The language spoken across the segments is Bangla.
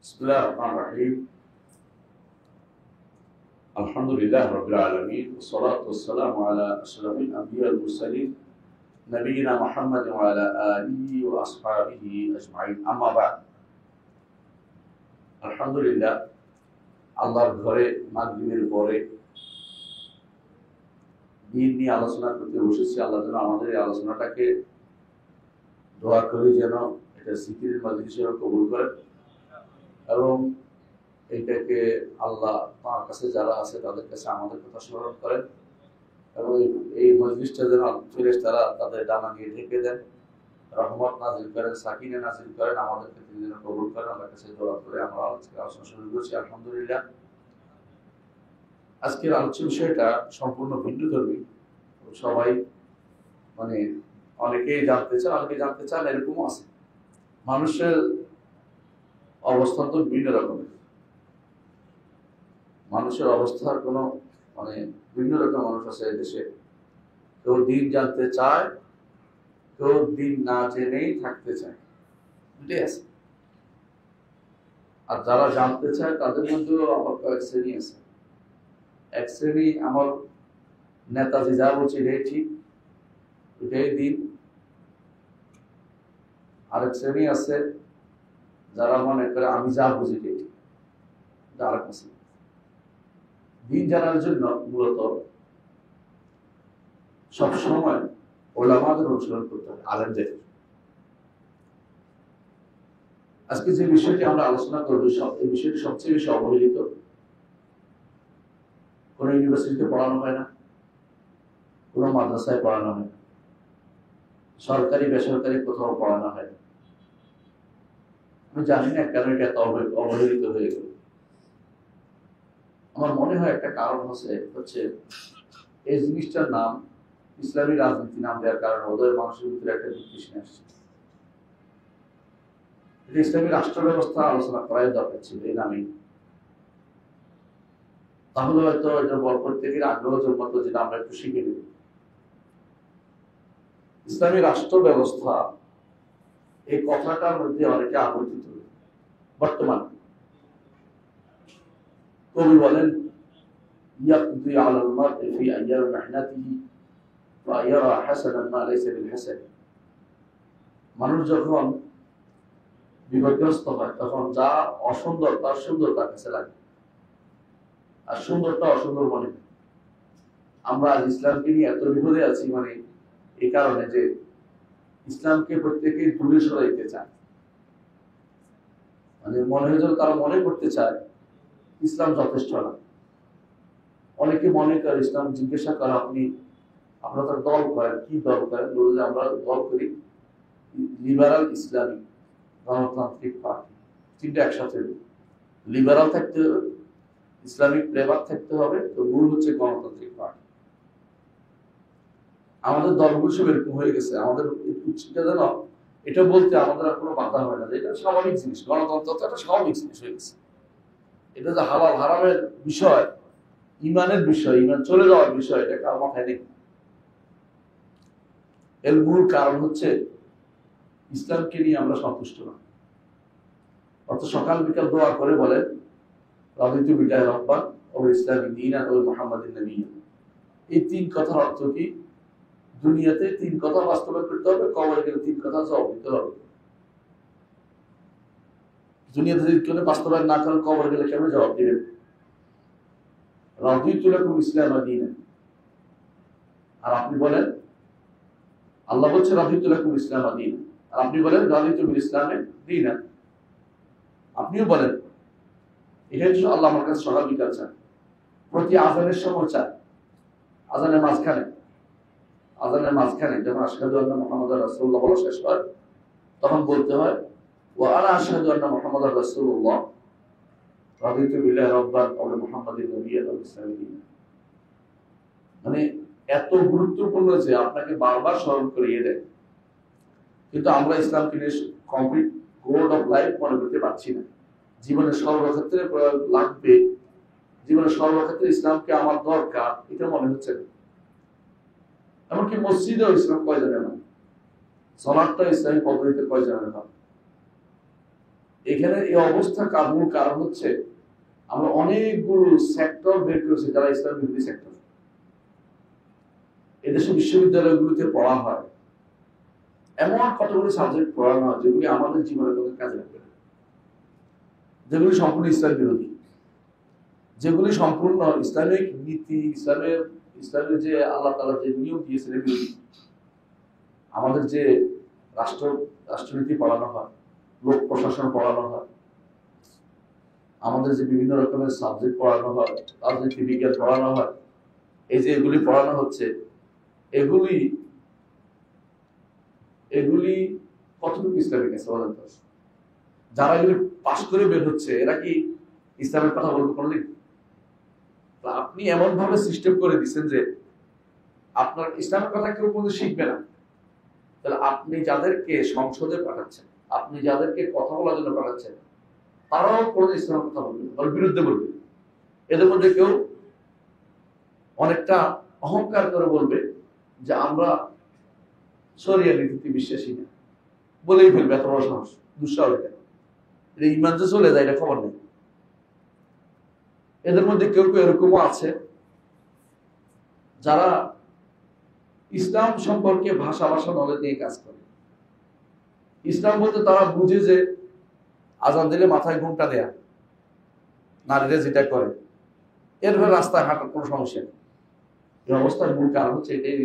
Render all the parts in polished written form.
بسم الله الرحمن الرحيم. الحمد لله رب العالمين والصلاة والسلام على أشرف الأنبياء والمرسلين نبينا محمد وعلى آله وأصحابه أجمعين. أما بعد. الحمد لله আল্লাহর ঘরে মাগরিবের পরে দিন নিয়ে আলোচনা করতে বসেছি। আল্লাহ যেন আমাদের এই আলোচনাটাকে দোয়া করি যেন এটা জিকিরের মাজলিস হিসেবে কবুল করেন এবং এইটাকে আল্লাহ তার কাছে যারা আছে তাদের কাছে আমাদের কথা স্মরণ করেন এবং এই মজলিসটা যেন ফেরেশতারা তাদের ডানা দিয়ে ঢেকে দেন, রহমত নাজিল করেন, সাকিনা নাজিল করেন, আমাদেরকে তিনি যেন কবুল করেন। আল্লাহর কাছে দোয়া করে আমরা আজকে আলোচনা শুরু করছি। আলহামদুলিল্লাহ, আজকের আলোচ্য বিষয়টা সম্পূর্ণ ভিন্নধর্মী। সবাই অনেকেই জানতে চান, অনেকে জানতে চান, এরকমও আছে। মানুষের অবস্থান তো বিভিন্ন রকমের, মানুষের অবস্থার কোনো বিভিন্ন রকম মানুষ আছে দেশে। কেউ দিন জানতে চায়, কেউ দিন না জেনেই থাকতে চায়, দুটোই আছে। আর যারা জানতে চায় তাদের মধ্যেও আবার কয়েক শ্রেণী আছে। এক শ্রেণী আমার নেতাজি যা বলছে এটাই ঠিক, এটাই দিন। আরেক শ্রেণী আছে যারা মনে করে আমি যা বুঝি এটাই ঠিক, আরেক আছে। দিন জানার জন্য মূলত সবসময় ওলামাদের অনুসরণ করতে হবে, আলেমদের। আজকে যে বিষয়টি আমরা আলোচনা করবো, এই বিষয়টি সবচেয়ে বেশি অবহেলিত। কোন ইউনিভার্সিটিতে পড়ানো হয় না, কোন মাদ্রাসায় পড়ানো হয় না, সরকারি বেসরকারি কোথাও পড়ানো হয় না। আমি জানি না কেন এটা এত অবহেলিত হয়ে গেল। আমার মনে হয় একটা কারণ হচ্ছে এই জিনিসটার নাম ইসলামী রাজনীতি নাম দেওয়ার কারণে ওদের মানুষের ভিতরে একটা বিতৃষ্ণা আসছে। ইসলামী রাষ্ট্র ব্যবস্থা আলোচনা করাই দরকার ছিল এই নামেই, তাহলে হয়তো এটা প্রত্যেকের আগ্রহ জন্মাতো, যেটা আমরা একটু শিখে নেব। ইসলামী রাষ্ট্র ব্যবস্থা এই কথাটার মধ্যে অনেকে আবর্তিত। বর্তমান কবি বলেন ইয়াকদি আলাল মার'i ফি আইয়ামি মিহনাতিহি ওয়া ইয়ারা হাসানান মা লাইসা বিল হাসান। মানুষ যখন বিপদগ্রস্ত হয় তখন যা অসুন্দর তার সুন্দর তার কাছে লাগে, আর সুন্দরটা অসুন্দর মনে হয়। আমরা আজ ইসলামকে নিয়ে এত বিপদে আছি, এই কারণে যে ইসলামকে প্রত্যেকে দূরে সরাইতে চায়। মনে হয় যেন তারা মনে করতে চায় ইসলাম যথেষ্ট না। অনেকে মনে করে, ইসলাম জিজ্ঞাসা করে আপনারা তো দল করেন, কি দল করেন? বলে আমরা দল করি লিবারাল ইসলামী গণতান্ত্রিক পার্টি। তিনটা একসাথে, লিবারাল থাকতে হবে, ইসলামিক ফ্লেভার থাকতে হবে, তো মূল হচ্ছে গণতান্ত্রিক পার্টি। আমাদের দলগুলো সব এরকম হয়ে গেছে। আমাদের যেন এটা বলতে আমাদের আর কোনো বাধা হয় না, এটা স্বাভাবিক জিনিস। গণতন্ত্র তো একটা স্বাভাবিক জিনিস হয়ে গেছে। এটা যে হালাল হারামের বিষয়, ইমানের বিষয়, ইমান চলে যাওয়ার বিষয়, এটা কার মাথায় নেই। এর মূল কারণ হচ্ছে ইসলামকে নিয়ে আমরা সন্তুষ্ট না। অত সকাল বিকাল দোয়া করে বলেন রাদিতু বিল্লাহি রাব্বান ওয়া বিল ইসলামি দীনান ওয়া মুহাম্মাদিন নাবিয়্যান। এই তিন কথার অর্থ কি? দুনিয়াতে তিন কথা বাস্তবায়ন করতে হবে, কবরে গেলে তিন কথা জবাব দিতে হবে। দুনিয়াতে যদি কেউ বাস্তবায়ন না করেন, কবরে গেলে কেন জবাব দিবেন? রাদিতু লাকুম ইসলামা দীনান। আর আপনি বলেন, আল্লাহ বলছে রাদিতু লাকুম ইসলামা দীনান, আর আপনি বলেন রাদিতু বিল ইসলামি দীনান। আপনিও বলেন, এটা হচ্ছে আল্লাহ আমার কাছে সকাল বিকাল চান, প্রতি আজানের সময় চান, আজানের মাঝখানে যখন আশহাদু আন্না মুহাম্মাদার রাসূলুল্লাহ বলা শেষ হয়, তখন বলতে হয় ওয়া আনা আশহাদু আন্না মুহাম্মাদার রাসূলুল্লাহ রাদিতু বিল্লাহি রাব্বান ওয়া বিল মুহাম্মাদিন নাবিয়্যান ওয়া বিল ইসলামি দীনান। এত গুরুত্বপূর্ণ যে আপনাকে বারবার স্মরণ করিয়ে দেয়। কিন্তু আমরা ইসলামকে কমপ্লিট কোড অফ লাইফ মনে করতে পারছি না। জীবনের সর্বক্ষেত্রে প্রয়োগ লাগবে, জীবনের সর্বক্ষেত্রে ইসলামকে আমার দরকার, এটা মনে হচ্ছে না। এমনকি মসজিদেও ইসলাম কয়জনের না, সালাতটা ইসলামী পদ্ধতিতে কয়জনের না। এখানে এই অবস্থা মূল কারণ হচ্ছে আমরা অনেকগুলো সেক্টর বের করেছি যারা ইসলাম বিরোধী সেক্টর। এদেশে বিশ্ববিদ্যালয়গুলোতে পড়া হয়, এমন কতগুলো সাবজেক্ট পড়ানো হয় যেগুলি আমাদের জীবনের কোনো কাজে লাগবে না, যেগুলি সম্পূর্ণ ইসলাম বিরোধী, যেগুলি সম্পূর্ণ ইসলামিক নীতি, ইসলামের যে আল্লাহ তাআলা যে নিয়ম দিয়েছেন বিরোধী। আমাদের যে রাষ্ট্রনীতি পড়ানো হয়, লোক প্রশাসন পড়ানো হয়, আমাদের যে বিভিন্ন রকমের সাবজেক্ট পড়ানো হয়, রাজনীতি বিজ্ঞান পড়ানো হয়, এই যে এগুলি পড়ানো হচ্ছে, এগুলি কতটুকু ইসলামিক আছে বলেন তো? যারা এগুলি পাস করে বের হচ্ছে এরা কি ইসলামের কথা বলতে পারলেন? আপনি এমন ভাবে সিস্টেম করে দিচ্ছেন যে আপনার ইসলামের কথা কেউ কোনো শিখবে না। তাহলে আপনি যাদেরকে সংসদে পাঠাচ্ছেন, আপনি যাদেরকে কথা বলার জন্য পাঠাচ্ছেন, তারাও কোনো ইসলামের কথা বলবে, তার বিরুদ্ধে বলবে। এদের মধ্যে কেউ অনেকটা অহংকার করে বলবে যে আমরা শরিয়া নীতিতে বিশ্বাসী না, বলেই ফেলবে। এত বড় সাহস, দুঃসাহস! এটা ইমান যে চলে যায় এটা খবর নেই। এদের মধ্যে কেউ কেউ এরকমও আছে যারা ইসলাম সম্পর্কে ভাষা নলেজ নিয়ে কাজ করে। ইসলাম বলতে তারা বুঝে যে আজান দিলে মাথায় ঘুমটা দেয়া, নারীরা যেটা করে, এরপরে রাস্তায় হাঁটার কোনো সমস্যা নেই। এই অবস্থার মূল কারণ হচ্ছে এটাই,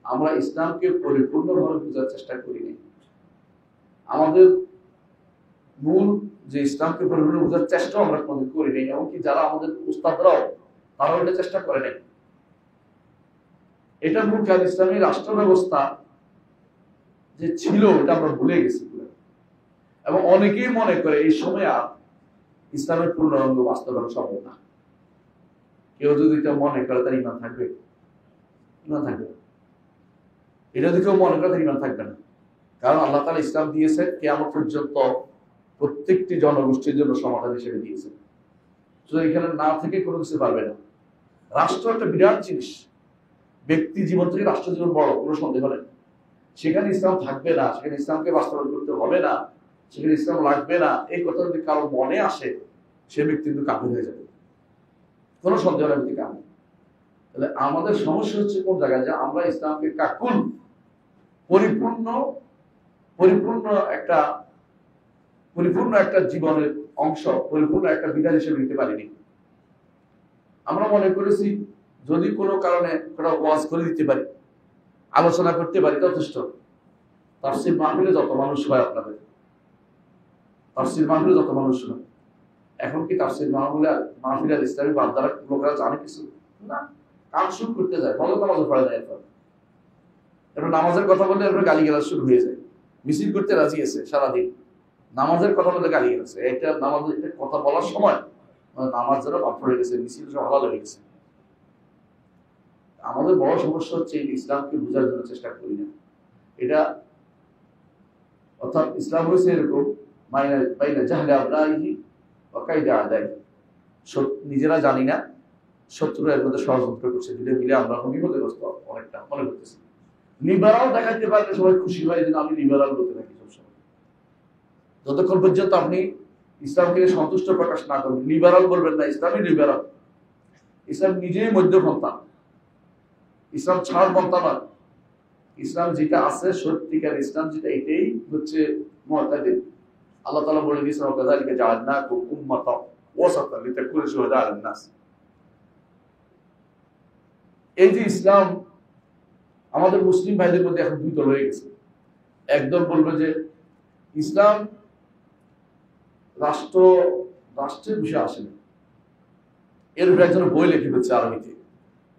আমরা ইসলামকে পরিপূর্ণভাবে বোঝার চেষ্টা করিনি। আমাদের মূল যে ইসলামকে পরিপূর্ণ বোঝার চেষ্টা আমরা কোনোদিন করিনি, এমনকি যারা আমাদের উস্তাদরাও তারাও এটা চেষ্টা করে নাই। এটা মূল কারণ ইসলামী রাষ্ট্র ব্যবস্থা যে ছিল এটা আমরা ভুলে গেছি। এবং অনেকেই মনে করে এই সময় আর ইসলামের পূর্ণাঙ্গ বাস্তবায়ন সম্ভব না। কেউ যদি এটা মনে করে তার ইমান থাকবে? ইমান থাকবে না। এটা যদি কেউ মনে করে তার ইমান থাকবে না। কারণ আল্লাহ তাআলা ইসলাম দিয়েছে কিয়ামত পর্যন্ত প্রত্যেকটি জনগোষ্ঠীর জন্য সমাধান হিসেবে দিয়েছে। তো এখানে না থেকে কোনো কিছু পারবে না। রাষ্ট্র একটা বিরাট জিনিস, ব্যক্তি জীবন থেকে রাষ্ট্র জীবন বড়, কোনো সন্দেহ নেই। সেখানে ইসলাম থাকবে না, সেখানে ইসলামকে বাস্তবায়ন করতে হবে না, সেখানে ইসলাম লাগবে না, এই কথা যদি কারো মনে আসে, সে ব্যক্তি কিন্তু কাফির হয়ে যাবে, কোনো সন্দেহ নেই। কাফির। তাহলে আমাদের সমস্যা হচ্ছে কোন জায়গায়, যে আমরা ইসলামকে কাকুন পরিপূর্ণ একটা জীবনের অংশ, পরিপূর্ণ একটা বিধান হিসেবে নিতে পারিনি। আমরা মনে করেছি যদি কোনো কারণে কোনো ওয়াজ করে দিতে পারি, আলোচনা করতে পারি, যথেষ্ট। তাফসীর মাহফিলে যত মানুষ হয়, আপনাদের তাফসীর মাহফিলে যত মানুষ হয়, এখন কি তাফসীর মাহফিল আর ইসলামী বান্দারা লোকেরা জানে কিছু না? কাজ শুরু করতে যায়, ফজর নামাজও পড়ে যায়, এরপর নামাজের কথা বললে এরপর গালিগালাজ শুরু হয়ে যায়। মিছিল করতে রাজি আছে সারাদিন, নামাজের কথা বলে গালিগালাজ। এটা নামাজের কথা বলার সময় নামাজ যারা বাদ পড়ে গেছে, মিছিল সব হালাল হয়ে গেছে। আমাদের বড় সমস্যা হচ্ছে ইসলামকে বোঝার জন্য চেষ্টা করি না। এটা অর্থাৎ ইসলাম হয়েছে এরকম বাইনা জাহলে আবরাইহি ওয়া কাইদা আদাইহি, নিজেরা জানি না, শত্রুরা এর মধ্যে ষড়যন্ত্র করছে, দুটো মিলে আমরা বিপদগ্রস্ত অনেকটা মনে করতেছি। লিবারাল দেখাতে পারলে সবাই খুশি হয় যে আমি লিবারাল বলতে থাকি সবসময়। যতক্ষণ পর্যন্ত আপনি ইসলামকে সন্তুষ্ট প্রকাশ না করবেন, লিবারাল বলবেন না, ইসলামই লিবারাল। ইসলাম নিজেই মধ্যপন্থা, ইসলাম ছাড় পন্থা নয়। ইসলাম যেটা আছে সত্যিকার ইসলাম যেটা, এটাই হচ্ছে মুতাদিল। আল্লাহ তাআলা বলে দিয়েছেন ওয়াকাযালিকা জাআলনাকুম উম্মাতান ওয়াসাতান লিতাকুনু শুহাদা আলান নাস। এই যে ইসলাম, আমাদের মুসলিম ভাইদের মধ্যে এখন দুই দল হয়ে গেছে। একদল বলবে যে ইসলাম রাষ্ট্রের বিষয় আসে না, এর উপরে একজন বই লিখে ফেলছে আরবিতে,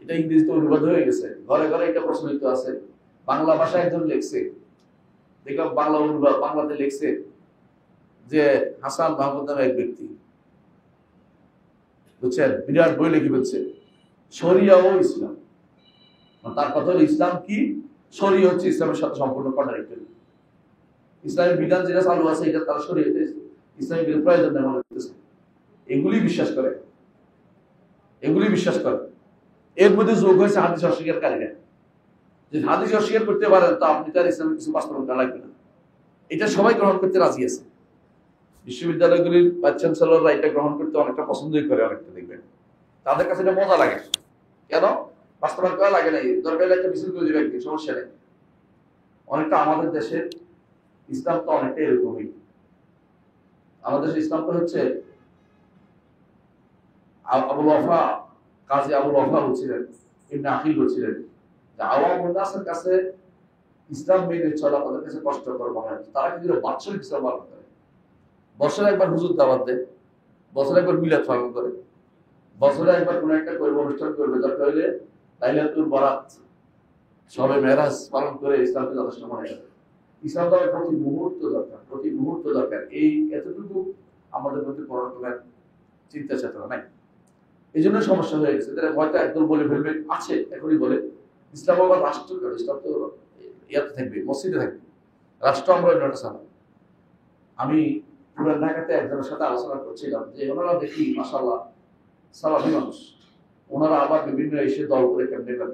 এটা ইংরেজিতে অনুবাদ হয়ে গেছে, ঘরে ঘরে এটা প্রচলিত আছে। বাংলা ভাষায় একজন লিখছে, দেখলাম বাংলা অনুবাদ, বাংলাতে লিখছে যে হাসান মাহমুদ নামে এক ব্যক্তি, বুঝছেন, বিরাট বই লিখে ফেলছে শরিয়া ও ইসলাম। তার কথা হলো ইসলাম কি, শরিয়া হচ্ছে ইসলামের সাথে সম্পূর্ণ কন্ট্রাডিক্টরি। ইসলামের বিধান যেটা চালু আছে এটা তারা শরিয়াতে ইসলামের প্রয়োজন নেই মনে করতেছে। এগুলি বিশ্বাস করে। এর মধ্যে যোগ হয়েছে হাদিস অস্বীকারীরা। যে হাদিস অস্বীকার করতে পারেন তো আপনি তার ইসলামের কিছু বাস্তবায়ন করা লাগবে না, এটা সবাই গ্রহণ করতে রাজি আছে। বিশ্ববিদ্যালয়গুলির ভাইস চ্যান্সেলররা এটা গ্রহণ করতে অনেকটা পছন্দই করে, অনেকটা দেখবেন তাদের কাছে এটা মজা লাগে। কেন? বাস্তবায়ন করা লাগে নাই, দরকার হলে একটা মিছিল করে দিবে একদিন, সমস্যা নেই। অনেকটা আমাদের দেশের ইসলাম তো অনেকটা এরকমই। আমাদের দেশের ইসলামটা হচ্ছে আবুল ওয়াফা, কাজী আবুল ওয়াফা বলছিলেন, ইবনে আকিল বলছিলেন যে আওয়ামুন নাসের কাছে ইসলাম মেনে চলা তাদের কাছে কষ্টকর মনে হয়। তারা কিন্তু বাৎসরিক ইসলাম পালন করে, বছরে একবার হুজুর দাওয়াত দেয়, বছরে একবার মিলাদ পালন করে, বছরে একবার কোন একটা করবে, অনুষ্ঠান করবে, দরকার হইলে লাইলাতুল বরাত, সবে মেরাজ পালন করে ইসলামকে যথেষ্ট মনে করে। ইসলাম তো প্রতি মুহূর্ত দরকার, প্রতি মুহূর্ত দরকার। এই এতটুকু আমাদের মধ্যে কোনো রকমের চিন্তা চেতনা নাই, এই জন্য সমস্যা হয়ে গেছে। তারা হয়তো একদম বলে ফেলবে, আছে এখনই বলে ইসলাম আবার রাষ্ট্র করে, ইসলাম তো ইয়াতে থাকবে, মসজিদে থাকবে, রাষ্ট্র আমরা অন্যটা চালাম। আমি পুরান ঢাকাতে একজনের সাথে আলোচনা করছিলাম যে ওনারা দেখি মাশাআল্লাহ সালাফি মানুষ, ওনারা আবার বিভিন্ন এসে দল করে কেমনে গেল।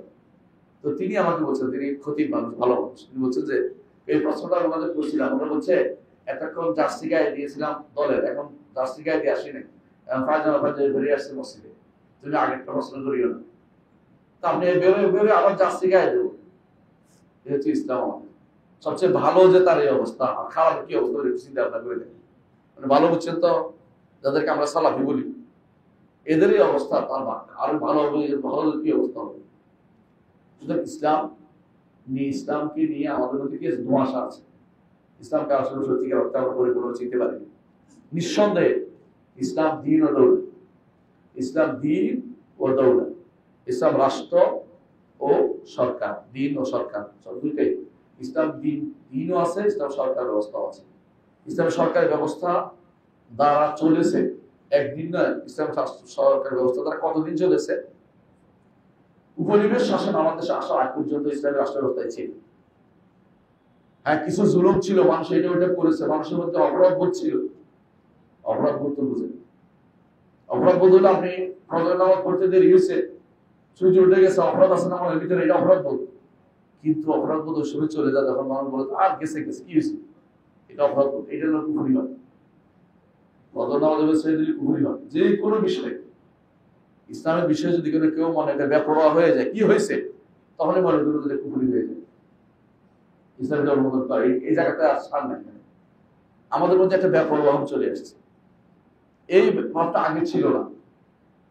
তো তিনি আমাকে বলছেন, তিনি খতিব মানুষ, ভালো মানুষ, তিনি বলছেন যে এই প্রশ্নটা ওনাদের করছিলাম, ওরা বলছে এতক্ষণ জার্সি গায়ে দিয়েছিলাম দলের, এখন জার্সি গায়ে দিয়ে আসি নাই, এখন পায়জামা পাঞ্জাবি বেরিয়ে আসছে মসজিদে, তুমি আগেরটা প্রশ্ন করিও না, তা আপনি বেরোয় বেরোয় আবার জার্সি গায়ে দেবো। এই হচ্ছে ইসলাম আমাদের। সবচেয়ে ভালো যে তার এই অবস্থা, খারাপ কি অবস্থা চিন্তা ভাবনা করে দেখেন। মানে ভালো বুঝছেন তো, যাদেরকে আমরা সালাফি বলি, এদেরই অবস্থা তার আরো ভালো হবে, ভালো কি অবস্থা হবে। সুতরাং ইসলামকে নিয়ে আমাদের মধ্যে কি ধোঁয়াশা আছে। ইসলামকে আসলে সত্যিকার অর্থে আমরা পরিপূর্ণ চিনতে পারি নিঃসন্দেহে। ইসলাম দিন ও দৌলত, ইসলাম দিন ও দৌলত, ইসলাম রাষ্ট্র ও সরকার, দিন ও সরকার সব দুইটাই। ইসলাম দিনও আছে, ইসলাম সরকার ব্যবস্থা আছে। ইসলাম সরকার ব্যবস্থা দ্বারা চলেছে একদিন নয়, ইসলাম সরকার ব্যবস্থা দ্বারা কতদিন চলেছে? উপনিবেশ শাসন আমাদের দেশে আসার আগ পর্যন্ত ইসলামের রাষ্ট্র ব্যবস্থায় ছিল। হ্যাঁ, কিছু জুলুম ছিল, মানুষ এটা ওইটা করেছে, মানুষের মধ্যে অপরাধ বোধ ছিল। অপরাধ বোধ তো বুঝেন, অপরাধ বোধ হলে আপনি ফজরের নামাজ পড়তে দেরি হয়েছে, সূর্য উঠে গেছে, অপরাধ আছে না আমাদের ভিতরে, এটা অপরাধ বোধ। কিন্তু অপরাধ বোধ ওই সময় চলে যায় যখন মানুষ বলে আর গেছে গেছে কি হয়েছে, এটা অপরাধ বোধ, এটা হলো কুফরি হয়। ফজর নামাজ ছেড়ে দিলে কুফরি হয়। যে কোনো বিষয়ে, ইসলামের বিষয়ে যদি কেউ মনে করে বেপরোয়া হয়ে যায়, কি হয়েছে, তখনই মনে করবে যে কুফরি হয়ে যায়। ইসলামের অনুমোদন করে এই জায়গাতে আর ছাড় নাই। আমাদের মধ্যে একটা বেপরোয়া চলে আসছে, এই ভাবটা আগে ছিল না।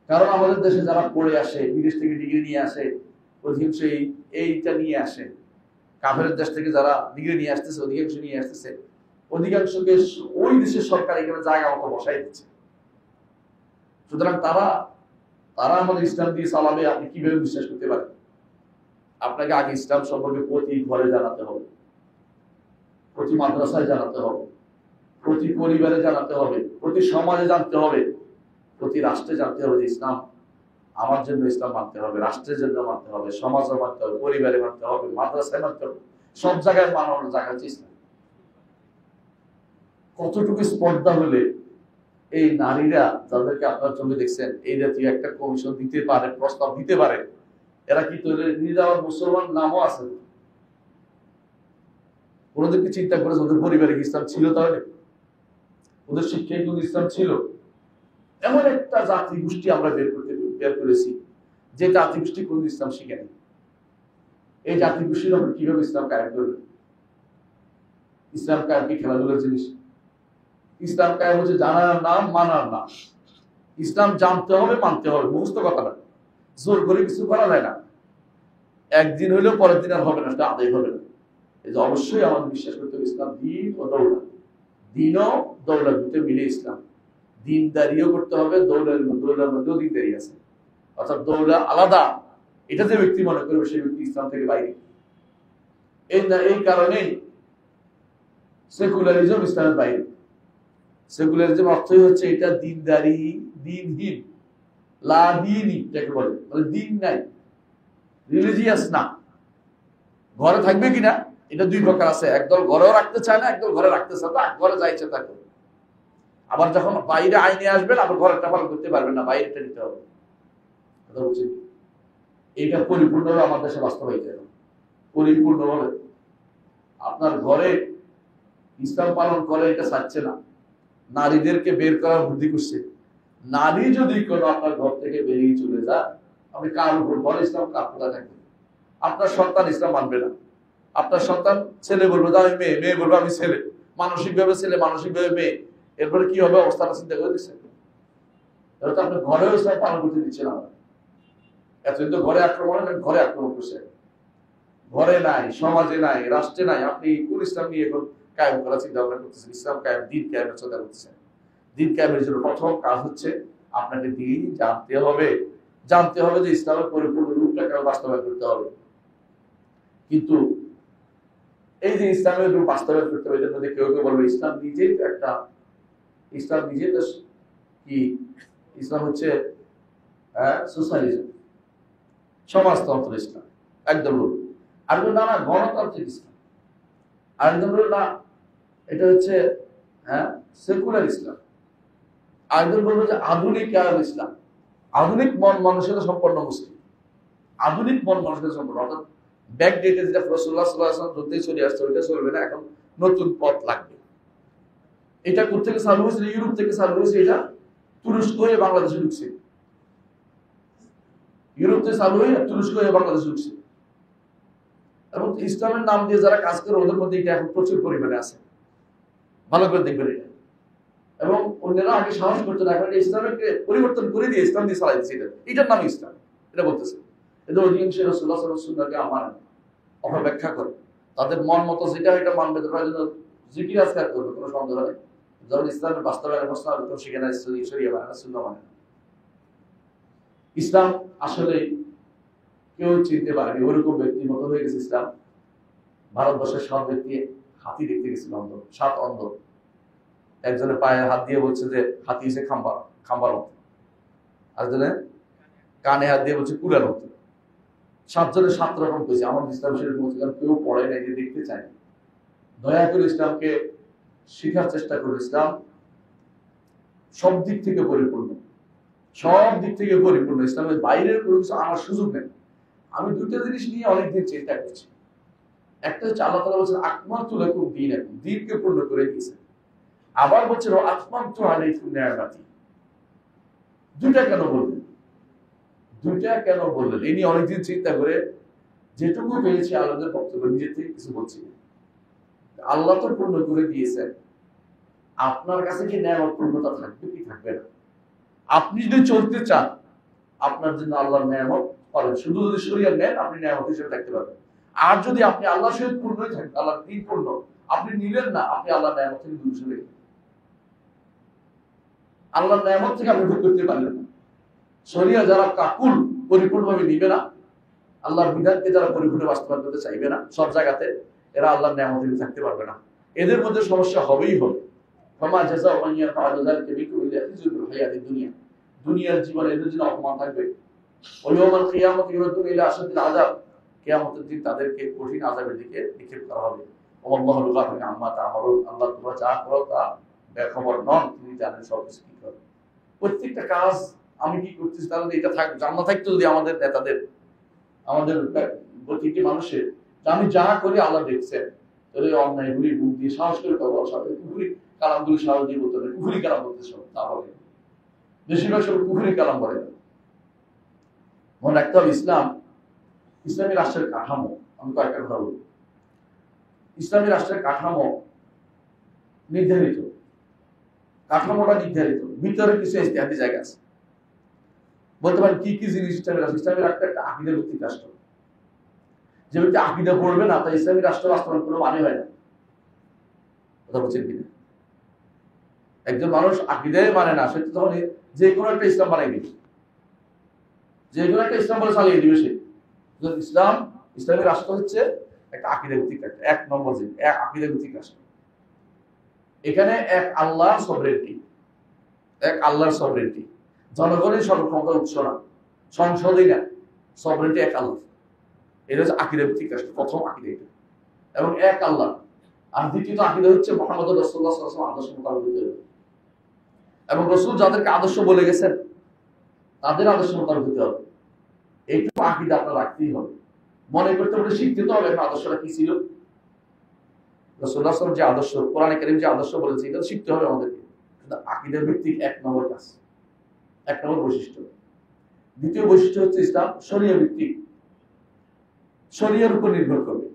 কারণ আমাদের দেশে যারা পড়ে আসে, বিদেশ থেকে ডিগ্রি নিয়ে আসে, অধিকাংশ এইটা নিয়ে আসে। কাফের দেশ থেকে যারা ডিগ্রি নিয়ে আসতেছে, অধিকাংশ নিয়ে আসতেছে, অধিকাংশকে ওই দেশের সরকার এখানে জায়গা মতো বসাই দিচ্ছে। সুতরাং তারা আমাদের ইসলাম দিয়ে চালাবে, আপনি কিভাবে বিশ্বাস করতে পারেন? আপনাকে আগে ইসলাম সম্পর্কে প্রতি ঘরে জানাতে হবে, প্রতি মাদ্রাসায় জানাতে হবে, প্রতি পরিবারে জানাতে হবে, প্রতি সমাজে জানতে হবে, প্রতি রাষ্ট্রে জানতে হবে যে ইসলাম আমার জন্য, ইসলাম মানতে হবে, রাষ্ট্রের জন্য মানতে হবে, সমাজে মানতে হবে, পরিবারে মানতে হবে, মাদ্রাসায় মানতে হবে, সব জায়গায় মানানোর জায়গা হচ্ছে ইসলাম। কতটুকু স্পর্ধা হলে এই নারীরা যাদেরকে আপনার চোখে দেখছেন, এই জাতীয় একটা কমিশন দিতে পারে, প্রস্তাব দিতে পারে, এরা কি নির্যাতন মুসলমান নামও আছে? ওদেরকে চিন্তা করেছে ওদের পরিবারে ইসলাম ছিল, তাহলে ওদের শিক্ষায় কিন্তু ইসলাম ছিল। এমন একটা জাতি গোষ্ঠী আমরা বের করেছি যে জাতি গোষ্ঠী কোন ইসলাম শিখে নেই। এই জাতি গোষ্ঠীর আমরা কিভাবে ইসলাম কায়েম করবে? ইসলাম কায়েম কি খেলাধুলার জিনিস? ইসলাম কায়েম হচ্ছে জানার নাম, মানার নাম। ইসলাম জানতে হবে, মানতে হবে, মুখস্থ কথা না, জোর করে কিছু করা যায় না। একদিন হইলেও পরের দিন আর হবে না, সেটা আদায় হবে না। এই যে অবশ্যই আমাদের বিশ্বাস করতে হবে ইসলাম দিন ও দৌলত, দিন ও দৌলত দুটো মিলে ইসলাম। দিনদারিও করতে হবে, দৌলার মধ্যেও দিনদারি আছে, অর্থাৎ দৌলা আলাদা, এটা যে ব্যক্তি মনে করবে সেই ব্যক্তি ইসলাম থেকে বাইরে। এই কারণেই সেকুলারিজম ইসলামের বাইরে। সেকুলারিজম অর্থই হচ্ছে এটা দিনদারি, দিনহীন, লা দিনই যাকে বলে, মানে দিন নাই, রিলিজিয়াস না। ঘরে থাকবে কিনা এটা দুই প্রকার আছে, একদল ঘরেও রাখতে চায় না, একদল ঘরে রাখতে চায় না, ঘরে যাইছে তাকে। আবার যখন বাইরে আইনে আসবেন, আবার ঘরেরটা পালন করতে পারবেন না, বাইরেটা নিতে হবে। কথা বলছি, এটা পরিপূর্ণভাবে আমার দেশে বাস্তবায়িত হবে, পরিপূর্ণভাবে। আপনার ঘরে ইসলাম পালন করে এটা চাচ্ছে না, নারীদেরকে বের করার বুদ্ধি করছে। নারী যদি কোনো আপনার ঘর থেকে বেরিয়ে চলে যায়, আপনি কার উপর বলে ইসলাম কার কোথায় থাকবে? আপনার সন্তান ইসলাম মানবে না। আপনার সন্তান ছেলে বলবে যে আমি মেয়ে, মেয়ে বলবে আমি ছেলে, মানসিকভাবে ছেলে মানসিকভাবে মেয়ে, এরপরে কি হবে অবস্থাটা চিন্তা করে দিচ্ছেন? এটা তো আপনি ঘরেও ইসলাম পালন করতে দিচ্ছেন না। এতদিন তো ঘরে আক্রমণ, ঘরে আক্রমণ করছে, ঘরে নাই, সমাজে নাই, রাষ্ট্রে নাই, আপনি কোন ইসলাম নিয়ে এখন কায়েম করার চিন্তা ভাবনা করতেছেন? ইসলাম কায়েম, দিন কায়েমের চিন্তা করতেছেন। দিন কায়েমের জন্য প্রথম কাজ হচ্ছে আপনাকে দিন জানতে হবে, জানতে হবে যে ইসলামের পরিপূর্ণ রূপটাকে বাস্তবায়ন করতে হবে। কিন্তু এই যে ইসলামের রূপ বাস্তবায়ন করতে হবে, এদের মধ্যে কেউ কেউ বলবে ইসলাম নিজেই তো একটা, ইসলাম নিজেই তো কি, ইসলাম হচ্ছে সোশ্যালিজম, সমাজতন্ত্র ইসলাম একদম রূপ। আর না না গণতান্ত্রিক ইসলাম। আরেকজন বলল না এটা হচ্ছে সেকুলার ইসলাম। আরেকজন বলবো যে আধুনিক ইসলাম, আধুনিক মন মানুষের সম্পন্ন মুসলিম, আধুনিক মন মানুষের সম্পন্ন, অর্থাৎ ব্যাকডেটে যেটা রাসূলুল্লাহ সাল্লাল্লাহু আলাইহি ওয়াসাল্লাম যুদ্ধে চলে আসছে ওইটা চলবে না, এখন নতুন পথ লাগবে। এটা কোথেকে চালু হয়েছে? ইউরোপ থেকে চালু হয়েছে। এটা তুরস্ক হয়ে বাংলাদেশে ঢুকছে, ইউরোপ থেকে চালু হয়ে তুরস্ক হয়ে বাংলাদেশে ঢুকছে। এবং ইসলামের নাম দিয়ে যারা কাজ করে ওদের মধ্যে এটা এখন প্রচুর পরিমাণে আছে, ভালো করে দেখবেন এটা। এবং অন্যরা আগে সাহস করতো না, এখন ইসলামকে পরিবর্তন করে দিয়ে ইসলাম দিয়ে চালাই দিচ্ছে, এটার নাম ইসলাম, এটা বলতেছে। এদের অধিকাংশ রাসূলুল্লাহ সাল্লাল্লাহু আলাইহি ওয়াসাল্লামকে আমার অপব্যাখ্যা করে, তাদের মন মতো যেটা এটা মানবে, তারা যেন জিকির আজকার করবে, কোনো সন্দেহ নেই। যখন ইসলামের বাস্তবায়নের প্রশ্ন আসবে তখন সেখানে শরিয়া মানে না, সুন্নাহ মানে না। ইসলাম আসলে কেউ চিনতে পারেনি, ওইরকম ব্যক্তির মতো হয়ে গেছে ইসলাম। ভারতবর্ষের সব ব্যক্তি হাতি দেখতে গেছিল, অন্ধ, 7 অন্ধ। একজনের পায়ে হাত দিয়ে বলছে যে হাতি এসে খাম্বার মতো, আরেকজনে কানে হাত দিয়ে বলছে কুড়ার মতো। 7 জনের 7 রকম কইছে। আমার ইসলাম শরীফ মুসলিম কেউ পড়ে নাই, যে দেখতে চায়। দয়া করে ইসলামকে শেখার চেষ্টা করবে। ইসলাম সব দিক থেকে পরিপূর্ণ, সব দিক থেকে পরিপূর্ণ। ইসলামের বাইরের কোনো কিছু আনার সুযোগ নেই। আমি দুটো জিনিস নিয়ে অনেকদিন চিন্তা করছি। একটা হচ্ছে আল্লাহ তাআলা বলছেন আকমালতু লাকুম দীনাকুম, দ্বীনকে পূর্ণ করে দিয়েছেন। আবার বলছেন আতমামতু আলাইকুম নিআমাতি। দুইটা কেন বললেন? দুইটা কেন বললেন? এই নিয়ে অনেকদিন চিন্তা করে যেটুকু পেয়েছি আল্লাহর বক্তব্য নিজে থেকে কিছু বলছি। আল্লাহ তো পূর্ণ করে দিয়েছেন, আপনার কাছে কি নিয়ামত পূর্ণতা থাকবে কি থাকবে না? আপনি যদি চলতে চান আপনার জন্য আল্লাহর নিয়ামত পাবেন। শুধু যদি শরীয়ত নেন আপনি নিয়ামত হিসেবে থাকতে পারবেন। আর যদি আপনি আল্লাহর সহিত পূর্ণই থাকেন, আল্লাহর দ্বীন পূর্ণ, আপনি নিলেন না, আপনি আল্লাহর নিয়ামত থেকে দূরে সরে গেলেন। আল্লাহর নিয়ামত থেকে আপনি ভোগ করতে পারলেন না। শরিয়া যারা কাকুল পরিপূর্ণভাবে নিবে না, আল্লাহর বিধানকে যারা পরিপূর্ণ বাস্তবায়ন করতে চাইবে না সব জায়গাতে, এরা আল্লাহর নিয়ামত থেকে থাকতে পারবে না। এদের মধ্যে সমস্যা হবেই হবে। ফামা জাযাউ মান ইয়াফআলু যালিকা বিকুম ইল্লা খিজুন ফিল হায়াতিদ দুনিয়া। দুনিয়ার জীবনে এদের জন্য অপমান থাকবে। ওয়া ইয়াউমাল কিয়ামাতি ইউরাদুনা ইলা আশাদ্দিল আযাব, কিয়ামতের দিন তাদেরকে কঠিন আযাবের দিকে নিক্ষেপ করা হবে। আল্লাহু গাফিরুন আম্মা তা'মালুন, আল্লাহ তোমরা যা করো তা বেখবর নন, তিনি জানেন সবকিছু কি করে। প্রত্যেকটা কাজ আমি কি করতেছি তাহলে এটা জানা থাকতো যদি আমাদের নেতাদের, আমাদের প্রতিটি মানুষের, আমি যা করি আল্লাহ দেখছেন, তাহলে অন্যায়গুলি মুখ দিয়ে সাহস করে কথা বলা, কুফরি কালামগুলি সাহস দিয়ে বলতে হবে। কুফরি কালাম বলতে সব তা বলে, বেশিরভাগ সব কুফরি কালাম বলে। মনে রাখতে হবে ইসলাম, ইসলামী রাষ্ট্রের কাঠামো, আমি কয়েকটা কথা বলবো। ইসলামী রাষ্ট্রের কাঠামো নির্ধারিত, কাঠামোটা নির্ধারিত, ভিতরে কিছু ইজতিহাদি জায়গা আছে। বলতে পারেন কি কি জিনিস ইসলামী রাষ্ট্র? ইসলামী রাষ্ট্র একটা আকীদা ভিত্তিক রাষ্ট্র। যে ব্যক্তি আকীদা পড়বে না তাই ইসলামী রাষ্ট্র বাস্তবায়ন কোনো মানে হয় না। কথা বলছেন কিনা? একজন মানুষ আকীদায় মানে না, সে তখন যে কোনো একটা ইসলাম বানাই দিবে, যে কোনো একটা ইসলাম বলে চালিয়ে দিবে সে। ইসলাম, ইসলামী রাষ্ট্র হচ্ছে একটা আকীদা ভিত্তিক রাষ্ট্র। 1 নম্বর জিনিস, এক আকীদা ভিত্তিক রাষ্ট্র। এখানে এক আল্লাহর সভরেন্টি, এক আল্লাহর সভরেন্টি, জনগণের সর্বক্ষমতার উৎস না, সংসদই না, সভরেন্টি এক আল্লাহ। এটা হচ্ছে আকীদা ভিত্তিক রাষ্ট্র, প্রথম আকীদা এটা। এবং এক আল্লাহ। আর দ্বিতীয়ত আকীদা হচ্ছে মুহাম্মদ রাসূলুল্লাহ সাল্লাল্লাহু আলাইহি ওয়াসাল্লাম আদর্শ মোতাবেক হতে হবে। এবং রাসূল যাদেরকে আদর্শ বলে গেছেন তাদের আদর্শ মোতাবেক হতে হবে। এইটুকু আকীদা আপনার রাখতেই হবে। মনে করতে হবে, শিখতে তো হবে আদর্শটা কি ছিল। রাসূলুল্লাহ সাল্লাল্লাহু আলাইহি ওয়াসাল্লাম যে আদর্শ, কোরআনে কারীম যে আদর্শ বলেছে, এটা শিখতে হবে আমাদেরকে। কিন্তু আকীদা ভিত্তিক 1 নম্বর কাজ, 1 নম্বর বৈশিষ্ট্য। দ্বিতীয় বৈশিষ্ট্য হচ্ছে ইসলাম শরিয়া ভিত্তিক, শরিয়ার উপর নির্ভর করবে।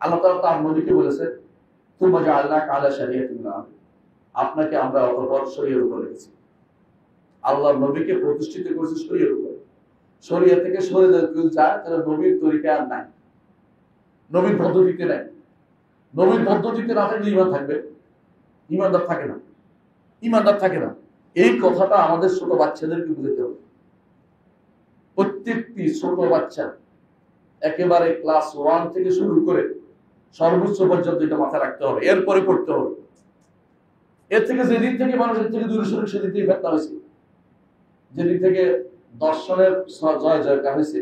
আল্লাহ তাআলা তার নবীকে বলেছেন, তুম্মা জাআলনাকা আলা শারিয়াতিন মিন আমর, আপনাকে আমরা অতঃপর শরিয়ার উপর রেখেছি। আল্লাহ নবীকে প্রতিষ্ঠিত করেছে শরিয়ার উপর। শরিয়া থেকে সরে যদি কেউ যায় তাহলে নবীর তরিকা আর নাই, নবীর পদ্ধতিতে নাই। নবীর পদ্ধতিতে না থাকলে ঈমান থাকবে? ঈমানদার থাকে না, ঈমানদার থাকে না। এই কথাটা আমাদের ছোট বাচ্চাদেরকে বুঝতে হবে। প্রত্যেকটি ছোট বাচ্চা একেবারে ক্লাস 1 থেকে শুরু করে সর্বোচ্চ পর্যন্ত এটা মাথায় রাখতে হবে, এরপরে পড়তে হবে। এর থেকে যেদিন থেকে মানুষের থেকে দূরে সরে সেদিন থেকে ফেতনা হয়েছে, যেদিন থেকে দর্শনের জয় জয়কার হয়েছে,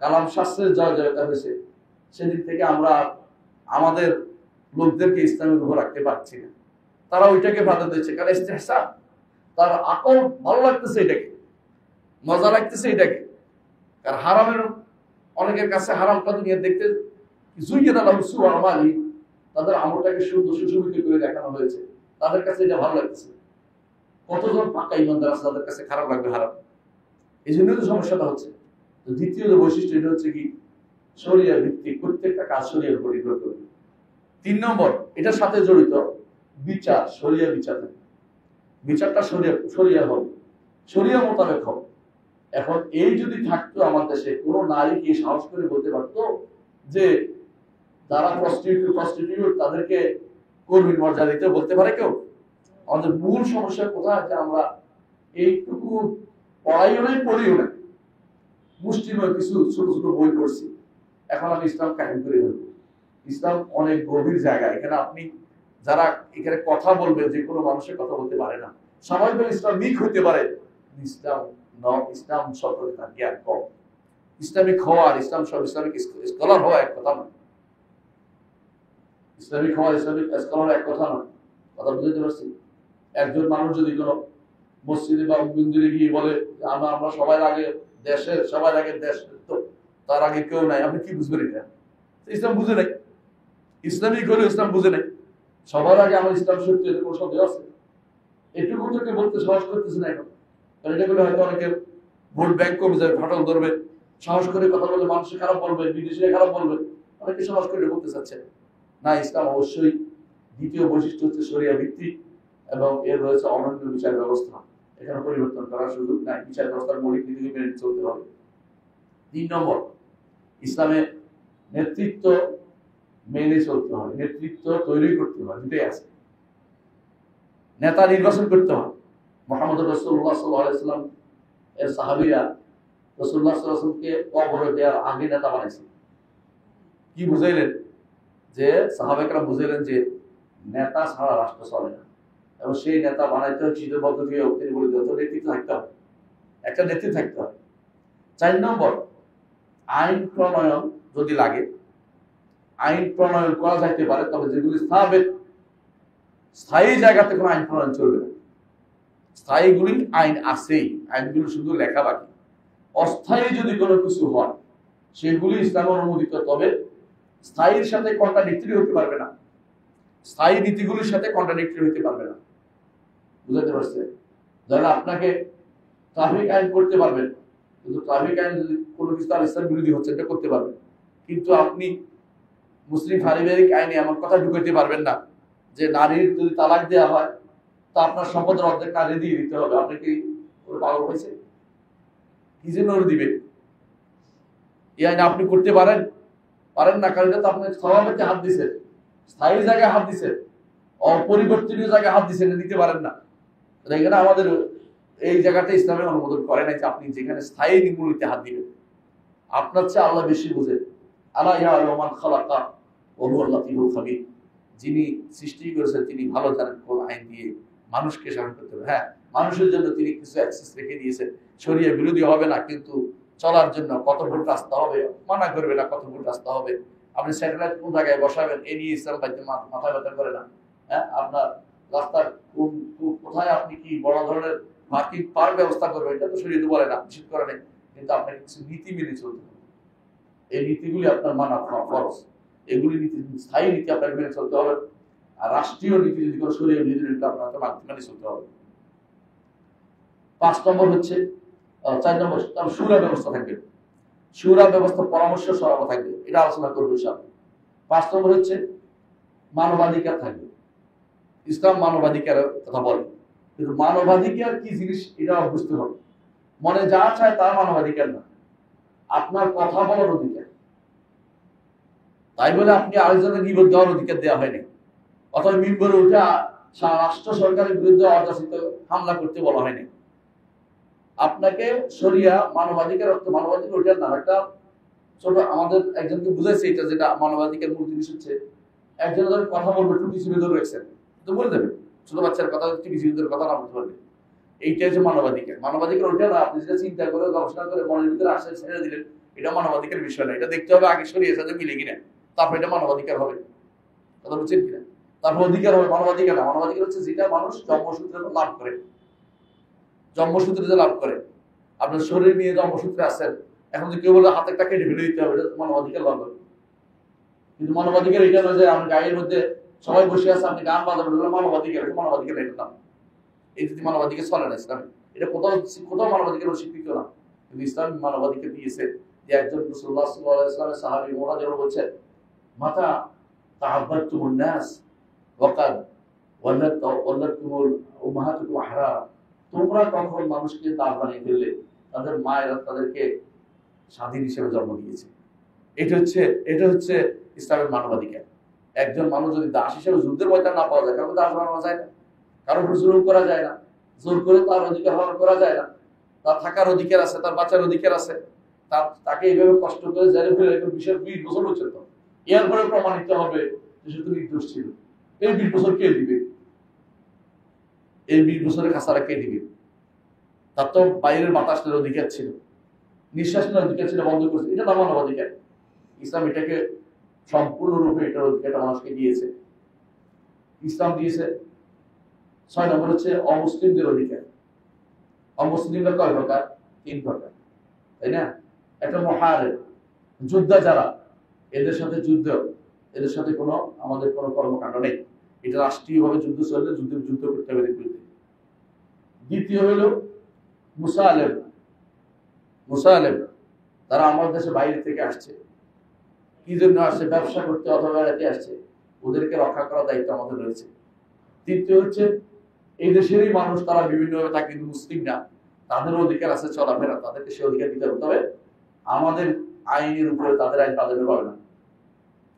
কালাম শাস্ত্রের জয় জয়কার হয়েছে, সেদিন থেকে আমরা আমাদের লোকদেরকে ইসলামের উপর রাখতে পারছি না। তারা ওইটাকে প্রাধান্য দিচ্ছে, কারণ ইস্তেহসান, তার আকল ভালো লাগতেছে, এটাকে মজা লাগতেছে এটাকে। কারণ হারামের অনেকের কাছে হারামটা দুনিয়া দেখতে জুইয়িনা লাহুম সুউ আমালিহিম, তাদের আমলটাকে সুন্দর সুশোভিত করে দেখানো হয়েছে, তাদের কাছে এটা ভালো লাগতেছে। কতজন পাকা ইমানদার আছে তাদের কাছে খারাপ লাগবে হারাম? এই জন্যই তো সমস্যাটা হচ্ছে। তো দ্বিতীয় যে বৈশিষ্ট্য এটা হচ্ছে কি, শরিয়া ভিত্তিক, প্রত্যেকটা কাজ শরিয়ার উপর নির্ভর করবে। 3 নম্বর, এটার সাথে জড়িত বিচার, শরিয়া বিচার। বিচারটা শরিয়া হবে, শরিয়া মোতাবেক হবে। এখন এই যদি থাকতো আমার দেশে, কোন নারী কি সাহস করে বলতে পারতো যে যারা প্রস্টিটিউট তাদেরকে কর্মীর মর্যাদা দিতে বলতে পারে কেউ? আমাদের মূল সমস্যা কোথায়, যে আমরা এইটুকু পড়াইও নাই, পড়িও না, মুষ্টিময় কিছু ছোট ছোট বই পড়ছি, এখন আমি ইসলাম কায়েম করে ফেলবো। ইসলাম অনেক গভীর জায়গা, এখানে আপনি যারা এখানে কথা বলবে, যে কোনো মানুষের কথা বলতে পারে না, স্বাভাবিকভাবে ইসলামিক হইতে পারে, ইসলাম সম্পর্কে তার জ্ঞান কম। ইসলামিক হওয়া আর ইসলামিক স্কলার হওয়া এক কথা নয়, ইসলামিক হওয়া ইসলামিক স্কলার এক কথা নয়। কথা বুঝতে পারছি? একজন মানুষ যদি কোনো মসজিদে বা মন্দিরে গিয়ে বলে আমরা সবার আগে দেশের, সবার আগে দেশ, তো তার আগে কেউ নাই, আপনি কি বুঝবেন এটা? ইসলাম বুঝে নাই, ইসলামিক হলে ইসলাম বুঝে নাই। সবার আগে আমার ইসলাম সত্য, এতে কোনো সন্দেহ আছে? এটুকু তোকে বলতে সাহস করতেছে না এখন। কারণ এটা বলে হয়তো অনেকে ভোট ব্যাংক করবে, যাবে ফাটল ধরবে, সাহস করে কথা বললে মানুষের খারাপ বলবে, বিদেশিরা খারাপ বলবে, অনেকে সাহস করে বলতে চাচ্ছে না। ইসলাম অবশ্যই দ্বিতীয় বৈশিষ্ট্য হচ্ছে শরিয়া ভিত্তিক, এবং এর রয়েছে অনন্য বিচার ব্যবস্থা, এখানে পরিবর্তন করার সুযোগ নাই। বিচার ব্যবস্থার মৌলিক নীতি মেনে চলতে হবে। 3 নম্বর, ইসলামের নেতৃত্ব মেনে চলতে হবে, নেতৃত্ব তৈরি করতে হবে, দুটাই আছে। নেতা নির্বাচন করতে হবে। মুহাম্মদ রাসূলুল্লাহ সাল্লাল্লাহু আলাইহি ওয়াসাল্লাম এর সাহাবীরা রাসূলুল্লাহ সাল্লাল্লাহু আলাইহি ওয়াসাল্লামকে কবর দেওয়ার আগে নেতা বানাইছে। কি বুঝাইলেন? যে সাহাবায়ে বুঝাইলেন যে নেতা ছাড়া রাষ্ট্র চলে না, এবং সেই নেতা বানাইতে হচ্ছে শীতের পদ্ধতি, তিনি বলে দিতে নেতৃত্ব থাকতে হবে, একটা নেতৃত্ব থাকতে হবে। 4 নম্বর, আইন প্রণয়ন যদি লাগে, আইন প্রণয়ন করা যাইতে পারে, তবে যেগুলি স্থায়ী জায়গাতে কোনো আইন প্রণয়ন চলবে না। স্থায়ীগুলি আইন আছেই, আইনগুলো শুধু লেখা বাকি। অস্থায়ী যদি কোনো কিছু হয় সেগুলি ইসলামে অনুমোদিত, তবে স্থায়ীর সাথে কন্ট্রাডিক্টরি হতে পারবে না, স্থায়ী নীতিগুলির সাথে কন্ট্রাডিক্টরি হতে পারবে না। বুঝাতে পারছে? যারা আপনাকে ট্রাফিক আইন করতে পারবেন, কিন্তু ট্রাফিক আইন যদি কোনো কিছু তার ইসলাম বিরোধী হচ্ছে এটা করতে পারবেন, কিন্তু আপনি মুসলিম পারিবারিক আইনে এমন কথা ঢুকাইতে পারবেন না যে নারীর যদি তালাক দেওয়া হয় তা আপনার সম্পদের অর্ধেক নারী দিয়ে দিতে হবে। আপনি কি পাগল হয়েছে? কি জন্য দিবে? এই আইন আপনি করতে পারেন না, কারণ এটা তো আপনি স্বভাবতে হাত দিচ্ছেন, স্থায়ী জায়গায় হাত দিচ্ছেন, অপরিবর্তনীয় জায়গায় হাত দিচ্ছেন, দিতে পারেন না। এখানে আমাদের এই জায়গাটা ইসলামে অনুমোদন করে নাই যে আপনি যেখানে স্থায়ী নিমূলিতে হাত দিবেন। আপনার চেয়ে আল্লাহ বেশি বুঝে। আলা ইয়া'লামু মান খালাকা ওয়া হুয়াল লাতীফুল খাবীর, যিনি সৃষ্টি করেছেন তিনি ভালো জানেন কোন আইন দিয়ে মানুষকে শাসন করতে হবে। হ্যাঁ, মানুষের জন্য তিনি কিছু অ্যাক্সেস রেখে দিয়েছেন, শরীয়ত বিরোধী হবে না, কিন্তু চলার জন্য কত ফুট রাস্তা হবে মানা করবে না, কত ফুট রাস্তা হবে, আপনি স্যাটেলাইট কোন জায়গায় বসাবেন এই নিয়ে ইসলাম মাথা ব্যথা করে না। হ্যাঁ, আপনার রাস্তার কোথায় আপনি কি বড় ধরনের পার্কিং পার্ক ব্যবস্থা করবেন, এটা তো শরীয়ত বলে না, নিষেধ করে নেই, কিন্তু আপনাকে কিছু নীতি মেনে চলতে হবে। এই নীতিগুলি আপনার মানা ফরজ, এগুলি নীতি স্থায়ী নীতি আপনাকে মেনে চলতে হবে। আর রাষ্ট্রীয় নীতি যদি কোনো শরীয়ত বিরোধী আপনাকে মেনে চলতে হবে। 5 নম্বর হচ্ছে 4 নম্বর শুরা ব্যবস্থা থাকবে, শুরা ব্যবস্থা পরামর্শ সভা থাকবে, এটা আলোচনা করবো ইনশাআল্লাহ। 5 নম্বর হচ্ছে মানবাধিকার থাকবে। ইসলাম মানবাধিকারের কথা বলে, কিন্তু মানবাধিকার কি জিনিস এটা বুঝতে হবে। মনে যা চায় তা মানবাধিকার না, আপনার কথা বলার অধিকার। তাই বলে আপনি আরেকজনের গীবত দেওয়ার অধিকার দেওয়া হয়নি, অথবা মিম্বরে উঠে রাষ্ট্র সরকারের বিরুদ্ধে অযাচিত হামলা করতে বলা হয়নি। আপনাকে শরিয়া মানবাধিকার অর্থ মানবাধিকার ওইটার নাম একটা ছোট আমাদের একজনকে বুঝাইছে এটা, যেটা মানবাধিকার মূল জিনিস হচ্ছে একজন ধরে কথা বলবে টুপি চিপে ধরে রাখছেন তো বলে দেবে, ছোট বাচ্চার কথা টুপি চিপে ধরে কথা না বলতে পারবে, এইটা হচ্ছে মানবাধিকার। মানবাধিকার ওইটা না আপনি যেটা চিন্তা করে গবেষণা করে মনের ভিতরে আসে ছেড়ে দিলেন, এটা মানবাধিকার বিষয় না। এটা দেখতে হবে আগে শরিয়ার সাথে মিলে কিনা, তারপর এটা মানবাধিকার হবে। কথা বুঝছেন কিনা? তারপর অধিকার হবে, মানবাধিকার না। মানবাধিকার হচ্ছে যেটা মানুষ জন্মসূত্রে লাভ করে, জন্মসূত্রে যে লাভ করে। আপনার শরীর নিয়ে জন্মসূত্রে আসেন, এখন যদি কেউ বলে হাতে একটা কেটে ফেলে দিতে হবে, এটা মানবাধিকার লাভ হবে। কিন্তু মানবাধিকার এটা নয় যে আমার গায়ের মধ্যে সবাই বসে আছে আপনি গান বাজাবেন, মানবাধিকার। মানবাধিকার এটা না, এই যদি মানবাধিকার চলে না ইসলামে, এটা কোথাও কোথাও মানবাধিকার স্বীকৃত না। কিন্তু ইসলাম মানবাধিকার দিয়েছে যে একজন রাসূলুল্লাহ সাল্লাল্লাহু আলাইহি ওয়াসাল্লামের সাহাবী মুহাজির বলছেন, মাতা তাআব্বাতুমুন নাস ওয়াকাদ ওয়ালাদতুমুল উম্মাহাতুকুম আহরার, তোমরা কখন মানুষকে দাস বানিয়ে ফেললে, তাদের মায়েরা তাদেরকে স্বাধীন হিসেবে জন্ম দিয়েছে। এটা হচ্ছে ইসলামের মানবাধিকার। একজন মানুষ যদি দাস হিসেবে যুদ্ধের ময়দান না পাওয়া যায়, কারণ দাস বানানো যায় না, কারোর উপর জুলুম করা যায় না, জোর করে তার অধিকার হরণ করা যায় না। তার থাকার অধিকার আছে, তার বাঁচার অধিকার আছে, তাকে এইভাবে কষ্ট করে জেলে ফেলে 20 বছর পর্যন্ত, এরপরে প্রমাণিত হবে যে সে তো নির্দোষ ছিল। এই 20 বছর কে দিবে? এই 20 বছরের কাছারা কে দিবে? তার তো বাইরের বাতাস নেওয়ার অধিকার ছিল, নিঃশ্বাস নেওয়ার অধিকার ছিল, বন্ধ করেছে। এটা তার মানবাধিকার। ইসলাম এটাকে সম্পূর্ণরূপে এটার অধিকারটা মানুষকে দিয়েছে। ইসলাম দিয়েছে। 6 নম্বর হচ্ছে অমুসলিমদের অধিকার। অমুসলিমরা কয় প্রকার? 3 প্রকার, তাই না? একটা মুহারিব, যোদ্ধা যারা, এদের সাথে যুদ্ধ, এদের সাথে আমাদের কোনো কর্মকাণ্ড নেই। এটা রাষ্ট্রীয়ভাবে যুদ্ধ চললে যুদ্ধ করতে হবে বিরুদ্ধে। দ্বিতীয় হলো মুসালেম, তারা আমাদের দেশে বাইরে থেকে আসছে, কি জন্য আসছে? ব্যবসা করতে অথবা বেড়াতে আসছে, ওদেরকে রক্ষা করার দায়িত্ব আমাদের রয়েছে। তৃতীয় হচ্ছে এই দেশেরই মানুষ, তারা বিভিন্নভাবে থাকে কিন্তু মুসলিম না, তাদের অধিকার আছে চলাফেরা, তাদেরকে সে অধিকার দিতে হবে। তবে আমাদের আইনের উপরে তাদের আইন তাদের হবে না।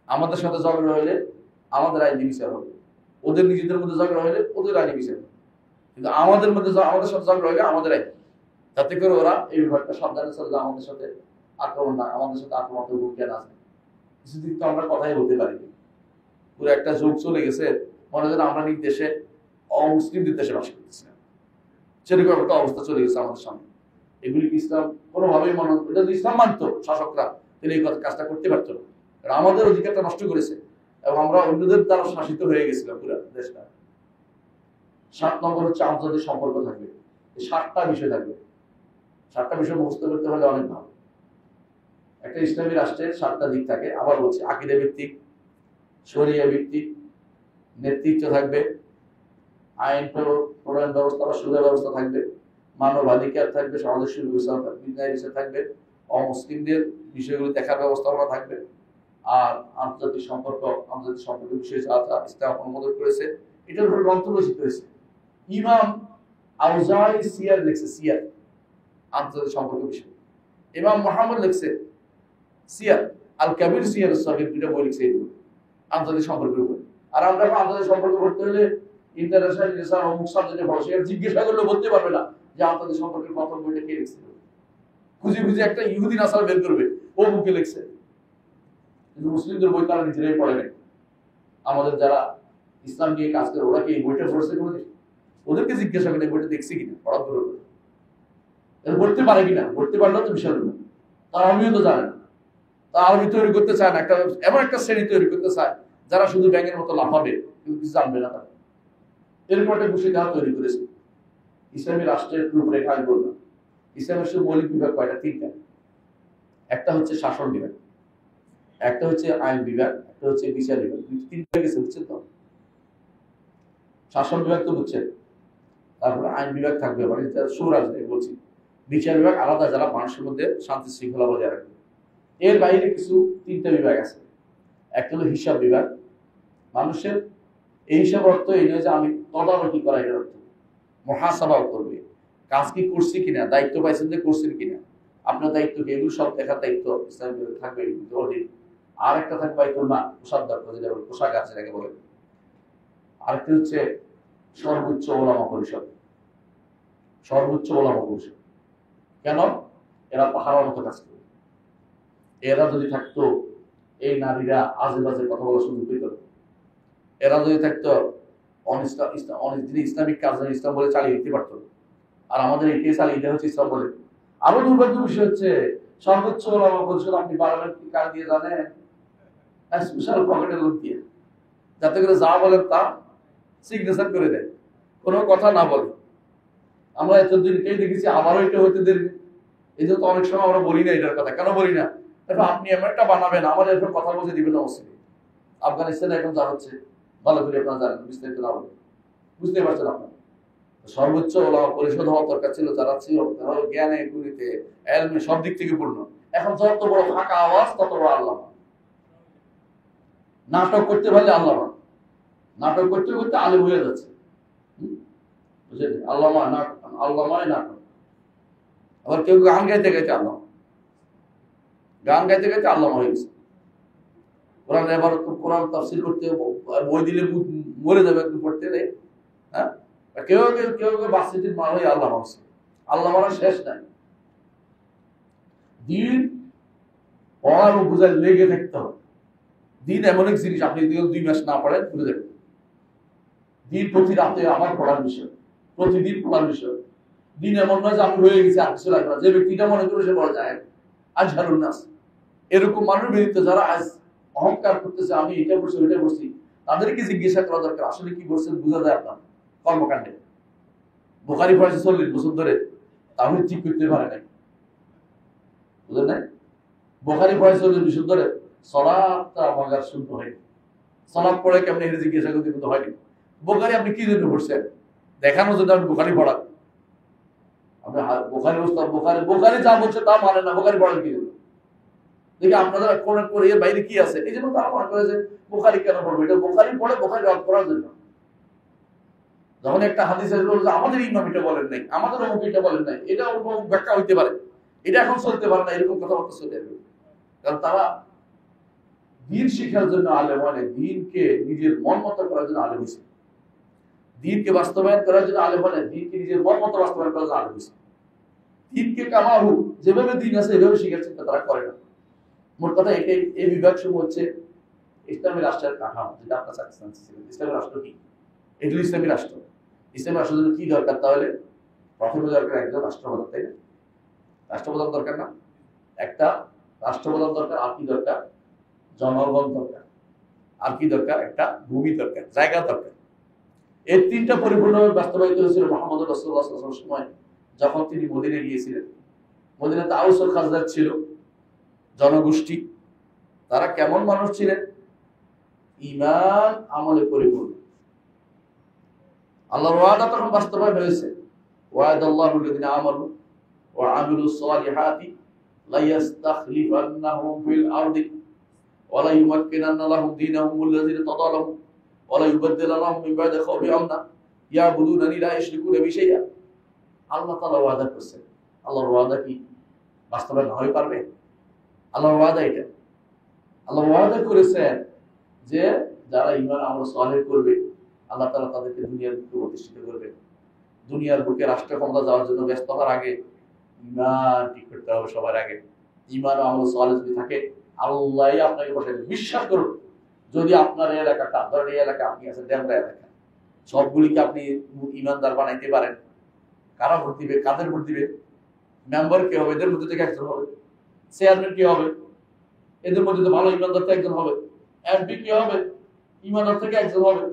আমাদের সাথে ঝগড়া হইলে আমাদের আইনি বিচার হবে, ওদের নিজেদের মধ্যে ঝগড়া হইলে ওদের আইনি বিচার হবে। কিন্তু আমাদের সাথে ঝগড়া হইলে আমাদের আইন, যাতে করে ওরা এই ব্যাপারটা সাবধানে চলে, আমাদের সাথে আক্রমণ ভূমিকা না আছে। কিছুদিন তো আমরা কথাই বলতে পারিনি, পুরো একটা যুগ চলে গেছে, মনে হয় আমরা নিজ দেশে অমুসলিমদের দেশে বাস করতেছি না, সেরকম একটা অবস্থা চলে গেছে আমাদের সামনে। এগুলি কি ইসলাম কোনোভাবেই মনে, এটা যদি ইসলাম মানতো শাসকরা, তাহলে এই কাজটা করতে পারতো না। আমাদের অধিকারটা নষ্ট করেছে এবং আমরা অন্যদের দ্বারা শাসিত হয়ে গেছিলাম পুরো দেশটা। 7 নম্বর হচ্ছে আন্তর্জাতিক সম্পর্ক থাকবে। এই 7টা বিষয় থাকবে। 7টা বিষয় মুখস্থ করতে হলে অনেক ভালো। একটা ইসলামী রাষ্ট্রের 7টা দিক থাকে। আবার বলছি, আকীদা ভিত্তিক, শরিয়া ভিত্তিক, নেতৃত্ব থাকবে, আইন প্রণয়ন ব্যবস্থা বা সুবিধা ব্যবস্থা থাকবে, মানবাধিকার থাকবে, সমাজের সুব্যবস্থা বিষয় থাকবে, অমুসলিমদের বিষয়গুলি দেখার ব্যবস্থাপনা থাকবে, আর আন্তর্জাতিক সম্পর্ক বিষয়ে যা ইসলাম অনুমোদন করেছে এটার উপর গ্রন্থ রচিত হয়েছে। ইমাম আউজাই সিয়ার লিখছে, সিয়ার আন্তর্জাতিক সম্পর্ক বিষয়। ইমাম মুহাম্মদ লিখছে সিয়ার আল কাবির, সিয়ার সাগীর, দুটো বই লিখছে এগুলো আন্তর্জাতিক সম্পর্কের উপর। আর আমরা আন্তর্জাতিক সম্পর্ক পড়তে হলে ইন্টারন্যাশনাল রিলেশন অমুক সাবজেক্টে পড়া, সেটা জিজ্ঞাসা করলে বলতে পারবে না যে আন্তর্জাতিক সম্পর্কের প্রথম বইটা কে লিখছিল। খুঁজে একটা ইহুদি নাসারা বের করবে, ও বুকে লিখছে। কিন্তু মুসলিমদের বই তারা নিজেরাই পড়ে নাই। আমাদের যারা ইসলাম নিয়ে কাজ করে ওরা কি এই বইটা পড়ছে কোনোদিন? ওদেরকে জিজ্ঞাসা করে বইটা দেখছি কিনা, পড়ার দূর পড়তে পারে কিনা, পড়তে পারলেও তো বিশাল না। তার আমিও তো জানে না, তা আরবি তৈরি করতে চায় না, এমন একটা শ্রেণী তৈরি করতে চায় যারা শুধু ব্যাঙের মতো লাফাবে কিন্তু কিছু জানবে না। তারা এরকম একটা ঘুষি দেওয়া তৈরি করেছে। ইসলামী রাষ্ট্রের রূপরেখা আমি বললাম। ইসলামের শুধু মৌলিক বিভাগ কয়টা? 3টা। একটা হচ্ছে শাসন বিভাগ, একটা হচ্ছে আইন বিভাগ, একটা হচ্ছে বিচার বিভাগ। 3টা গেছে, বুঝছেন তো? শাসন বিভাগ তো বুঝছেন, তারপরে আইন বিভাগ থাকবে, মানে সুরাজনীতি বলছি, বিচার বিভাগ আলাদা, যারা মানুষের মধ্যে শান্তি শৃঙ্খলা বজায় রাখবে। এর বাইরে কিছু 3টা বিভাগ আছে। একটা হলো হিসাব বিভাগ। মানুষের এই হিসাব অর্থ এই নয় যে আমি তদারকি করা, এটার অর্থ মুহাসাবাও করবে, কাজ কি করছি কিনা, দায়িত্ব পাইছেন যে করছেন কিনা, আপনার দায়িত্ব কি, এগুলো সব দেখার দায়িত্ব ইসলামিক থাকবে অধীন। আর একটা থাকবে বাইতুল মাল, কোষাধ্যক্ষ, যেটা পোশাক আছে এটাকে বলে। আরেকটি হচ্ছে সর্বোচ্চ ওলামা পরিষদ। সর্বোচ্চ ওলামা পরিষদ কেন? এরা পাহাড়ের মতো কাজ করে। এরা যদি থাকতো, এই নারীরা আজে বাজে কথা বলার সুযোগ পেত। এরা যদি থাকতো, ইসলামিক কাজ ইসলাম বলে চালিয়ে দিতে পারতো। আর আমাদের এই কেস চালিয়ে দেওয়া হচ্ছে ইসলাম বলে। আরো দুর্ভাগ্য বিষয় হচ্ছে সর্বোচ্চ ওলামা পরিষদ আপনি বাড়াবেন কি কার দিয়ে জানেন? স্পেশাল পকেটের লোক দিয়ে, যাতে করে যা বলেন তা সিগনেচার করে দেয়, কোনো কথা না বলে। আমরা এতদিনকেই দেখেছি, আবারও এটা হতে দেরি। এই জন্য অনেক সময় আমরা বলি না এটার কথা। কেন বলি না? আপনি এমন একটা বানাবেন, আমাদের এরকম কথা বলতে দিবেন অবশ্যই। আফগানিস্তানে এখন যা হচ্ছে ভালো করে আপনারা জানেন, বিস্তারিত না বলে বুঝতে পারছেন আপনারা। সর্বোচ্চ ওলামা পরিষদ হওয়ার দরকার ছিল, যারা ছিল তারা জ্ঞানে গুণীতে এলমে সব দিক থেকে পূর্ণ। এখন যত বড় ফাঁকা আওয়াজ তত বড় আল্লামা। নাটক করতে পারলে আল্লামা, নাটক করতে করতে আলেম হয়ে যাচ্ছে। বুঝলেন? আল্লামায় নাটক। আবার কেউ গান গাইতে গাইতে আল্লামা, গান গাইতে গাইতে আল্লামা হয়ে গেছে। কোরআন এবার কোরআন তাফসীর করতে বই দিলে মরে যাবে একদম পড়তে। হ্যাঁ, কেউ কেউ বাচ্চাটির মা হয়ে আল্লামা হচ্ছে। আল্লামারা শেষ নাই। দিন পড়ার ও বোঝায় লেগে থাকতে হবে। দিন এমন এক জিনিস, আপনি যদি 2 মাস না পড়েন ভুলে যাবেন। দিন প্রতি রাতে আমার পড়ার বিষয়, প্রতিদিন পড়ার বিষয়। দিন এমন নয় যে আমি হয়ে গেছি আর কিছু লাগবে না। যে ব্যক্তিটা মনে করে সে পড়া যায় আজহারুন নাস, এরকম মানুষ বেরিত যারা আজ অহংকার করতেছে আমি এটা করছি ওইটা করছি, তাদেরকে জিজ্ঞাসা করা দরকার আসলে কি করছেন, বোঝা যায় আপনার কর্মকাণ্ডে। বুখারী পড়েছে 40 বছর ধরে, তাহলে ঠিক করতে পারে নাই। বুঝলেন না? বুখারী পড়েছে 40 বছর ধরে, সালাতটা আমাদের শুদ্ধ হয়নি। সালাত পড়ে কেমনে হেরে জিজ্ঞাসা করতে কিন্তু হয়নি। বুখারী আপনি কি জন্য পড়ছেন? দেখানোর জন্য আপনি বুখারী পড়ান। আপনি বুখারী উস্তাদ, বুখারী যা বলছে তা মানে না, বুখারী পড়েন কি জন্য? দেখি আপনাদের কোরআন পড়ে এর বাইরে কি আছে, এই জন্য তারা মনে করে যে বুখারী কেন পড়বো। এটা বুখারী পড়ে বুখারী রদ করার জন্য। যখন একটা হাদিস আসবে আমাদের ইমাম এটা বলেন নাই, আমাদের অমুক এটা বলেন নাই, এটা অমুক ব্যাখ্যা হইতে পারে, এটা এখন চলতে পারে না, এরকম কথাবার্তা চলে আসবে। কারণ তারা দ্বীন শিখার জন্য আলেম হয়, দ্বীনকে নিজের মন মতো করার জন্য আলেম হয়েছে। দ্বীনকে বাস্তবায়ন করার জন্য আলেম হয়, দ্বীনকে নিজের মন মতো বাস্তবায়ন করার জন্য আলেম হয়েছে। দ্বীনকে কামাহু, যেভাবে দ্বীন আছে এভাবে শিখার চিন্তা তারা করে না। মোট কথা এটাই, এই বিভাগ সমূহ হচ্ছে ইসলামী রাষ্ট্রের কাঠামো, যেটা আপনার পাকিস্তান ছিল। ইসলামী রাষ্ট্র কি? এগুলো ইসলামী রাষ্ট্র। ইসলামী রাষ্ট্রের জন্য কি দরকার? তাহলে প্রথমে দরকার একজন রাষ্ট্রপ্রধান, তাই না? রাষ্ট্রপ্রধান দরকার না? একটা রাষ্ট্রপ্রধান দরকার। আর কি দরকার? জনগণ দরকার। আর কি দরকার? একটা ভূমি দরকার, জায়গা দরকার। এই 3টা পরিপূর্ণভাবে বাস্তবায়িত হয়েছিল মুহাম্মদ রাসূলুল্লাহ সাল্লাল্লাহু আলাইহি ওয়াসাল্লামের সময়, যখন তিনি মদিনায় গিয়েছিলেন। মদিনাতে আউস ও খাজরাজ ছিল জনগোষ্ঠী। তারা কেমন মানুষ ছিলেন? ঈমান আমলে পরিপূর্ণ। আল্লাহর ওয়াদা তখন বাস্তবায়ন হয়েছে। ওয়াদাল্লাহুল্লাযিনা আমানু ওয়া আমিলুস সালিহাতি লা ইস্তাখলিফান্নাহুম ফিল আরদি ওয়া লা ইউমাক্কিনান্না লাহুম দীনাহুমুল্লাযী ইরতাদা লাহুম ওয়া লা ইউবাদদিলান্নাহুম মিন বা'দি খাওফিহিম আমনা ইয়াবুদুনানি লা ইশরিকুনা বি শাইআ। আল্লাহ তাআলা ওয়াদা করেছেন। আল্লাহর ওয়াদা কি বাস্তবায়ন হয়ে পারবে? আল্লাহর ওয়াদা এটা। আল্লাহ ওয়াদা করেছেন যে যারা ঈমান আমল সালেহ করবে আল্লাহ তাআলা তাদেরকে দুনিয়ার বুকে প্রতিষ্ঠিত করবেন। দুনিয়ার বুকে রাষ্ট্র ক্ষমতা যাওয়ার জন্য ব্যস্ত হওয়ার আগে ঈমান ঠিক করতে হবে সবার আগে। ঈমান ও আমল সালেহ যদি থাকে আল্লাহই আপনাকে বসায় দেবেন। বিশ্বাস করুন, যদি আপনার এলাকাটা, ধরেন এই এলাকা আপনি আছেন ডেমরা এলাকা, সবগুলিকে আপনি ঈমানদার বানাইতে পারেন, কারা ভোট দিবে? কাদের ভোট দিবে? মেম্বার কে হবে? এদের মধ্যে থেকে একজন হবে। চেয়ারম্যান কি হবে? এদের মধ্যে তো ভালো ঈমানদার থেকে একজন হবে। এমপি কি হবে? ঈমানদার থেকে একজন হবে।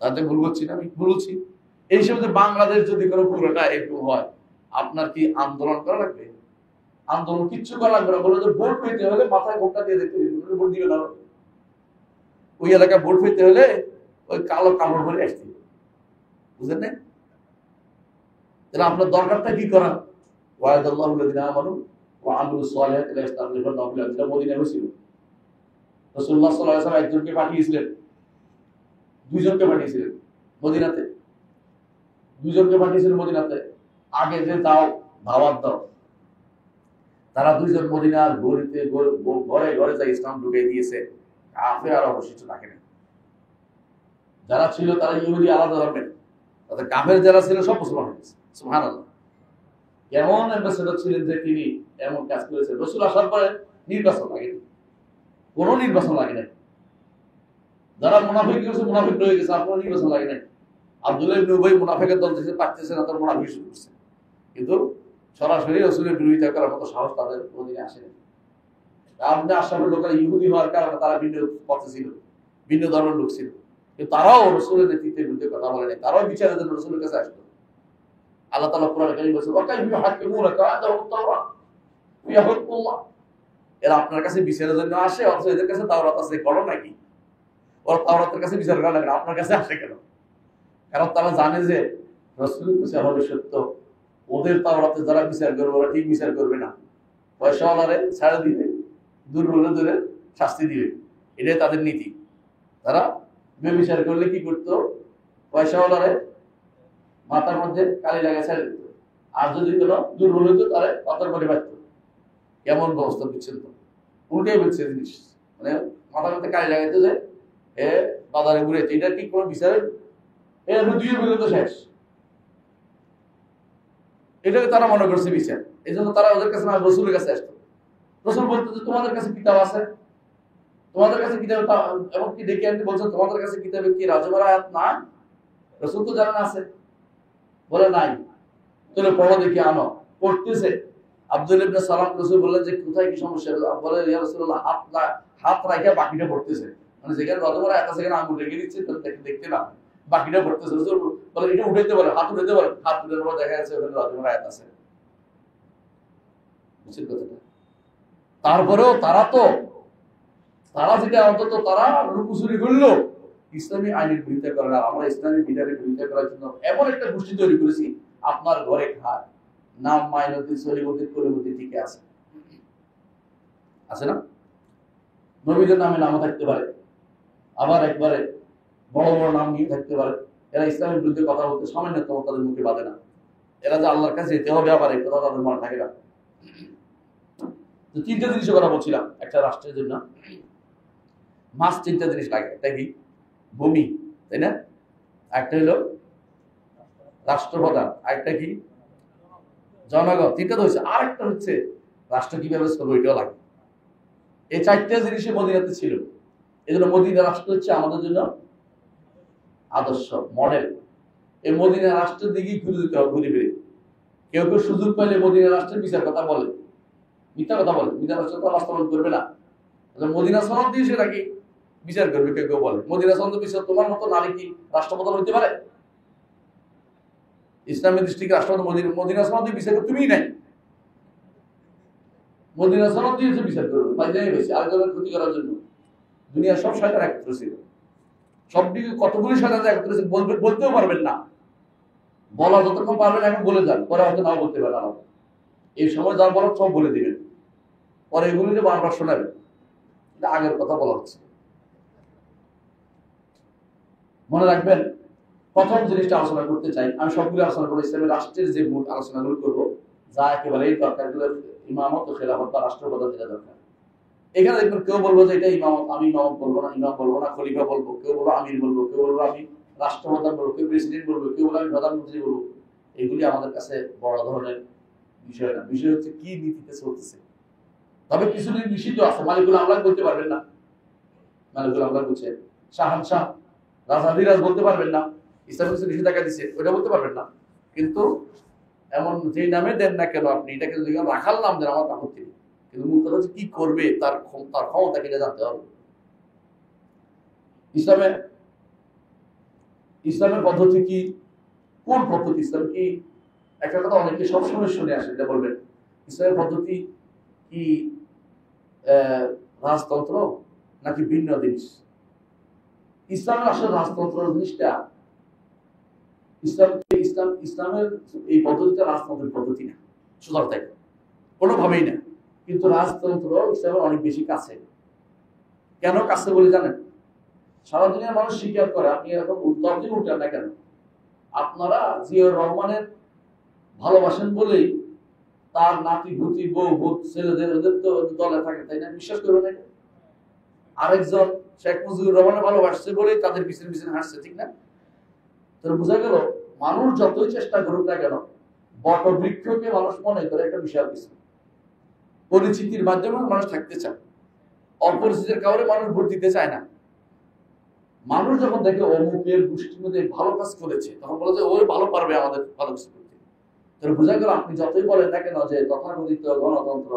তাতে ভুল বলছি না? আমি ভুল বলছি? এই হিসেবে বাংলাদেশ যদি কোনো পুরোটা এরকম হয়, আপনার কি আন্দোলন করা লাগবে? আন্দোলন কিচ্ছু করা লাগবে না। বলে যে ভোট পেতে হলে মাথায় ভোটটা দিয়ে দেখতে হবে, ভোট দিবে না। ওই এলাকায় ভোট পেতে হলে ওই কালো কাপড় পরে আসতে হবে। বুঝলেন না? তাহলে আপনার দরকারটা কি করা? ওয়াদাল্লাহু আল্লাযিনা আমানু ওয়া আমিলুস সালিহাতি লা ইস্তাখলিফান্নাহুম ফিল আরদি। মদিনায় হয়েছিল। রাসূলুল্লাহ সাল্লাল্লাহু আলাইহি ওয়াসাল্লাম একজনকে পাঠিয়েছিলেন, দুইজনকে পাঠিয়েছিলেন মদিনাতে, দুইজনকে পাঠিয়েছিলেন মদিনাতে। আগে যে দাও, দাওয়াত দাও, তারা দুইজন মদিনার গলিতে ঘরে ঘরে যা ইসলাম ঢুকিয়ে দিয়েছে, কাফের আর অবশিষ্ট থাকে না। যারা ছিল তারা ইহুদি আলাদা ধর্মের, তাদের কাফের যারা ছিল সব মুসলমান হয়ে গেছে। সুবহানাল্লাহ। এমন অ্যাম্বাসেডর ছিলেন যে তিনি এমন কাজ করেছেন। রাসূল আসার পরে নির্বাচন লাগেনি, কোনো নির্বাচন লাগে নাই। যারা মুনাফিক হয়েছে মুনাফিক রয়ে গেছে, আর কোনো নির্বাচন লাগে নাই। আব্দুল্লাহ ইবনে উবাই মুনাফিকের দল থেকে পারতেছে না, তার মুনাফিক শুরু করছে, কিন্তু সরাসরি রাসূলের বিরোধিতা করার মতো সাহস তাদের অধীনে আসেনি। আপনি আশরাফের লোকেরা ইহুদি হওয়ার কারণে তারা ভিন্ন পথে ছিল, ভিন্ন ধর্মের লোক ছিল, কিন্তু তারাও রাসূলের নেতৃত্বের বিরুদ্ধে কথা বলে নাই, তারাও বিচারের জন্য রাসূলের কাছে আসতো। আল্লাহ তাআলা কোরআনে কারীমে বলেছেন, ওয়াকাইফা ইউহাক্কিমুনাকা আনদাহুম তাওরাত ইয়াহকুমুল্লাহ। এরা আপনার কাছে বিচারের জন্য আসে, অথচ এদের কাছে তাওরাত আছে, করো নাকি? ওরা তাওরাতের কাছে বিচার করে না, আপনার কাছে আসে কেন? কারণ তারা জানে যে রাসূলের কাছে হবে সত্য। ওদের তাওরাতে যারা বিচার করবে ওরা ঠিক বিচার করবে না, পয়সাওয়ালারে ছাড় দিবে, দুর্বলের ধরে শাস্তি দিবে, এটাই তাদের নীতি। তারা বেবিচার করলে কি করতো? পয়সাওয়ালারে মাথার মধ্যে কালি লাগা ছেড়ে দিত, আর যদি কোনো দুর্বল হইতো তারা পাথর করে বাঁচত। কেমন ব্যবস্থা বুঝছেন তো? উল্টাই বলছে জিনিস, মানে মাথার মধ্যে কালি লাগাইতো যে এ বাজারে ঘুরে, এটা কি কোনো বিচারের? এর দুই বলে তো শেষ। এটাকে তারা মনে করছে বিচার, এই জন্য তারা ওদের কাছে না, রাসূলের কাছে আসতো। রাসূল বলতো যে তোমাদের কাছে কিতাব আছে, তোমাদের কাছে কিতাব, এমনকি ডেকে আনতে বলছে তোমাদের কাছে কিতাবে কি রাজমার আয়াত না? রাসূল তো জানেন আছে, বলে নাই, তাহলে পড়ো দেখি, আনো। পড়তেছে। আব্দুল্লাহ ইবনে সালাম রাসূল বললেন যে কোথায় কি সমস্যা? বলে ইয়া রাসূলুল্লাহ, হাত রাখা বাকিটা পড়তেছে, মানে যেখানে রাজমার আয়াত আছে সেখানে আঙুল রেখে দিচ্ছে, তাহলে দেখতে না, বাকিটা পড়তেছে। রাসূল বলে এটা উঠাইতে পারে, হাত উঠাইতে পারে, হাত উঠানোর পর দেখা যাচ্ছে ওখানে রাজমার আয়াত আছে। বুঝছেন কথাটা? তারপরেও তারা যেটা অন্তত তারা লুকোচুরি করলো, ইসলামী আইনের বিরোধিতা করে না। আমরা ইসলামী বিধানের বিরোধিতা করার জন্য এমন একটা গোষ্ঠী তৈরি করেছি, আপনার ঘরে খায়, নাম মাইনতি সলিমতি কলিমতি ঠিক আছে, আছে না? নবীদের নামে নামও থাকতে পারে, আবার একবারে বড় বড় নাম নিয়ে থাকতে পারে। এরা ইসলামের বিরুদ্ধে কথা বলতে সামান্যতম তাদের মুখে বাঁধে না। এরা যে আল্লাহর কাছে যেতে হবে আবার এই কথা তাদের মনে থাকে না। তো তিনটা জিনিসের কথা বলছিলাম একটা রাষ্ট্রের জন্য। মাস তিনটা জিনিস লাগে, একটা কি? ভূমি, তাই না? একটা হলো রাষ্ট্রপ্রধান, আরেকটা কি? জনগণ। তিনটা তো হচ্ছে, আর একটা হচ্ছে রাষ্ট্র কিভাবে চলবে, এটাও লাগে। এই চারটা জিনিসই মদিনাতে ছিল। এই জন্য মদিনা রাষ্ট্র হচ্ছে আমাদের জন্য আদর্শ, মডেল। এই মদিনা রাষ্ট্রের দিকেই ঘুরে দিতে হবে, ঘুরে ফিরে। কেউ কেউ সুযোগ পাইলে মদিনা রাষ্ট্রের বিচার কথা বলে, মিথ্যা কথা বলে, মদিনা রাষ্ট্র তো বাস্তবায়ন করবে না। মদিনা সনদ দিয়ে সেটা কি বিচার করবে? কেউ কেউ বলে মদিনা সনদ বিচার, তোমার মতো নারী কি রাষ্ট্রপ্রধান হইতে পারে? ইসলামের দৃষ্টিকে রাষ্ট্রপতি মদিনা সনদ দিয়ে বিচার করতে, তুমিই নাই, মদিনা সনদ দিয়েছে বিচার করবে, ফাইজাই হয়েছে আরেকজনের ক্ষতি করার জন্য। দুনিয়ার সব শয়তান একত্র ছিল, সবদিকে কতগুলি শয়তান একত্র ছিল, বলতেও পারবেন না। বলা যতক্ষণ পারবেন এখন বলে যান, পরে হয়তো নাও বলতে পারেন। আমার এই সময় যার বলার সব বলে দিবেন, পরে এগুলি যে বারবার শোনাবেন। এটা আগের কথা বলা হচ্ছে, মনে রাখবেন। প্রথম জিনিসটা আলোচনা করতে চাই, আমি সবগুলো আলোচনা করবো, ইসলামের রাষ্ট্রের যে মূল আলোচনাগুলো করবো, যা একেবারেই দরকার, ইমামত ও খেলাফত বা রাষ্ট্রপ্রধান যেটা দরকার। এখানে দেখবেন কেউ বলবো যে এটা ইমামত, আমি ইমামত বলবো না, ইমাম বলবো না, খলিফা বলবো, কেউ বলবো আমির বলবো, কেউ বলবো আমি রাষ্ট্রপ্রধান বলবো, কেউ প্রেসিডেন্ট বলবো, কেউ বলবো আমি প্রধানমন্ত্রী বলবো। এগুলি আমাদের কাছে বড় ধরনের বিষয় না। বিষয় হচ্ছে কি নীতিতে চলতেছে। তবে কিছু নিষিদ্ধ আছে, মালিকুল আমলাক বলতে পারবেন না, মালিকুল আমলাক বলছে, শাহানশাহ রাজাধিরাজ বলতে পারবেন না, ইসলাম কিছু নিষেধাজ্ঞা দিচ্ছে ওটা বলতে পারবেন না। কিন্তু এমন যে নামে দেন না কেন আপনি, এটাকে যদি রাখাল নাম দেন আমার আপত্তি নেই, কিন্তু মূল কথা হচ্ছে কি করবে, তার ক্ষমতা কিনা জানতে হবে। ইসলামের পদ্ধতি কি, কোন পদ্ধতি? ইসলাম কি, একটা কথা অনেকে সবসময় শুনে আসে, এটা বলবেন, ইসলামের পদ্ধতি কি রাজতন্ত্র নাকি ভিন্ন জিনিস? ইসলামের আসলে রাজতন্ত্র জিনিসটা ইসলামের এই পদ্ধতিটা রাজতন্ত্রের পদ্ধতি না, সুতরাং তাই কোনোভাবেই না। কিন্তু রাজতন্ত্র ইসলামের অনেক বেশি কাছে। কেন কাছে বলে জানেন? সারা দুনিয়ার মানুষ স্বীকার করে, আপনি এখন উত্তরদিন উঠেন না কেন, আপনারা জিয়াউর রহমানের ভালোবাসেন বলেই তার নাতি ভূতি বউ ভূত ছেলেদের ওদের তো দলে থাকে, তাই না? বিশ্বাস করবেন না? আরেকজন শেখ মুজিবুর রহমানের ভালোবাসছে বলেই তাদের পিছনে পিছনে হাসছে, ঠিক না? তো বোঝা গেল মানুষ যতই চেষ্টা করুক না কেন, বটবৃক্ষকে মানুষ মনে করে একটা বিশাল কিছু। পরিচিতির মাধ্যমে মানুষ থাকতে চায়, অপরিচিতের কারণে মানুষ ভোট দিতে চায় না। মানুষ যখন দেখে অমুকের গোষ্ঠীর মধ্যে ভালো কাজ করেছে, তখন বলে যে ওই ভালো পারবে আমাদের ভালো কিছু করতে। তাহলে বোঝা গেল আপনি যতই বলেন না কেন যে তথাকথিত গণতন্ত্র,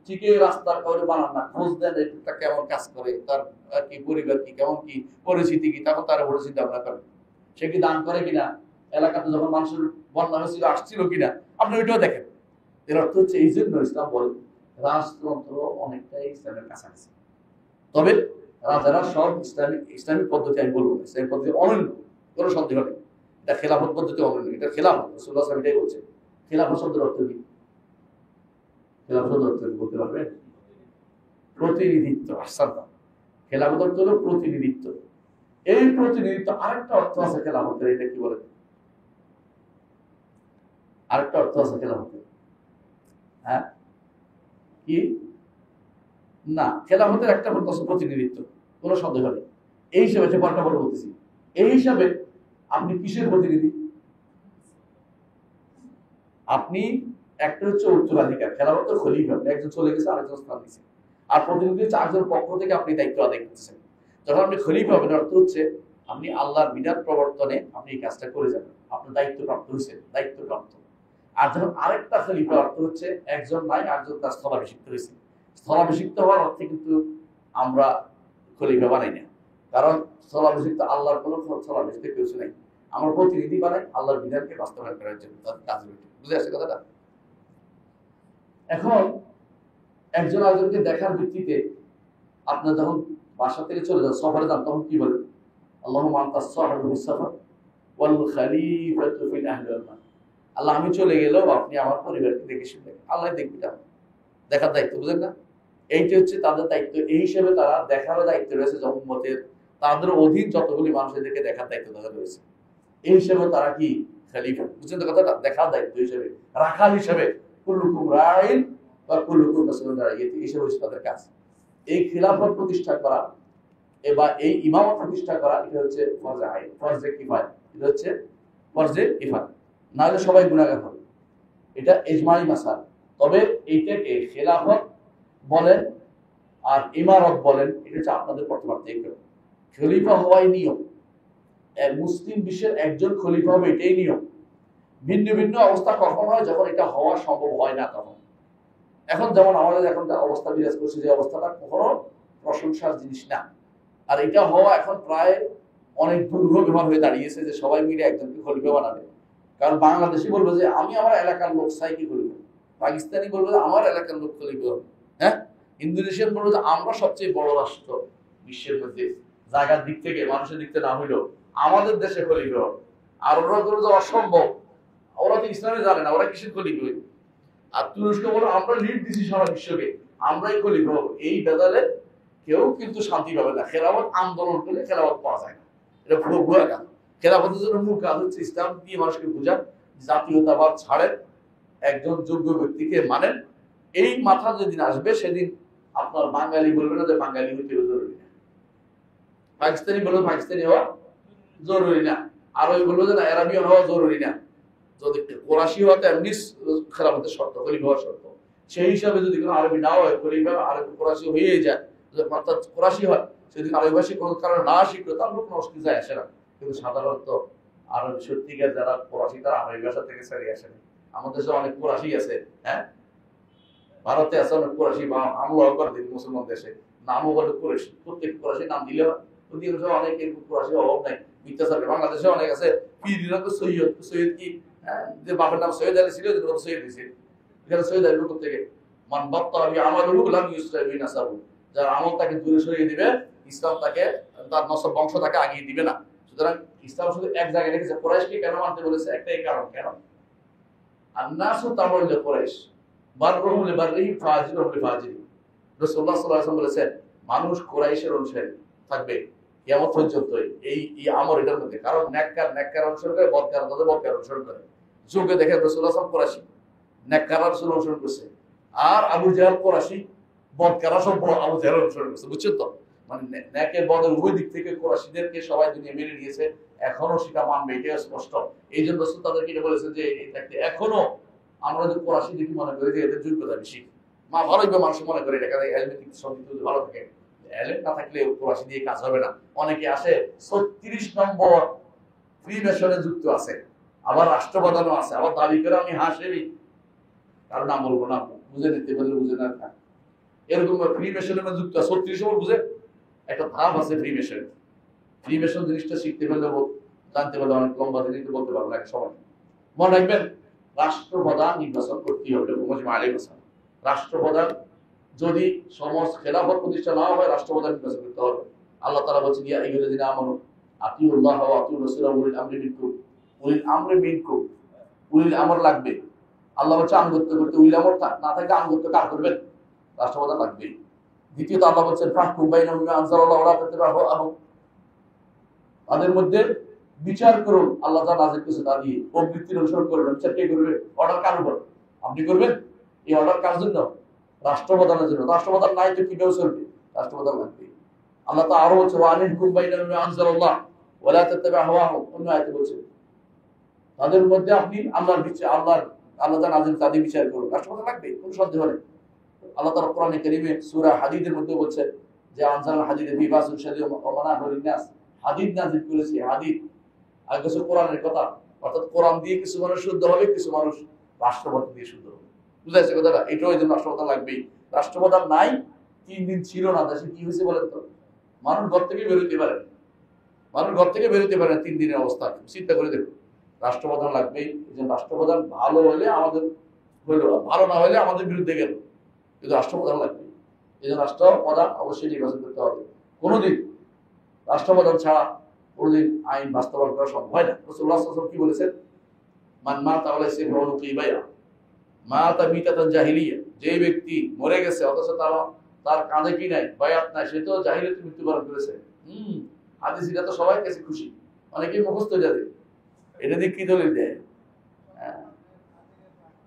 ঠিকই রাস্তার কাউরে বানান না, খোঁজ দেন এটা কেমন কাজ করে, তার কি পরিবার কি, কেমন কি পরিস্থিতি কি, তখন তারা ভোটে চিন্তা ভাবনা করেন সে কি দান করে কিনা, এলাকাতে যখন মানুষের বন্যা হয়েছিল আসছিল কিনা, আপনি ওইটাও দেখেন। এর অর্থ হচ্ছে এই জন্য ইসলাম বলে রাজতন্ত্র অনেকটাই ইসলামের কাছাকাছি। তবে রাজারা সব ইসলামিক পদ্ধতি আমি বলবো না, ইসলামিক পদ্ধতি অনন্য, কোনো সন্দেহ নেই। এটা খেলাফত পদ্ধতি অনন্য, এটা খেলাফত। রাসূলুল্লাহ সাল্লাল্লাহু আলাইহি ওয়াসাল্লাম এটাই বলছেন। খেলাফত শব্দের অর্থ কি? খেলাফত শব্দের অর্থ কি বলতে পারবেন? প্রতিনিধিত্ব। আহসানতা। খেলাফত অর্থ হলো প্রতিনিধিত্ব। এই প্রতিনিধিত্ব আরেকটা অর্থ আছে খেলাফতের, এটা কি বলে? আরেকটা অর্থ আছে খেলাফতের। হ্যাঁ কি? না, খেলাফতের একটা অর্থ আছে প্রতিনিধিত্ব, কোনো সন্দেহ নেই। এই হিসাবে যে পাল্টা বলে বলতেছি, এই হিসাবে আপনি কিসের প্রতিনিধি? আপনি একটা হচ্ছে উত্তরাধিকার, খেলাফতের খলিফা, একজন চলে গেছে আরেকজন স্থান দিচ্ছে, আর প্রতিনিধি চারজন পক্ষ থেকে আপনি দায়িত্ব আদায় করতেছেন। যখন আপনি খলিফা হবেন, অর্থ হচ্ছে আপনি আল্লাহর বিধান প্রবর্তনে আপনি এই কাজটা করে যাবেন, আপনার দায়িত্বপ্রাপ্ত হয়েছেন, দায়িত্বপ্রাপ্ত। আর যখন আরেকটা খলিফা, অর্থ হচ্ছে একজন নাই আরেকজন তার স্থলাভিষিক্ত হয়েছে। স্থলাভিষিক্ত হওয়ার অর্থে কিন্তু আমরা খলিফা বানাই না, কারণ স্থলাভিষিক্ত আল্লাহর কোনো স্থলাভিষিক্ত কেউ নাই। আমরা প্রতিনিধি বানাই আল্লাহর বিধানকে বাস্তবায়ন করার জন্য, তাদের কাজ। বুঝে আসছে কথাটা? এখন একজন আরেকজনকে দেখার ভিত্তিতে আপনার যখন বাসা থেকে চলে যান, সফরে যান, তখন কি বলেন? আল্লাহুম্মা আনতাস সাহিবু বিস-সফর ওয়াল খলিফাতু ফিল আহলি ওয়াল মাল। আল্লাহ, আমি চলে গেলেও আপনি আমার পরিবারকে দেখে শুনবেন, আল্লাহ দেখবে, দেখার দায়িত্ব। বুঝেন না? এইটা হচ্ছে তাদের দায়িত্ব। এই হিসেবে তারা দেখারও দায়িত্ব রয়েছে, উম্মতের তাদের অধীন যতগুলি মানুষদেরকে দেখার দায়িত্ব তাদের রয়েছে। এই হিসেবে তারা কি খলিফা, বুঝছেন তো কথাটা? দেখার দায়িত্ব হিসেবে, রাখাল হিসেবে, কুল্লুকুম রাইন বা কুল্লুকুম মাসউলুন আন রাইয়াতি, এই হিসেবে তাদের কাজ। এই খিলাফত প্রতিষ্ঠা করা বা এই ইমামত প্রতিষ্ঠা করা, এটা হচ্ছে ফরজে আইন, ফরজে কিফায়া। এটা হচ্ছে ফরজে কিফায়া, না হলে সবাই গুনাহগার হবে। এটা ইজমাই মাসাল। তবে এইটাকে খেলাফত বলেন আর ইমারত বলেন, এটা হচ্ছে আপনাদের পার্থক্য। খলিফা হওয়াই নিয়ম, মুসলিম বিশ্বের একজন খলিফা হবে, এটাই নিয়ম। ভিন্ন ভিন্ন অবস্থা কখন হয়? যখন এটা হওয়া সম্ভব হয় না তখন। এখন যেমন আমাদের এখন অবস্থা বিরাজ করছে, যে অবস্থাটা কখনো প্রশংসার জিনিস না, আর এটা হওয়া এখন প্রায় অনেক দুর্ভাগ্যমান হয়ে দাঁড়িয়েছে যে সবাই মিলে একজনকে খলিফা বানাবে। কারণ বাংলাদেশি বলবে যে আমি আমার এলাকার লোক চাই কি খলিফা, পাকিস্তানি বলবে যে আমার এলাকার লোক খলিফা হবে, হ্যাঁ, ইন্দোনেশিয়ান বলবে যে আমরা সবচেয়ে বড় রাষ্ট্র বিশ্বের মধ্যে, জায়গার দিক থেকে মানুষের দিক থেকে না হইলেও আমাদের দেশে খলিফা হবে। আর ওরা করবে যে অসম্ভব, ওরা তো ইসলামে জানে না, ওরা কিসের খলিফা হইবে। আর তুরস্ক বলে আমরা লিড দিছি সারা বিশ্বকে, আমরাই খলিফা হবো। এই বেদালে কেউ কিন্তু শান্তি পাবে না। খেলাফত আন্দোলন করলে খেলাফত পাওয়া যায় না, এটা পুরো ভুয়া কাজ। খেলাফতের জন্য মূল কাজ হচ্ছে ইসলাম দিয়ে মানুষকে বোঝান, জাতীয়তাবাদ ছাড়েন, একজন যোগ্য ব্যক্তিকে মানেন। এই মাথা যেদিন আসবে সেদিন আপনার বাঙালি বলবে না যে বাঙালি হইতে জরুরি না, পাকিস্তানি বলবে পাকিস্তানি হওয়া জরুরি না, আরবি বলবে যে না আরবিয়ান হওয়া জরুরি না। যদি কোরাশি হওয়াতে এমনি খেলাফতের শর্ত, খলিফা হওয়ার শর্ত। সেই হিসাবে যদি কোনো আরবি না হয়, খলিফা আরবি কোরাশি হয়ে যায়, অর্থাৎ কোরাশি হয়, সেদিন আরবি ভাষী কোনো কারণে না শিখলো, তার কোনো অসুবিধা আসে না। কিন্তু সাধারণত আরবি সত্যিকার যারা কোরাশি, তারা আরবি ভাষা থেকে ছেড়ে আসেনি। আমাদের দেশে অনেক কোরাশি আছে, হ্যাঁ, ভারতে আছে অনেক কোরাশি, বা আমরাও করে দিই মুসলমান দেশে, নামও বলে কোরাশি, প্রত্যেক কোরাশি নাম দিলে হয়। অনেক এরকম কোরাশি অভাব নাই, মিথ্যাচার। বাংলাদেশে অনেক আছে পীর সৈয়দ, সৈয়দ কি, যে বাপের নাম সৈয়দ আলী ছিল, সৈয়দ দিয়েছে, এখানে সৈয়দ আলী লোক থেকে মান বাপ্তা আমার লাম ইউসরাইল নাসাবু, যার আমল তাকে দূরে সরিয়ে দিবে, ইসলাম তাকে, তার নসব বংশ তাকে আগিয়ে দিবে না। সুতরাং ইসলাম শুধু এক জায়গায় রেখেছে। কুরাইশকে কেন মানতে বলেছে? একটাই কারণ, কেন? আন্নাসু তাবুল লিকুরাইশ বাররুহুম লিবাররিহিম ফাজিরুহুম লিফাজিরিহিম। রাসূলুল্লাহ সাল্লাল্লাহু আলাইহি ওয়াসাল্লাম বলেছেন, মানুষ কুরাইশের অনুসারী থাকবে কিয়ামত পর্যন্ত। এই আমর এটার মধ্যে, কারণ নেককার অনুসরণ করে, বদকার বদকার অনুসরণ করে। যুগে দেখেন রাসূলুল্লাহ সাল্লাল্লাহু আলাইহি ওয়াসাল্লাম কুরাইশি, নেককার রাসূল অনুসরণ করছে, আর আবু জাহেল কুরাইশি, বদকার সব আবু জাহেল অনুসরণ করছে। বুঝছেন তো? মানে নেকের বদের উভয় দিক থেকে কুরাইশিদেরকে সবাই দুনিয়া মেনে নিয়েছে, এখনো সেটা মানবে, এটা স্পষ্ট। এই জন্য রাসূল তাদেরকে এটা বলেছে যে এই থাকতে এখনো আমরা যে কুরাইশি দেখি মনে করি যে এদের যোগ্যতা বেশি, ভালোই মানুষ মনে করে, এটা কারণে এলমে কিন্তু সব কিছু ভালো থাকে। এলেম না থাকলে কুরাইশি দিয়ে কাজ হবে না। অনেকে আসে 36 নম্বর ফ্রি মেশনে যুক্ত আছে, আবার রাষ্ট্রপ্রধানও আছে, আবার দাবি করে আমি হাসেনি, কারণ নাম বলবো না, বুঝে নিতে পারলে বুঝে না থাক। এরকম ফ্রি মেশনের মধ্যে যুক্ত 36 নম্বর বুঝে একটা ধাপ আছে ফ্রি মেশন। ফ্রি মেশন জিনিসটা শিখতে পারলে, জানতে পারলে অনেক লম্বা দিন বলতে পারবো না এক সময়। মনে রাখবেন, রাষ্ট্রপ্রধান নির্বাচন করতে হবে। রাষ্ট্রপ্রধান যদি সমস্ত খেলাফত প্রতিষ্ঠা না হয়, রাষ্ট্রপ্রধান নির্বাচন করতে হবে। আল্লাহ তাআলা বলেছেন, ইয়া আইয়ুহাল্লাযীনা আমানু আতিউল্লাহ ওয়া আতিউর রাসূলা ওয়া উলিল আমরি মিনকুম। উলিল আমরি মিনকুম, উলিল আমর লাগবে। আল্লাহ বলছে আনুগত্য করতে, উলিল আমর না থাকলে আনুগত্য কার করবেন? রাষ্ট্রপ্রধান লাগবে। দ্বিতীয়ত আল্লাহ বলছেন, ফাহকুম বাইনাহুম বিমা আনজালাল্লাহু ওয়া লা তাত্তাবি'উ আহওয়া'হুম। তাদের মধ্যে বিচার করুন আল্লাহ যা নাযিল করেছে তা দিয়ে, প্রবৃত্তির অনুসরণ করবেন। বিচার কে করবে? অর্ডার কার উপর? আপনি করবেন। এই অর্ডার কার জন্য? রাষ্ট্রপ্রধানের জন্য। রাষ্ট্রপ্রধান নাই তো কিভাবে চলবে? রাষ্ট্রপ্রধান লাগবে। আল্লাহ তাআলা আরো বলছে, ওয়া আনিহকুম বাইনাহুম বিমা আনজালাল্লাহ ওয়া লা তাত্তাবি'উ আহওয়া'হুম। অন্য আয়াতে বলছে তাদের মধ্যে আপনি আল্লাহর বিচার, আল্লাহ যা নাযিল তা দিয়ে বিচার করুন। রাষ্ট্রপ্রধান লাগবে, কোনো সন্দেহ নেই। আল্লাহ তাআলা কোরআনে কারীমে সূরা হাদীদের মধ্যে বলছে যে আনজালাল হাদীদা ফি বাসুন শাদীদ ওয়া মানাফিউ লিন-নাস। হাদীদ নাযিল করেছে, হাদীদ আর কিছু কোরআনের কথা, অর্থাৎ কোরআন দিয়ে কিছু মানুষ শুদ্ধ হবে, কিছু মানুষ রাষ্ট্রপতি দিয়ে শুদ্ধ হবে। বুঝাইছে কথাটা? এটাও এই জন্য রাষ্ট্রপ্রধান লাগবেই। রাষ্ট্রপ্রধান নাই, 3 দিন ছিল না, দেশে কি হয়েছে বলেন তো? মানুষ ঘর থেকে বেরোতে পারে, মানুষ ঘর থেকে বেরোতে পারে 3 দিনের অবস্থা। চিন্তা করে দেখুন, রাষ্ট্রপ্রধান লাগবেই। এই জন্য রাষ্ট্রপ্রধান ভালো হলে আমাদের হইল, ভালো না হলে আমাদের বিরুদ্ধে গেল, কিন্তু রাষ্ট্রপ্রধান লাগবে। এই জন্য রাষ্ট্রপ্রধান অবশ্যই নির্বাচন করতে হবে। কোনোদিন রাষ্ট্রপ্রধান ছাড়া কোনোদিন আইন বাস্তবায়ন করা সম্ভব হয় না। রাসূলুল্লাহ সাল্লাল্লাহু আলাইহি ওয়াসাল্লাম কি বলেছেন? মান মাতা ওয়া লাইসা lahu উনুকি বাইয়া মাতা মিতাতান জাহিলিয়া। যে ব্যক্তি মরে গেছে অথচ তার কাঁধে কি নাই? বায়াত নাই, সে তো জাহিলিয়াতে মৃত্যুবরণ করেছে। হাদিস এটা তো সবাই কাছে খুশি, অনেকেই মুখস্থ জানে। এটা দিয়ে কি দলিল দেয়?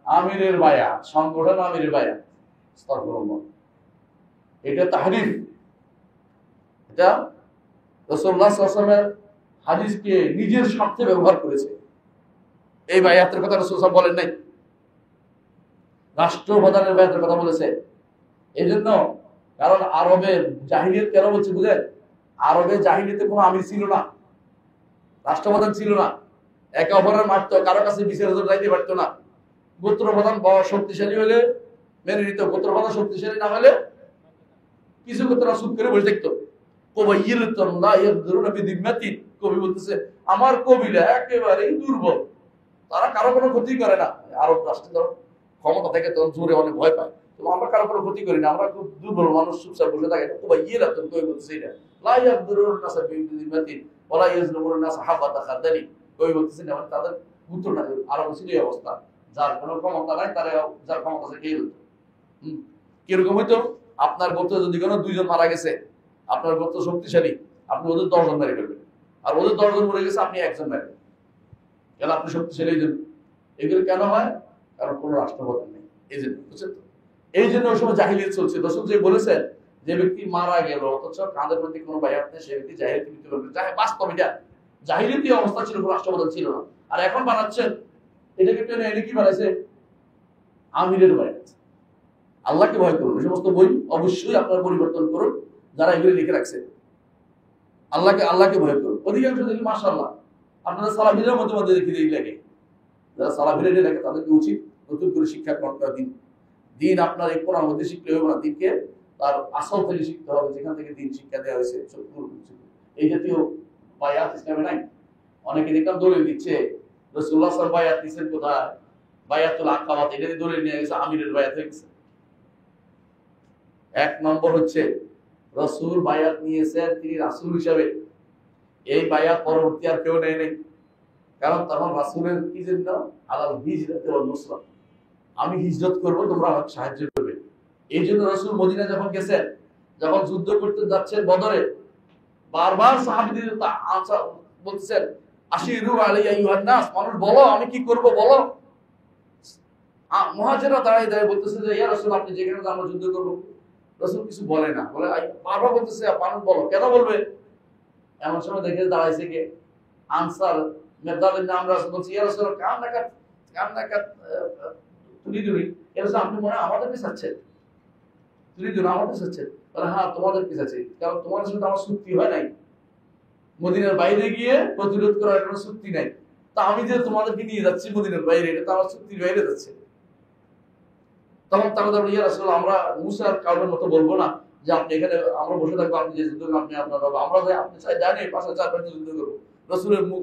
আমিরের বায়াত, সংগঠন আমিরের বায়াত। আস্তাগফিরুল্লাহ, এটা তাহরিফ। এটা রাসূলুল্লাহ সাল্লাল্লাহু আলাইহি ওয়াসাল্লামের হাদিসকে নিজের স্বার্থে ব্যবহার করেছে। এই বায়াতের কথা রাসূল সাল্লাল্লাহু বলেন নাই, রাষ্ট্রপ্রধানের বায়াতের কথা বলেছে। এই জন্য, কারণ আরবের জাহিলিয়াত কেন বলছে বুঝেন? আরবে জাহিলিয়াতে কোনো আমির ছিল না, রাষ্ট্রপ্রধান ছিল না, একে অপরের মারতো, কারো কাছে বিচার যাইতে পারতো না। গোত্রপ্রধান শক্তিশালী হলে মেনে নিত, গোত্রপ্রধান শক্তিশালী না হলে কিছু গোত্ররা চুপ করে বসে দেখতো। কবি বলতেছে আমার কবিলা একেবারেই দুর্বল, তারা কারো কোনো ক্ষতি করে না। আরব রাষ্ট্রে ক্ষমতা থেকে তখন জোরে অনেক ভয় পায়, তো আমরা কারো কোনো ক্ষতি করি না, আমরা খুব দুর্বল মানুষ, চুপচাপ বসে থাকে। কবি বলতেছে এটা কবি বলতেছেন তাদের উত্তর না। আরব ছিল এই অবস্থা, যার কোনো ক্ষমতা নাই তারা যার ক্ষমতা আছে খেয়ে হতো। কিরকম হইতো? আপনার গোত্র যদি কোনো 2 জন মারা গেছে, আপনার গোত্র শক্তিশালী, আপনি ওদের 10 জন মেরে ফেলবেন, আর ওদের 10 জন মরে গেছে, আপনি 1 জন মেরে ফেলবেন, কেন? আপনি শক্তিশালী। এই জন্য এগুলো কেন হয়? কারণ কোনো রাষ্ট্রপ্রধান নেই। এই জন্য, বুঝছেন তো? এই জন্য ওই সময় জাহিলিয়াত চলছে। রাসূল যে বলেছেন যে ব্যক্তি মারা গেল অথচ কাঁধের প্রতি কোনো বায়াত নেই, সে ব্যক্তি জাহিলিয়াতে মৃত্যুবরণ করে। বাস্তব এটা জাহিলিয়াতি অবস্থা ছিল, কোনো রাষ্ট্রপ্রধান ছিল না। আর এখন বানাচ্ছেন এটাকে টেনে এনে কি বানাইছে? আমিরের বায়াত। আল্লাহকে ভয় করুন। এই সমস্ত বই অবশ্যই আপনারা পরিবর্তন করুন, যারা এগুলি লিখে রাখছে। আল্লাহকে ভয় করুন। অধিকাংশ দেখি মাশাআল্লাহ আপনারা সালাফিদের মধ্যে দেখি লেখে, যারা সালাফিরা লেখে তাদেরকে উচিত নতুন করে শিক্ষা গ্রহণ করা। দিন আপনার এই কোরআনের মধ্যে শিখলে হবে না, দিনকে তার আসল থেকে শিখতে হবে, যেখান থেকে দিন শিক্ষা দেওয়া হয়েছে। এই জাতীয় বায়াত ইসলামে নাই। অনেকে দেখলাম দলিল দিচ্ছে, রাসূলুল্লাহ সাল্লাল্লাহু আলাইহি ওয়াসাল্লাম বায়াত দিয়েছেন কোথায়? বায়াতুল আকাবা, এটা দিয়ে দলিল নিয়ে গেছে আমিরের বায়াত হয়ে গেছে। 1 নম্বর হচ্ছে রাসূল বায়াত নিয়েছেন, তিনি রাসূল হিসাবে এই বায়াত পরবর্তী আর কেউ নেয় নাই, কারণ তখন রাসূলের কি জন্য আলাল হিজরত ওয়াল নুসরা, আমি হিজরত করব, তোমরা আমাকে সাহায্য করবে। এই জন্য রাসূল মদিনা যখন গেছেন, যখন যুদ্ধ করতে যাচ্ছেন বদরে, বারবার সাহাবীদের বলতেছেন আশিরু আলাইয়া আইয়ুহান নাস, মানুষ বলো আমি কি করব বলো। মুহাজিররা দাঁড়িয়ে দাঁড়িয়ে বলতেছে যে ইয়া রাসূল আপনি যেখানে আমরা যুদ্ধ করব। রাসূল কিছু বলে না, বলে বারবার বলতেছে মানুষ বলো, কেন বলবে। এমন সময় দেখে দাঁড়াইছে কে, আনসার মেদালের নাম। রাসূল বলছে ইয়া রাসূল কান্নাকা তুলিদুরি, ইয়া রাসূল আপনি মনে হয় আমাদেরকে চাচ্ছেন, তুলিদুরি আমাদের চাচ্ছেন। বলে হ্যাঁ তোমাদেরকে চাচ্ছি, কারণ তোমাদের সাথে আমার চুক্তি হয় নাই, মদিনার বাইরে গিয়ে প্রতিরোধ করার কোনো চুক্তি নাই। তা আমি যে তোমাদেরকে নিয়ে যাচ্ছি মদিনার বাইরে, এটা তো আমার চুক্তির বাইরে যাচ্ছে। তখন তারা বলল ইয়া রাসূল আমরা মুসা আর কারোর মতো বলবো না যে আপনি এখানে আমরা বসে থাকবো, আপনি যে যুদ্ধ আপনি আপনার রব, আমরা যাই আপনি চাই জানি পাশে চার পাঁচ যুদ্ধ করবো। রাসূলের মুখ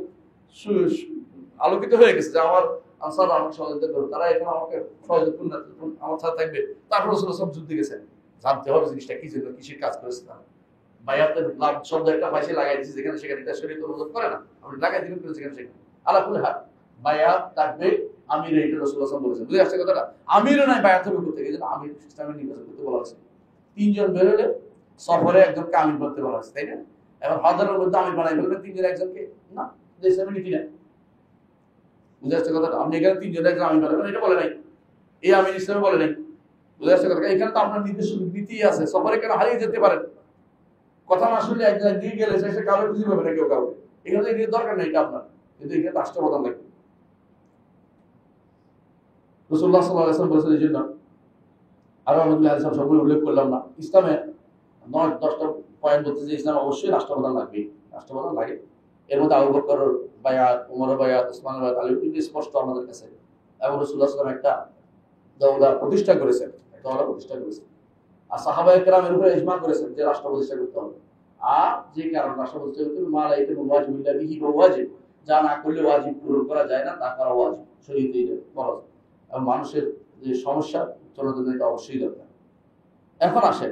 আলোকিত হয়ে গেছে যে আমার আনসার আমাকে সহযোগিতা করবে, তারা এখন আমাকে সহযোগিতা আমার সাথে থাকবে। তারপর রাসূল সব যুদ্ধে গেছেন, জানতে হবে জিনিসটা কি জন্য, কিসের কাজ করেছে তারা। বায়াতের লাভ শব্দ একটা পাশে লাগাই দিয়েছে যেখানে সেখানে, এটা শরীয়ত অনুমোদন করে না, আপনি লাগাই দিবেন যেখানে সেখানে। আল্লাহ কুল হাত বায়াত থাকবে আমির, এটা রাসূলুল্লাহ সাল্লাল্লাহু আলাইহি ওয়াসাল্লাম বলেছেন। বুঝে আসছে কথাটা? আমিরও নাই বায়াত হবে করতে গেলে আমির ইসলামের নির্বাচন করতে বলা হয়েছে। তিনজন বেরোলে সফরে একজনকে আমির করতে বলা হয়েছে, তাই না? এখন হাজারের মধ্যে আমির বানাই ফেলবেন তিনজন একজনকে, না, ইসলামের নীতি না। বুঝে আসছে কথাটা? আপনি এখানে তিনজন একজন আমির বানাবেন, এটা বলে নাই, এই আমির ইসলামে বলে নাই। বুঝে আসছে কথা? এখানে তো আপনার নির্দেশক নীতি আছে, সফরে কেন হারিয়ে যেতে পারেন, কথা না শুনলে একজন দিয়ে গেলে সে কাউকে খুঁজে পাবে না কেউ কাউকে, এখানে এর দরকার নেই এটা আপনার, কিন্তু এখানে রাষ্ট্রপ্রধান লাগবে। রাসূলুল্লাহ সাল্লাল্লাহু আলাইহি ওয়াসাল্লাম বলেছেন, এই জন্য আরো অনেকগুলো হাদিস আমি সবগুলো উল্লেখ করলাম না, ইসলামে 9-10টা পয়েন্ট বলতে যে ইসলামে অবশ্যই রাষ্ট্রপ্রধান লাগবে, রাষ্ট্রপ্রধান লাগে। এর মধ্যে আবু বকর বায়াত, ওমর বায়াত, ওসমান বায়াত, আলী কিন্তু স্পষ্ট আমাদের কাছে। এবং রাসূলুল্লাহ সাল্লাল্লাহু আলাইহি ওয়াসাল্লাম একটা দৌলা প্রতিষ্ঠা করেছেন, আর সাহাবায়ে কেরামের উপরে ইজমা করেছেন যে রাষ্ট্র প্রতিষ্ঠা করতে হবে। আর যে কারণ রাষ্ট্র প্রতিষ্ঠা করতে হবে, মালা ইতাবু ওয়াজিবুল্লাহ বিহি ওয়াজিব, যা না করলে ওয়াজিব পূরণ করা যায় না তা করা ওয়াজিব, শরীয়তে বলা যায়। এবং মানুষের যে সমস্যা চলার জন্য এটা অবশ্যই দরকার। এখন আসে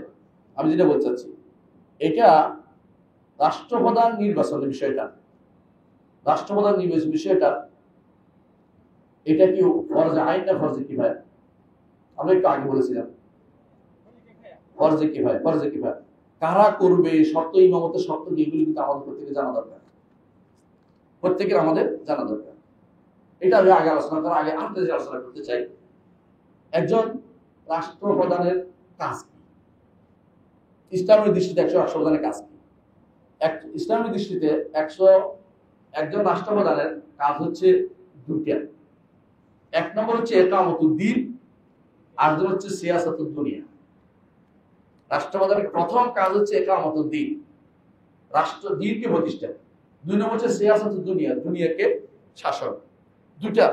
আমি যেটা বলতে চাচ্ছি, এটা রাষ্ট্রপ্রধান নির্বাচনের বিষয়টা, রাষ্ট্রপ্রধান নির্বাচন বিষয়টা, এটা কি ফরজে আইন না ফরজে কিফায়া? আমরা একটু আগে বলেছিলাম ফরজে কিফায়া, ফরজে কিফায়া কারা করবে, শর্ত ইমামতের শর্ত কি, এগুলি কিন্তু আমাদের প্রত্যেকের জানা দরকার, প্রত্যেকের আমাদের জানা দরকার। এটা আমি আগে আলোচনা করার আগে আরেকটা যে আলোচনা করতে চাই, একজন রাষ্ট্রপ্রধানের কাজ কি, ইসলামের দৃষ্টিতে একজন রাষ্ট্রপ্রধানের কাজ কি? ইসলামের দৃষ্টিতে একজন রাষ্ট্রপ্রধানের কাজ হচ্ছে দুইটা। এক নম্বর হচ্ছে ইকামতুদ দ্বীন, আর দুই হচ্ছে সিয়াসাতুদ দুনিয়া। রাষ্ট্রপ্রধানের প্রথম কাজ হচ্ছে ইকামতুদ দ্বীন, রাষ্ট্র দ্বীনকে প্রতিষ্ঠা। দুই নম্বর হচ্ছে সিয়াসাতুদ দুনিয়া, দুনিয়াকে শাসন। দুইটা,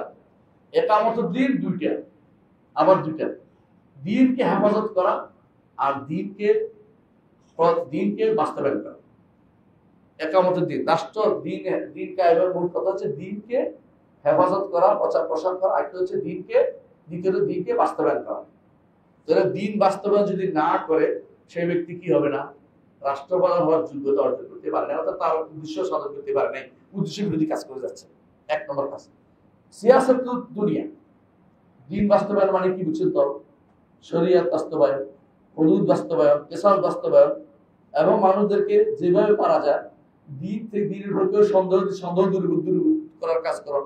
ইকামতুদ দ্বীন দুইটা, আবার দুইটা, দ্বীনকে হেফাজত করা আর দ্বীনকে বাস্তবায়ন করা। ইকামতুদ দ্বীন, রাষ্ট্র দ্বীন কায়েমের মূল কথা হচ্ছে দ্বীনকে হেফাজত করা, প্রচার প্রসার করা, আর একটা হচ্ছে দ্বীনকে বাস্তবায়ন করা। তাহলে দ্বীন বাস্তবায়ন যদি না করে সেই ব্যক্তি কি হবে না, রাষ্ট্রপ্রধান হওয়ার যোগ্যতা অর্জন করতে পারে না, অর্থাৎ তার উদ্দেশ্য সাধন করতে পারে নাই, উদ্দেশ্য বিরোধী কাজ করে যাচ্ছে। এক নম্বর কাজ। সিয়াসাতুদ দুনিয়া, দ্বীন বাস্তবায়ন মানে কি বুঝছেন তো? শরিয়ত বাস্তবায়ন, হুদুদ বাস্তবায়ন, কিসাস বাস্তবায়ন, এবং মানুষদেরকে যেভাবে পারা যায় দ্বীন থেকে দ্বীনের প্রতি সন্দেহ দূর করার কাজ করো।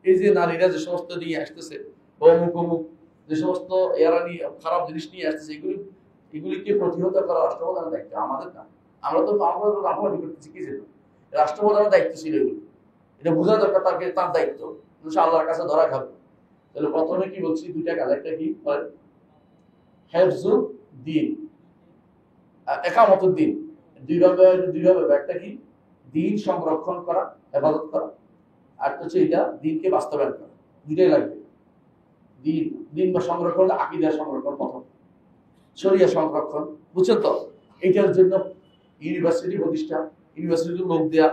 এই যে নারীরা যে সমস্ত নিয়ে আসতেছে, অমুক যে সমস্ত এরা নিয়ে খারাপ জিনিস নিয়ে আসতেছে, এগুলিকে প্রতিহত করা রাষ্ট্রপ্রধানের দায়িত্ব, আমাদের না। আমরা রাফারাফি করতেছি কি জন্য? রাষ্ট্রপ্রধানের দায়িত্ব ছিল এগুলি, এটা বোঝা দরকার, তার দায়িত্ব, আল্লাহর কাছে ধরা খাবে। তাহলে প্রথমে কি বলছি, দুইটা কাজ, একটা কি হেফজুদ দ্বীন, ইকামতুদ দ্বীন, দুইভাবে, একটা কি দ্বীন সংরক্ষণ করা, হেফাজত করা, আর হচ্ছে এটা দ্বীনকে বাস্তবায়ন করা। দুইটাই লাগবে। দ্বীন বা সংরক্ষণ, আকীদা সংরক্ষণ প্রথম, শরিয়া সংরক্ষণ, বুঝছেন তো? এইটার জন্য ইউনিভার্সিটি প্রতিষ্ঠা, ইউনিভার্সিটির লোক দেয়া,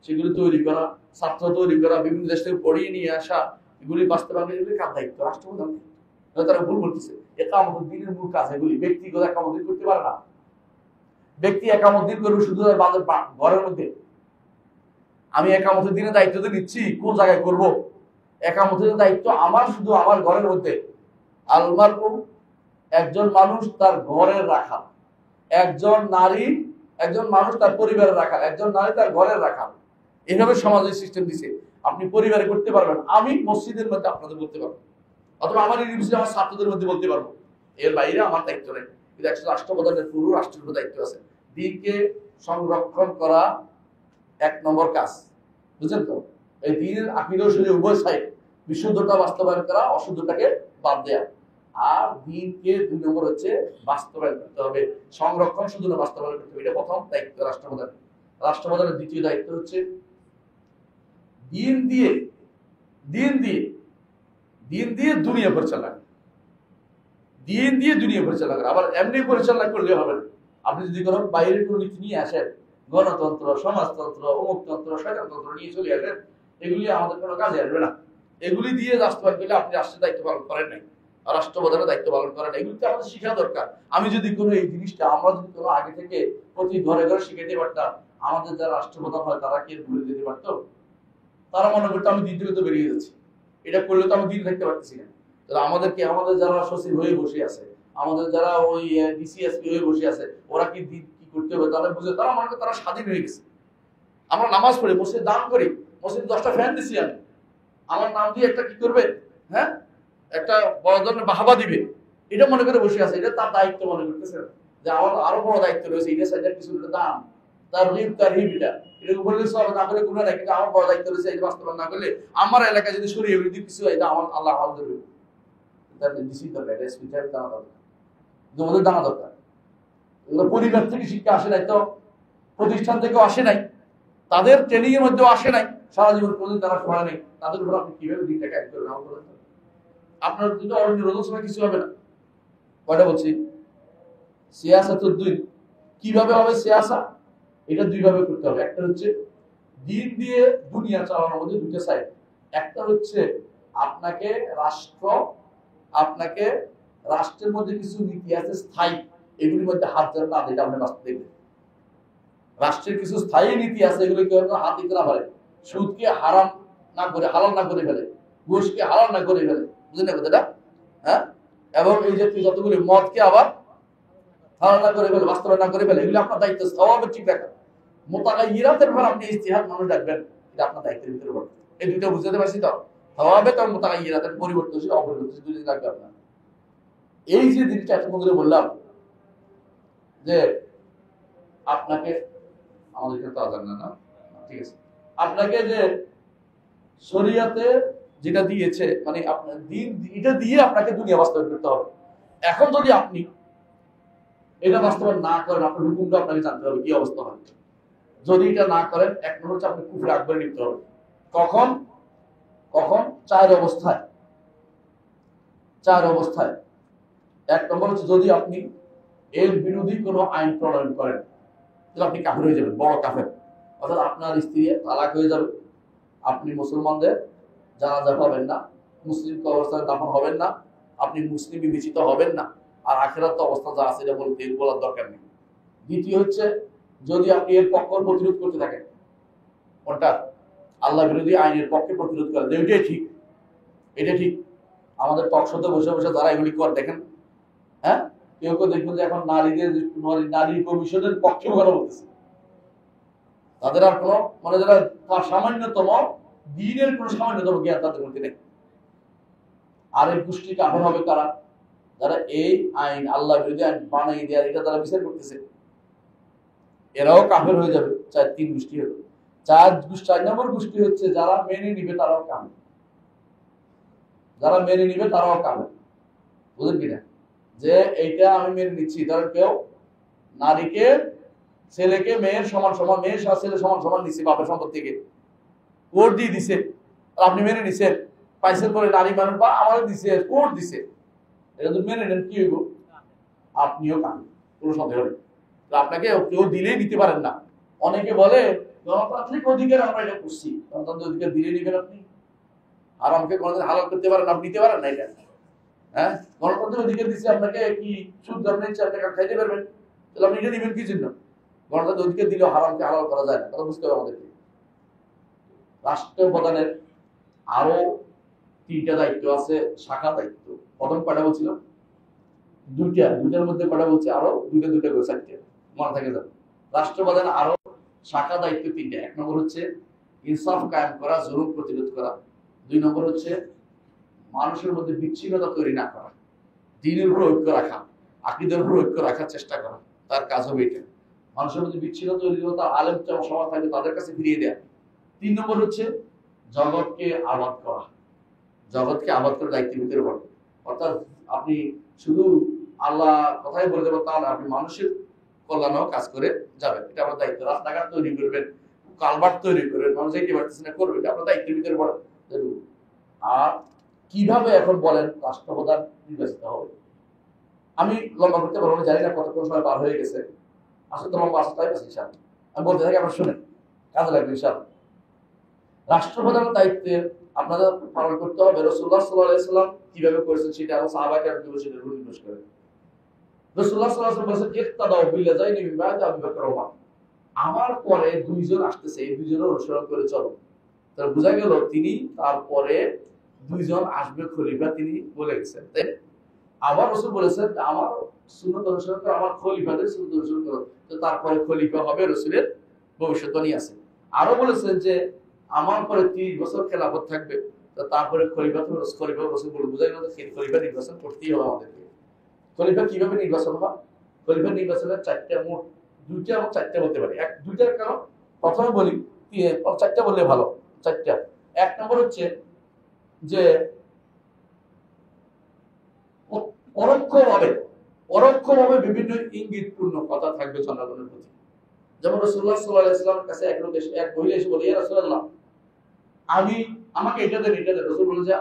সেগুলি তৈরি করা, ছাত্র তৈরি করা, বিভিন্ন দেশ থেকে পড়িয়ে নিয়ে আসা, এগুলি বাস্তবায়নের এগুলি কার দায়িত্ব? রাষ্ট্রপ্রধান। তারা ভুল বলতেছে। ইকামতুদ দ্বীনের মূল কাজ এগুলি, ব্যক্তিগত ইকামত দ্বীন করতে পারে না। ব্যক্তি ইকামত দ্বীন করবে শুধু ঘরের মধ্যে, আমি একামতের দিনে দায়িত্ব তো নিচ্ছি, কোন জায়গায় করব? একামতের দায়িত্ব আমার শুধু আমার ঘরের মধ্যে। আলমারকু, একজন মানুষ তার ঘরের রাখা, একজন মানুষ তার পরিবারের রাখা, একজন নারী তার ঘরের রাখা। এইভাবে সমাজের সিস্টেম দিছে। আপনি পরিবারে করতে পারবেন, আমি মসজিদের মধ্যে আপনাদের বলতে পারবো, অথবা আমার ইউনিভার্সিটি আমার ছাত্রদের মধ্যে বলতে পারবো। এর বাইরে আমার দায়িত্ব নেই। কিন্তু একটা রাষ্ট্রপ্রধানের পুরো রাষ্ট্রের উপর দায়িত্ব আছে। দিনকে সংরক্ষণ করা এক নম্বর কাজ, বুঝলেন তো? এই দিনের আকিদা শুনে উভয় সাইড, বিশুদ্ধতা বাস্তবায়ন করা, অশুদ্ধতাকে বাদ দেয়া। আর দিনকে 2 নম্বর হচ্ছে বাস্তবায়ন করতে হবে, সংরক্ষণ শুধু না বাস্তবায়ন করতে হবে। এটা প্রথম দায়িত্ব রাষ্ট্রপ্রধানের। রাষ্ট্রপ্রধানের দ্বিতীয় দায়িত্ব হচ্ছে দিন দিয়ে দুনিয়া পরিচালনা, দিন দিয়ে দুনিয়া পরিচালনা করে। আবার এমনি পরিচালনা করলে হবে না। আপনি যদি কোনো বাইরের কোনো নীতি নিয়ে আসেন, গণতন্ত্র, সমাজতন্ত্র, অমুকতন্ত্র, শয়তানতন্ত্র নিয়ে চলে আসেন, এগুলি আমাদের কোনো কাজে আসবে না। এগুলি দিয়ে রাষ্ট্রবাদ করলে আপনি রাষ্ট্রের দায়িত্ব পালন করেন নাই, রাষ্ট্রপ্রধানের দায়িত্ব পালন করেন নাই। এগুলিতে আমাদের শিখা দরকার। আমি যদি কোনো এই জিনিসটা আমরা যদি কোনো আগে থেকে প্রতি ঘরে ঘরে শিখাইতে পারতাম, আমাদের যারা রাষ্ট্রপ্রধান হয় তারা কি ভুলে যেতে পারতো? তারা মনে করতো আমি দিন থেকে তো বেরিয়ে যাচ্ছি, এটা করলে তো আমি দিন থাকতে পারতেছি না। আমাদেরকে, আমাদের যারা সচিব হয়ে বসে আছে, আমাদের যারা ওই ডিসিএসপি হয়ে বসে আছে, ওরা কি দিন কি করতে হবে তারা বুঝে, তারা মনে করে তারা স্বাধীন হয়ে গেছে। আমরা নামাজ পড়ি, মসজিদ দান করি, মসজিদ 10টা ফ্যান দিছি আমি, আমার নাম দিয়ে একটা কি করবে, হ্যাঁ, একটা বড় ধরনের বাহাবা দিবে, এটা মনে করে বসে আছে। এটা তার দায়িত্ব মনে করতেছে যে আমার আরো বড় দায়িত্ব রয়েছে, এটা সাইডের কিছু দান, তার এটা এটা বললে সব না করে গুণা নাই, কিন্তু আমার বড় দায়িত্ব রয়েছে, এটা বাস্তবায়ন না করলে আমার এলাকায় যদি সরিয়ে বিরোধী কিছু হয়, এটা আমার আল্লাহ হাল দেবে। পরিবার থেকে শিক্ষা আসে নাই, তো প্রতিষ্ঠান থেকেও আসে নাই, তাদের ট্রেনিং এর মধ্যেও আসে নাই, সারা জীবন কোনদিন তারা পড়া নেই, তাদের উপর আপনি কিভাবে দিনটাকে এক করে নাও বলেন? আপনার যদি অরণ্য সময় কিছু হবে না। কয়টা বলছি? সিয়াসাতুদ দুই। কিভাবে হবে সিয়াসা? এটা দুইভাবে করতে হবে। একটা হচ্ছে দিন দিয়ে দুনিয়া চালানোর মধ্যে দুটো সাইড। একটা হচ্ছে আপনাকে রাষ্ট্রের মধ্যে কিছু নীতি আছে স্থায়ী, এগুলির মধ্যে হাত যেন না দিতে আপনি বাঁচতে দেখবেন। রাষ্ট্রের কিছু স্থায়ী নীতি আছে, এগুলো কেউ হাত দিতে না পারে। সুদকে হারাম না করে হালাল না করে ফেলে, ঘুষকে হালাল না করে ফেলে, বুঝলেন না কথাটা? হ্যাঁ, এবং এই যে যতগুলি মদকে আবার হালাল না করে ফেলে, বাস্তবায়ন না করে ফেলে, এগুলো আপনার দায়িত্ব স্বভাবে ঠিক রাখা। মোতাগাইয়িরাতের ব্যাপারে আপনি ইজতিহাদ মানুষ রাখবেন, এটা আপনার দায়িত্বের ভিতরে পড়ে। এই দুটো বুঝতে পারছি তো? স্বভাবে তো মোতাগাইয়িরাতের পরিবর্তনশীল, অপরিবর্তনশীল দুই রাখবে আপনার। এই যে জিনিসটা এতক্ষণ ধরে বললাম যে আপনাকে, আমাদের ক্ষেত্রে আজান না, ঠিক আছে, আপনাকে যে শরিয়াতে যেটা দিয়েছে, মানে আপনার দিন, এটা দিয়ে আপনাকে দুনিয়া বাস্তবায়ন করতে হবে। এখন যদি আপনি এটা বাস্তবায়ন না করেন, আপনার হুকুমটা আপনাকে জানতে হবে কি অবস্থা হয়। যদি এটা না করেন, এক নম্বর হচ্ছে আপনি কুফরে আকবরে লিপ্ত হবে। কখন? চার অবস্থায়। এক নম্বর হচ্ছে যদি আপনি এর বিরোধী কোনো আইন প্রণয়ন করেন, তাহলে আপনি কাফের হয়ে যাবেন, বড় কাফের। অর্থাৎ আপনার স্ত্রী তালাক হয়ে যাবে, আপনি মুসলমানদের জানাজা পাবেন না, মুসলিম কবরস্থানে দাফন হবেন না, আপনি মুসলিম বিবেচিত হবেন না, আর আখিরাত অবস্থা যা আছে এটা বলতে বলার দরকার নেই। দ্বিতীয় হচ্ছে যদি আপনি এর পক্ষ প্রতিরোধ করতে থাকেন, কোনটা? আল্লাহ বিরোধী আইনের পক্ষে প্রতিরোধ করেন, এটা ঠিক। আমাদের টকশোতে বসে বসে যারা এগুলি করে দেখেন, হ্যাঁ, কেউ দেখবেন যে এখন নারী কমিশনের পক্ষে কথা বলতেছে। তাদের আর কোনো, মানে যারা সামান্যতম দিনের কোনো সামান্যতম জ্ঞান তাদের মধ্যে নেই। আর এই গোষ্ঠী কাফের হবে কারা? যারা এই আইন, আল্লাহ বিরোধী আইন বানাই দেওয়ার এটা তারা বিচার করতেছে, এরাও কাফের হয়ে যাবে। 3 গোষ্ঠী হলো। 4 নম্বর গোষ্ঠী হচ্ছে যারা মেনে নিবে তারাও কাফের, বুঝলেন কিনা? যে এইটা আমি মেনে নিচ্ছি, ধরেন কেউ নারীকে, ছেলেকে মেয়ের সমান, মেয়ের ছেলে সমান নিচ্ছে বাপের সম্পত্তি থেকে, কোর্ট দিয়ে দিছে, আপনি মেনে নিছেন, পাইছেন বলে নারী মানুষ বা আমারও দিছে, কোর্ট দিছে, এটা যদি মেনে নেন কি হইব? আপনিও কাফের, কোনো সন্দেহ নেই। আপনাকে কেউ দিলেই নিতে পারেন না। অনেকে বলে গণতান্ত্রিক অধিকার আমরা এটা করছি, গণতান্ত্রিক অধিকার দিলে নিবেন আপনি? আর আমাকে কোনোদিন হালাল করতে পারেন, আপনি নিতে পারেন না এটা? হ্যাঁ, গণতান্ত্রিক অধিকার দিচ্ছে আপনাকে, কি সুদ আপনি 4 টাকা খাইতে পারবেন, তাহলে আপনি এটা নিবেন কি জন্য? গণতান্ত্রিক অধিকার দিলেও হারামকে হালাল করা যায় না, কথা বুঝতে হবে আমাদেরকে। রাষ্ট্রপ্রধানের আরো 3টা দায়িত্ব আছে, শাখা দায়িত্ব। প্রথম কয়টা বলছিলাম? দুইটার মধ্যে কয়টা বলছি? আরো দুইটা করে 4টে, মনে থাকে যাবে। রাষ্ট্রপ্রধান আরো শাখা দায়িত্ব 3টা। 1 নম্বর হচ্ছে ইনসাফ কায়েম করা, জুলুম প্রতিরোধ করা। 2 নম্বর হচ্ছে মানুষের মধ্যে বিচ্ছিন্নতা তৈরি না করা, দ্বীনের উপর ঐক্য রাখা, আকীদার উপর ঐক্য রাখার চেষ্টা করা। তার কাজ হবে এটা। মানুষের মধ্যে বিচ্ছিন্নতা তৈরি করে তার আলেম সমাজ থাকবে তাদের কাছে ফিরিয়ে দেয়া। 3 নম্বর হচ্ছে জগৎকে আবাদ করা, জগৎকে আবাদ করে দায়িত্বের ভিতরে পড়ে। অর্থাৎ আপনি শুধু আল্লাহ কথাই বলে দেবেন তা না, আপনি মানুষের কল্যাণেও কাজ করে যাবেন। এটা আপনার দায়িত্ব। রাস্তাঘাট তৈরি করবেন, কালভার্ট তৈরি করবেন, মানুষ যেতে পারতেছে না করবে, এটা আপনার দায়িত্বের ভিতরে পড়ে। আর কিভাবে এখন বলেন রাষ্ট্রপ্রধান নির্বাচিত হবে? আমি লম্বা করতে পারবো না, জানি না কতক্ষণ সময় পার হয়ে গেছে। আসলে তো লম্বা আসতে পারছি ইনশাআল্লাহ। আমি বলতে থাকি, আপনারা শুনেন, কাজে লাগবে ইনশাআল্লাহ। রাষ্ট্রপ্রধানের দায়িত্বে আপনাদের পালন করতে হবে রাসূলুল্লাহ সাল্লাল্লাহু আলাইহি ওয়াসাল্লাম কিভাবে করেছেন সেটা এবং সাহাবায়ে কেরাম কিভাবে সেটা নির্দেশ করেন। রাসূলুল্লাহ সাল্লাল্লাহু আলাইহি ওয়াসাল্লাম বলেছেন, ইক্তাদাউ বিল্লাযাইনি মিন বা'দি আবু বকর ওয়া উমর। আমার পরে 2 জন আসতেছে, এই 2 জনের অনুসরণ করে চলো। তাহলে বোঝা গেল তিনি তারপরে 2 জন আসবে খলিফা, তিনি বলে গেছেন। তাই আবার রাসূল বলেছেন আমার সুন্নাত অনুসরণ করো, আমার খলিফাদের সুন্নাত অনুসরণ করো। তো তারপরে খলিফা হবে, রাসূলের ভবিষ্যদ্বাণী আছে। আরো বলেছেন যে আমার পরে 30 বছর খেলাফত থাকবে, তো তারপরে খলিফা রাসূল বলে বুঝাই না যে খলিফা নির্বাচন করতেই হবে আমাদেরকে। খলিফা কিভাবে নির্বাচন হয়? খলিফা নির্বাচনের 4টা, মোট 2টা এবং 4টা বলতে পারি। দুইটার কারণ প্রথমে বলি, 4টা বললে ভালো। 4টা। 1 নম্বর হচ্ছে যে পরোক্ষভাবে বিভিন্ন ইঙ্গিতপূর্ণ কথা থাকবে জনগণের প্রতি। যেমন রাসূলুল্লাহ সাল্লাল্লাহু আলাইহি ওয়াসাল্লামের কাছে এক মহিলা এসে বলে, ইয়া রাসূলুল্লাহ, আমাকে এটা দেন। রাসূল বলে যে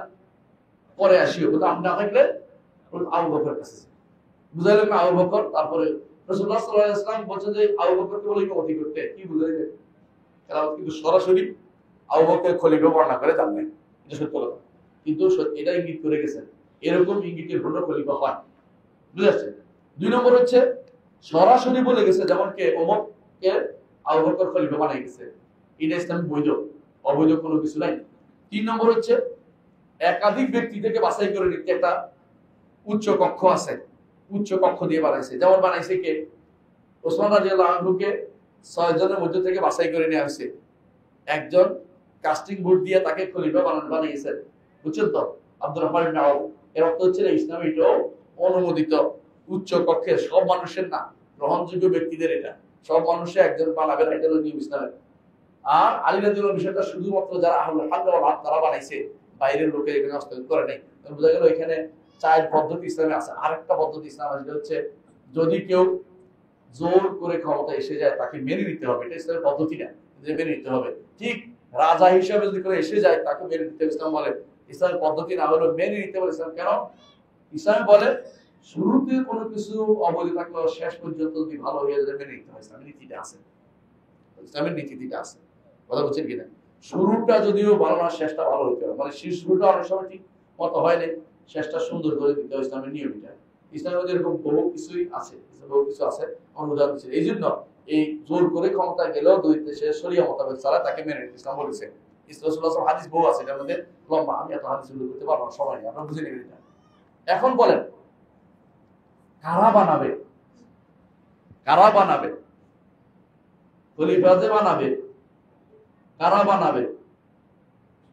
পরে আসিও, কিন্তু আপনি না থাকলে আবু বকরের কাছে। বুঝাইলেন না আবু বকর? তারপরে রাসূলুল্লাহ সাল্লাল্লাহু আলাইহি ওয়াসাল্লাম বলছেন যে আবু বকরকে বলে ইমামতি করতে। কি বুঝাইলেন? কিন্তু সরাসরি আবু বকর খলিফা বর্ণনা করে জান নাই, এটা সত্য কথা। কিন্তু এটা ইঙ্গিত করে গেছেন এরকম ইঙ্গিতের জন্য খলিফা হয়। বুঝাচ্ছে। 2 নম্বর হচ্ছে সরাসরি বলে গেছে, যেমন কে ওমরকে আবু বকর খলিফা বানাই গেছে। এটা ইসলামে বৈধ, অবৈধ কোনো কিছু নাই। 3 নম্বর হচ্ছে একাধিক ব্যক্তি থেকে বাছাই করে নিতে একটা উচ্চ কক্ষ আছে, উচ্চ কক্ষ দিয়ে বানাইছে। যেমন বানাইছে কে? ওসমান রাদিয়াল্লাহু আনহুকে 6 জনের মধ্যে থেকে বাছাই করে নেওয়া হয়েছে। একজন কাস্টিং ভোট দিয়ে তাকে খলিফা বানিয়েছেন। বুঝছেন তো? আব্দুর রহমান ইবনে আউফ। এর অর্থ হচ্ছে ইসলামে এটাও অনুমোদিত উচ্চ কক্ষের, সব মানুষের না, গ্রহণযোগ্য ব্যক্তিদের। এটা সব মানুষে একজন বানাবে না, এটা হলো নিয়ম ইসলামের। আর আলী রাদিয়াল্লাহু বিষয়টা শুধুমাত্র যারা আহলুল হাল ওয়াল আকদ তারা বানাইছে, বাইরের লোকের এখানে হস্তক্ষেপ করে নাই। বোঝা গেল এখানে 4 পদ্ধতি ইসলামে আছে। আরেকটা পদ্ধতি ইসলামে আছে, যেটা হচ্ছে যদি কেউ জোর করে ক্ষমতা এসে যায় তাকে মেনে নিতে হবে। এটা ইসলামের পদ্ধতি না, যে মেনে নিতে হবে। ঠিক রাজা হিসাবে যদি করে এসে যায় তাকে মেনে নিতে হবে। ইসলাম বলে ইসলামের পদ্ধতি না হলো মেনে নিতে বলে ইসলাম। কেন? ইসলাম বলে শুরুতে কোনো কিছু অবৈধ থাকলেও শেষ পর্যন্ত যদি ভালো হয়ে যায় মেনে নিতে হয়। ইসলামের নীতিটা আছে, ইসলামের নীতিটা আছে। কথা বলছেন কিনা? শুরুটা যদিও ভালো না, শেষটা ভালো হইতে হবে। মানে শুরুটা অনেক সময় ঠিক মতো হয় না, শেষটা সুন্দর করে দিতে হয়। ইসলামের নিয়ম এটা। ইসলামের মধ্যে এরকম বহু কিছুই আছে, বহু কিছু আছে। অনুদান ছিল। এই জন্য এই জোর করে ক্ষমতা গেলেও দুই দেশে শরিয়া মোতাবেক ছাড়া তাকে মেনে নিতে ইসলাম বলেছে। ইসলাম হাদিস বহু আছে, এটার মধ্যে লম্বা, আমি এত হাদিস উল্লেখ করতে পারবো না, সময় নেই, আপনারা বুঝে নেবেন এটা। এখন বলেন কারা বানাবে? কারা বানাবে খলিফা? যে বানাবে, কারা বানাবে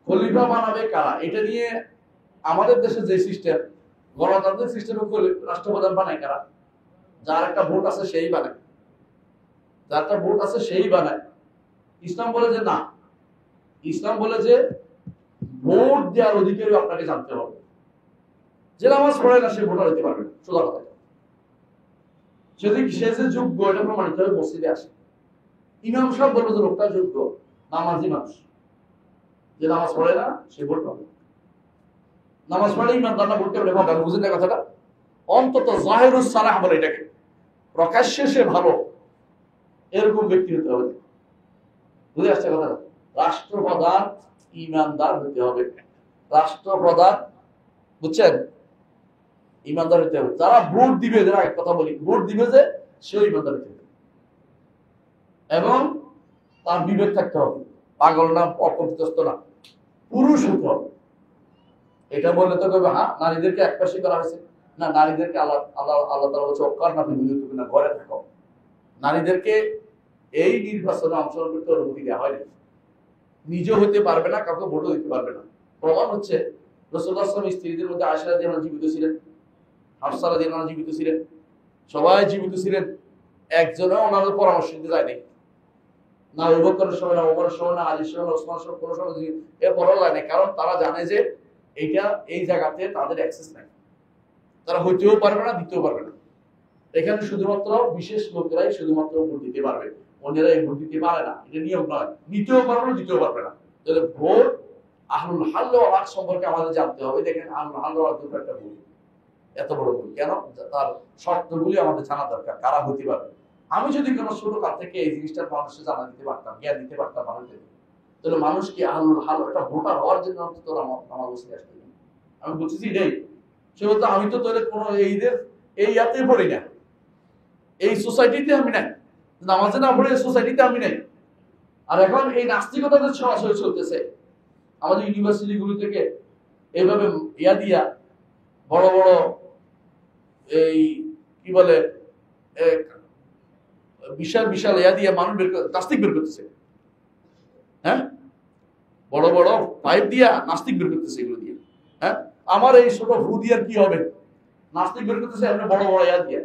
খলিফা? বানাবে কারা? এটা নিয়ে আমাদের দেশে যে সিস্টেম, গণতান্ত্রিক সিস্টেমে রাষ্ট্রপ্রধান বানায় কারা? যার একটা ভোট আছে সেই বানায়, যার একটা ভোট আছে সেই বানায়। ইসলাম বলে যে না, ইসলাম বলে যে ভোট দেওয়ার অধিকারী আপনাকে জানতে হবে। যে নামাজ পড়ে না সে ভোটার হতে পারবে না, সোজা কথা। সে যে যোগ্য এটা প্রমাণিত হবে মসজিদে আসে। ইমাম সাহেব বলবে যে লোকটা যোগ্য, নামাজি মানুষ। যে নামাজ পড়ে না সে ভোট পাবে। নামাজ পড়ে ইমানদার না, ভোট পাবে না। বুঝেন না কথাটা? অন্তত জাহিরুস সালাহ বলে এটাকে, প্রকাশ্যে সে ভালো, এরকম ব্যক্তি হতে হবে। বুঝে আসছে কথাটা? রাষ্ট্রপ্রধান ইমানদার হতে হবে। রাষ্ট্রপ্রধান, বুঝছেন, ইমানদার হতে হবে। যারা ভোট দিবে, যারা এক কথা বলি, ভোট দিবে যে সেও ইমানদার হতে হবে এবং তার বিবেক থাকতে হবে। পাগল না, অপবিত্রস্ত না, পুরুষ হতে হবে। এটা বললে তো কবে হ্যাঁ নারীদেরকে একপাশে করা হয়েছে না, নারীদেরকে আল্লাহ আল্লাহ আল্লাহ তাআলা বলছে অকারনা ফি বুয়ুতিকুন্না, ঘরে থাকো। নারীদেরকে এই নির্বাচনে অংশগ্রহণ করতে অনুমতি দেওয়া হয়নি। নিজেও হতে পারবে না, কাউকে ভোটও দিতে পারবে না। প্রমাণ হচ্ছে রাসূলুল্লাহ সাল্লাল্লাহু আলাইহি ওয়াসাল্লাম স্ত্রীদের মধ্যে আয়েশা রাদিয়াল্লাহু আনহা জীবিত ছিলেন, হাফসা রাদিয়াল্লাহু আনহা জীবিত ছিলেন, সবাই জীবিত ছিলেন, একজনও ওনাদের পরামর্শ দিতে যায়নি। না আবু বকরের সময়, না ওমরের সময়, না আলীর সময়, না ওসমানের সময়, কোনো সময় এর পরও যায়নি। কারণ তারা জানে যে এইটা এই জায়গাতে তাদের অ্যাক্সেস নাই, তারা হইতেও পারবে না, দিতেও পারবে না। এখানে শুধুমাত্র বিশেষ লোকেরাই শুধুমাত্র ভোট দিতে পারবে, অন্যরা এই ভোট দিতে পারে না। এটা নিয়ম নয়, নিতেও পারবে না, দিতেও পারবে না। তাহলে ভোট আহলুল হাল ওয়াল আকদ সম্পর্কে আমাদের জানতে হবে। দেখেন আহলুল হাল ওয়াল আকদ একটা ভুল, এত বড় ভুল কেন? তার শর্তগুলি আমাদের জানা দরকার, কারা হতে পারবে। আমি যদি কোনো ছোট কাল থেকে এই জিনিসটা মানুষকে জানা দিতে পারতাম, জ্ঞান দিতে পারতাম মানুষকে, তাহলে মানুষ কি আহলুল হাল একটা ভোটার হওয়ার জন্য অন্তত আমার বসে আসতে। আমি বলছি এটাই সেহেতু আমি তো তোদের কোনো এইদের এই ইয়াতে পড়ি না, এই সোসাইটিতে আমি নাই, নামাজে না পড়ে সোসাইটিতে আমি নাই। আর এখন এই নাস্তিকতাদের সরাসরি চলতেছে আমাদের ইউনিভার্সিটি গুলো থেকে, এইভাবে ইয়া দিয়া বড় বড় এই কি বলে বিশাল বিশাল ইয়া দিয়ে মানুষ নাস্তিক বের করতেছে। হ্যাঁ, বড় বড় পাইপ দিয়া নাস্তিক বের করতেছে এগুলো দিয়ে। হ্যাঁ, আমার এই ছোট ভু দিয়ে কি হবে? নাস্তিক বের করতেছে এমনি বড় বড় ইয়া দিয়া,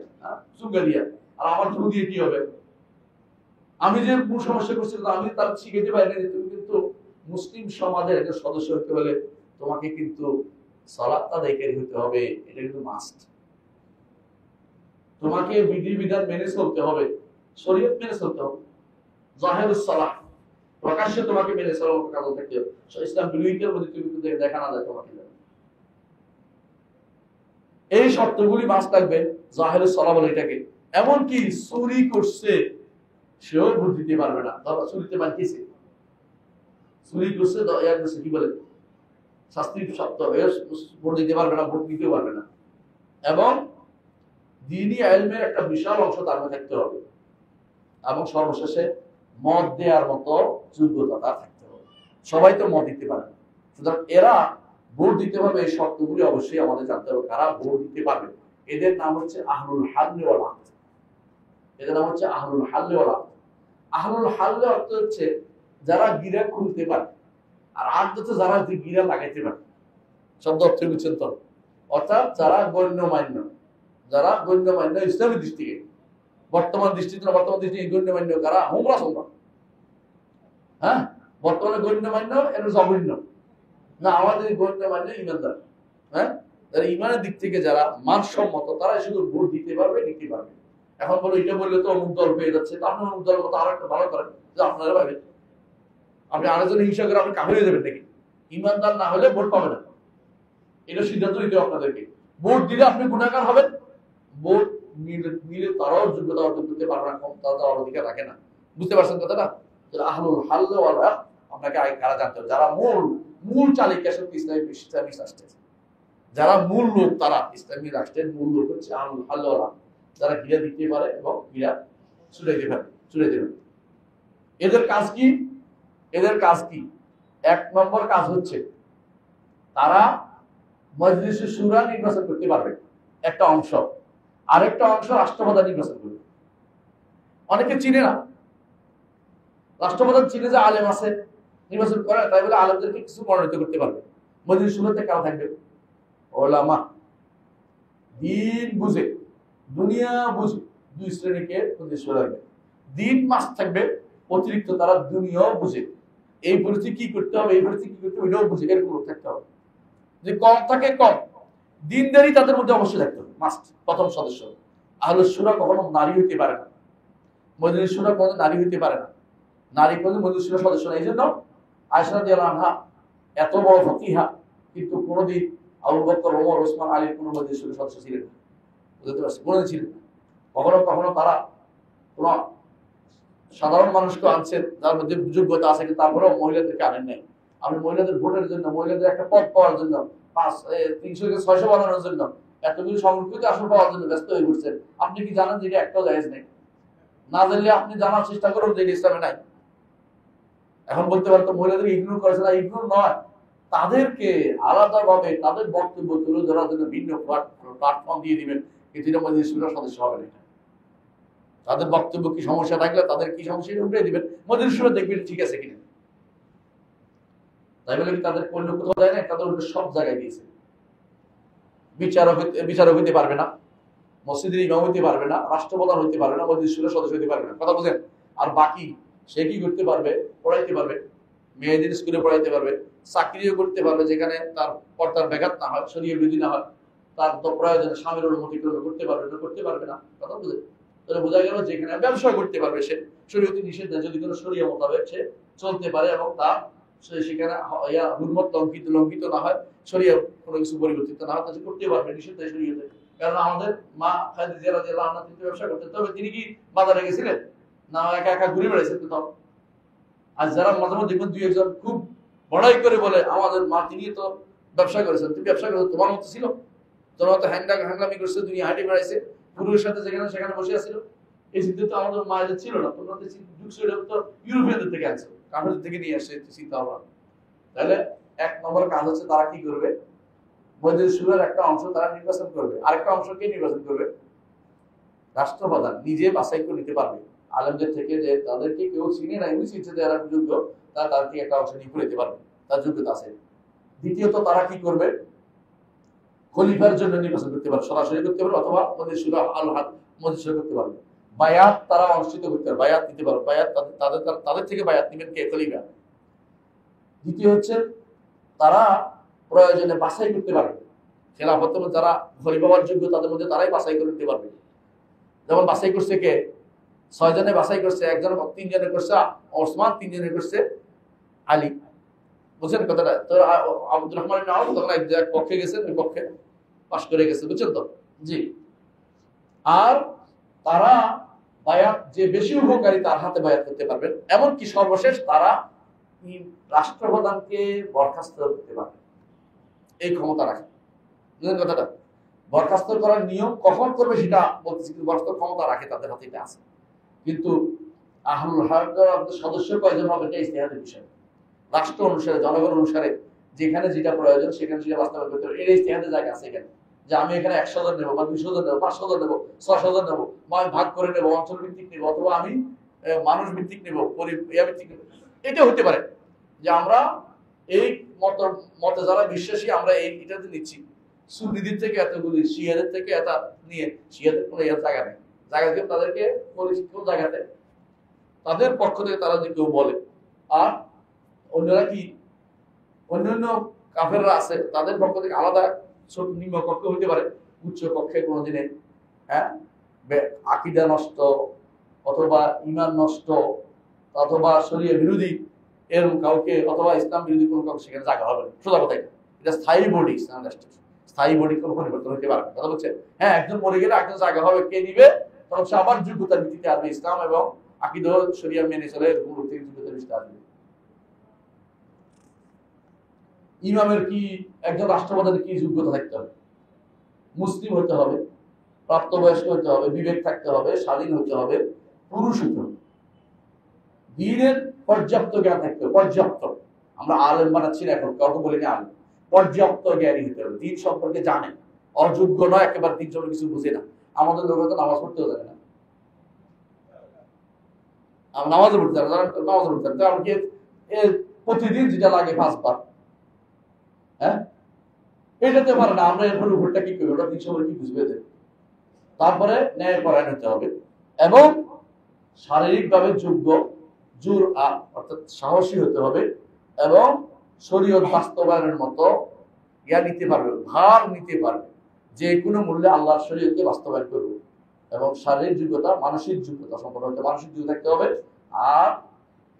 চুঙ্গা দিয়া। আর আমার ভু দিয়ে কি হবে? আমি যে মূল সমস্যা করছি, আমি তার শিখাইতে পারি না যে তুমি কিন্তু মুসলিম সমাজের একজন সদস্য হতে হলে তোমাকে কিন্তু সালাত আদায়কারী হতে হবে, এটা কিন্তু মাস্ট। তোমাকে বিধিবিধান মেনে চলতে হবে, শরীয়ত মেনে চলতে হবে, জাহেরুস সালাহ প্রকাশ্যে তোমাকে মেনে চলার কাজ থাকতে হবে। ইসলাম বিরোধীদের মধ্যে তুমি কিন্তু দেখা না যায় তোমাকে। এই শর্তগুলি মাস্ট থাকবে, জাহেরুস সালাহ বলে এটাকে। এমনকি চুরি করছে সেও ভোট দিতে পারবে না। ধরো চুরিতে বাঁধিয়েছে, চুরি করছে কি বলে শাস্তি সপ্ত, ভোট দিতে পারবে না, ভোট দিতে পারবে না। এবং দ্বীনি ইলমের একটা বিশাল অংশ তার মধ্যে থাকতে হবে, এবং সর্বশেষে মত দেওয়ার মতো যোগ্যতা তার থাকতে হবে। সবাই তো মত দিতে পারে না, সুতরাং এরা ভোট দিতে পারবে। এই শর্তগুলি অবশ্যই আমাদের জানতে হবে, কারা ভোট দিতে পারবে। এদের নাম হচ্ছে আহলুল হাল ওয়াল আকদ। এদের নাম হচ্ছে আহলুল হাল ওয়াল আকদ। আহলুল হাল অর্থ হচ্ছে যারা গিরা খুলতে পারে, আর আকদ হচ্ছে যারা গিরা লাগাইতে পারে। শব্দ অর্থ বুঝছেন তো? অর্থাৎ যারা গণ্যমান্য, যারা গণ্যমান্য ইসলামের দৃষ্টিতে, বর্তমান দৃষ্টিতে গণ্যমান্য কারা? হোমরা সোমরা। হ্যাঁ, বর্তমানে গণ্যমান্য এটা জঘন্য না, আমাদের গণ্যমান্য ইমানদার। হ্যাঁ, তারা ইমানের দিক থেকে যারা মানসম্মত, তারা শুধু ভোট দিতে পারবে, নিতে পারবে। এখন বলো এটা বললে তো অমুক দল পেয়ে যাচ্ছে, তো আপনি অমুক দলের মতো আরো একটা ভালো করেন যে আপনারা ভাবেন আপনি আরেকজন হিংসা করে আপনি কাফের হয়ে যাবেন নাকি? ইমানদার না হলে ভোট পাবে না, এটা সিদ্ধান্ত নিতে হবে আপনাদেরকে। ভোট দিলে আপনি গুণাগার হবেন, ভোট নিলে তারাও যোগ্যতা অর্জন করতে পারবে না, তারা তার অধিকার রাখে না। বুঝতে পারছেন কথাটা? আহলুল হাল ওয়াল আকদ আপনাকে আগে কারা জানতে হবে, যারা মূল চালিকা শক্তি ইসলামী রাষ্ট্রের, যারা মূল লোক, তারা ইসলামী রাষ্ট্রের মূল লোক হচ্ছে আহলুল হাল ওয়াল আকদ, যারা গিরা দিতে পারে এবং গিরা ছুড়াইতে পারে, ছুড়াইতে পারে। এদের কাজ কি? এদের কাজ কি? এক নম্বর কাজ হচ্ছে তারা মজলিসে শুরা নির্বাচন করতে পারবে একটা অংশ, আরেকটা অংশ রাষ্ট্রপ্রধান নির্বাচন করবে। অনেকে চিনে না, রাষ্ট্রপ্রধান চিনে যে আলেম আছে নির্বাচন করে, তাই বলে আলেমদেরকে কিছু মনোনীত করতে পারবে। মজলিস শুরাতে কারা থাকবে? ওলামা, দিন বুঝে, দুনিয়া বুঝে দুই শ্রেণীকে মজলিস শুরা থাকবে। দিন মাস থাকবে, অতিরিক্ত তারা দুনিয়াও বুঝে, এই পরিস্থিতি কি করতে হবে, এই পরিস্থিতি কি করতে হবে এটাও বুঝে, এরকম থাকতে হবে। যে কম থাকে কম, দিনদারি তাদের মধ্যে অবশ্যই থাকতে হবে, মাস্ট। প্রথম সদস্য আহলুস শুরা কখনো নারী হইতে পারে না, মজলিস শুরা কখনো নারী হইতে পারে না, নারী কোনো মজলিস শুরা সদস্য না। এই জন্য আয়েশা রাদিয়াল্লাহু আনহা এত বড় ফকিহা, কিন্তু কোনোদিন আবু বকর, ওমর, ওসমান, আলীর কোনো মজলিস শুরা সদস্য ছিলেন না। বুঝতে পারছি? কোনোদিন ছিলেন না। কখনো কখনো তারা কোন সাধারণ মানুষকে আনছেন যার মধ্যে যোগ্যতা আছে, কিন্তু তারপরেও মহিলাদেরকে আনেন নাই। আপনি মহিলাদের ভোটের জন্য, মহিলাদের একটা পদ পাওয়ার জন্য, 300 থেকে 600 বানানোর জন্য, এতগুলো সংরক্ষিত আসন পাওয়ার জন্য ব্যস্ত হয়ে পড়ছেন। আপনি কি জানেন যে এটা একটাও জায়েজ নেই? না জানলে আপনি জানার চেষ্টা করুন যে ইসলামে নাই। এখন বলতে পারতো মহিলাদের ইগনোর করেছে না, ইগনোর নয়, তাদেরকে আলাদাভাবে তাদের বক্তব্য তুলে ধরার জন্য ভিন্ন প্ল্যাটফর্ম দিয়ে দিবেন, কিন্তু এটা মজলিস শুরার সদস্য হবে না। তাদের বক্তব্য কি সমস্যা থাকলে তাদের কি সমস্যা উঠে দিবেন, মজলিস শুরা দেখবেন ঠিক আছে কিনা। তাই বলে তাদের অন্য কোথাও দেয় না, তাদের অন্য সব জায়গায় দিয়েছে। বিচারক হইতে পারবে না, মসজিদের ইমাম হইতে পারবে না, রাষ্ট্রপ্রধান হইতে পারবে না, মজলিস শুরার সদস্য হইতে পারবে না, কথা বুঝেন। আর বাকি সে কি করতে পারবে, পড়াইতে পারবে, মেয়েদের স্কুলে পড়াইতে পারবে, চাকরিও করতে পারবে যেখানে তার পর্দার ব্যাঘাত না হয়, শরীয়ত বিধি না হয়, তার তো প্রয়োজনে স্বামীর অনুমতি করতে পারবে না, করতে পারবে না, কথা বুঝে। তাহলে বোঝা গেল যেখানে ব্যবসা করতে পারবে সে শরীয়তে নিষেধ নেই, যদি কোনো শরীয়ত মোতাবেক সে চলতে পারে এবং তার সেখানে হুরমত লঙ্ঘিত না হয়, শরীয়ত কোনো কিছু পরিবর্তিত না হয়, তাহলে করতে পারবে, নিষেধ নেই শরীয়তে। কারণ আমাদের মা খাদিজা রাদিয়াল্লাহু আনহা তিনি ব্যবসা করতেন, তবে তিনি কি বাজারে গেছিলেন না একা একা ঘুরে বেড়াইছেন কোথাও? আর যারা মাঝে মধ্যে দেখবেন দুই একজন খুব বড়াই করে বলে আমাদের মা তিনি তো ব্যবসা করেছেন, তুমি ব্যবসা করেছো তোমার মতো ছিল, তোমার মতো হ্যাংলামি করছে, দুনিয়া হাঁটে বেড়াইছে, পুরুষের সাথে যেখানে সেখানে বসে আসছিল, এই চিন্তা তো আমাদের মায়েদের ছিল না। তোমরা তো ইউরোপিয়ানদের থেকে আনছো, কানাডা থেকে নিয়ে আসছে চিন্তা ভাবনা। তাহলে এক নম্বর কাজ হচ্ছে তারা কি করবে, মজলিস শুরার একটা অংশ তারা নির্বাচন করবে, আরেকটা অংশ কে নির্বাচন করবে? রাষ্ট্রপ্রধান নিজে বাছাই করে নিতে পারবে আলেমদের থেকে, যে তাদেরকে কেউ চিনে না, এমনি চিনছে যারা যোগ্য, তারা তার থেকে একটা অংশ নিয়ে করে দিতে পারবে, তার যোগ্যতা আছে। দ্বিতীয়ত তারা কি করবে, খলিফার জন্য নির্বাচন করতে পারবে, সরাসরি করতে পারবে, অথবা মজলিস শুরা আল হাদ মজলিস শুরা করতে পারবে। বায়াত তারা অনুষ্ঠিত করতে পারবে, বায়াত দিতে পারবে, বায়াত তাদের থেকে বায়াত নেবেন কে? খলিফা। দ্বিতীয় হচ্ছে তারা প্রয়োজনে বাছাই করতে পারবে, খেলাফত যারা খলিফা হওয়ার যোগ্য তাদের মধ্যে তারাই বাছাই করে নিতে পারবে। যেমন বাছাই করছে কে? 6 জনে বাছাই করছে, একজন 3 জনে করছে ওসমান, 3 জনে করছে আলী, বুঝছেন কথাটা? তো আব্দুর রহমান ইবনে আউফ তখন এক পক্ষে গেছেন, ওই পক্ষে পাশ করে গেছে, বুঝছেন তো? জি। আর তারা বায়াত যে বেশি উপকারী তার হাতে বায়াত করতে পারবেন, এমনকি সর্বশেষ তারা রাষ্ট্রপ্রধানকে বরখাস্ত করতে পারবে, এই ক্ষমতা রাখে, বুঝলেন কথাটা? বরখাস্ত করার নিয়ম কখন করবে সেটা বলতেছি, কিন্তু বরখাস্ত ক্ষমতা রাখে, তাদের হাতে এটা আছে। কিন্তু আহলুল হাদিসের সদস্য কয়জন হবে এটা ইজতিহাদের বিষয়, রাষ্ট্র অনুসারে জনগণ অনুসারে যেখানে যেটা প্রয়োজন সেখানে সেটা বাস্তবায়ন করতে হবে, এর ইজতিহাদের জায়গা আছে এখানে, যে আমি এখানে 100 জন নেবো বা 200 জন নেবো, 500 জন নেবো, 600 জন নেবো, আমি ভাগ করে নেবো, অঞ্চল ভিত্তিক নেবো, অথবা আমি মানুষ ভিত্তিক নেবো, ভিত্তিক নেবো, এটা হতে পারে যে আমরা এই মতে যারা বিশ্বাসী আমরা এটাতে নিচ্ছি, সুন্নিদের থেকে এতগুলি, শিয়াদের থেকে এত নিয়ে, শিয়াদের কোনো জায়গা নেই, জায়গা দিয়ে তাদেরকে কোন জায়গাতে তাদের পক্ষ থেকে তারা যদি কেউ বলে, আর অন্যরা কি অন্যান্য কাফেররা আছে তাদের পক্ষ থেকে আলাদা ছোট নিম্ন কক্ষ হতে পারে, উচ্চ কক্ষে কোনোদিনে আকীদা নষ্ট অথবা ঈমান নষ্ট অথবা শরীয়ত বিরোধী এরকম কাউকে, অথবা ইসলাম বিরোধী কোনো কাউকে সেখানে জায়গা হবে না। সোজা কথা, এটা স্থায়ী বডি, ইসলাম রাষ্ট্র স্থায়ী বডি কোনো পরিবর্তন হতে পারে না, কথা বলছে। হ্যাঁ, একজন মরে গেলে একজন জায়গা হবে, কে নিবে? তখন সে আবার যোগ্যতার ভিত্তিতে আসবে, ইসলাম এবং আকীদা শরীয়ত মেনে চলে এরকম থেকে যোগ্যতার ভিত্তিতে আসবে। ইমামের কি, একজন রাষ্ট্রপ্রধানের কি যোগ্যতা থাকতে হবে? মুসলিম হতে হবে, প্রাপ্তবয়স্ক হতে হবে, বিবেক থাকতে হবে, স্বাধীন হতে হবে, পুরুষ হতে হবে, দ্বীনের পর্যাপ্ত জ্ঞান থাকতে হবে, পর্যাপ্ত। আমরা আলেম বানাচ্ছি না এখন, কাউকে বলিনি আলেম, পর্যাপ্ত জ্ঞানী হতে হবে, দ্বীন সম্পর্কে জানে, অযোগ্য নয় একেবারে দ্বীন সম্পর্কে কিছু বুঝে না। আমাদের লোকেরা তো নামাজ পড়তেও জানে না, আমরা নামাজও পড়তে জানি না, নামাজও পড়তে জানি না, আমাকে প্রতিদিন যেটা লাগে 5 বার, হ্যাঁ এটাতে পারে না, আমরা এরপরে ভোটটা কি করবো, ওটা 300 কি বুঝবে? তারপরে ন্যায় পরায়ণ হতে হবে এবং শারীরিকভাবে যোগ্য, অর্থাৎ সাহসী হতে হবে এবং শরীয়ত বাস্তবায়নের মতো নিতে পারবে, ভার নিতে পারবে, যে কোনো মূল্যে আল্লাহর শরীয়তকে বাস্তবায়ন করবে। এবং শারীরিক যোগ্যতা, মানসিক যোগ্যতা সম্পন্ন হতে, মানসিক যোগ্যতা থাকতে হবে। আর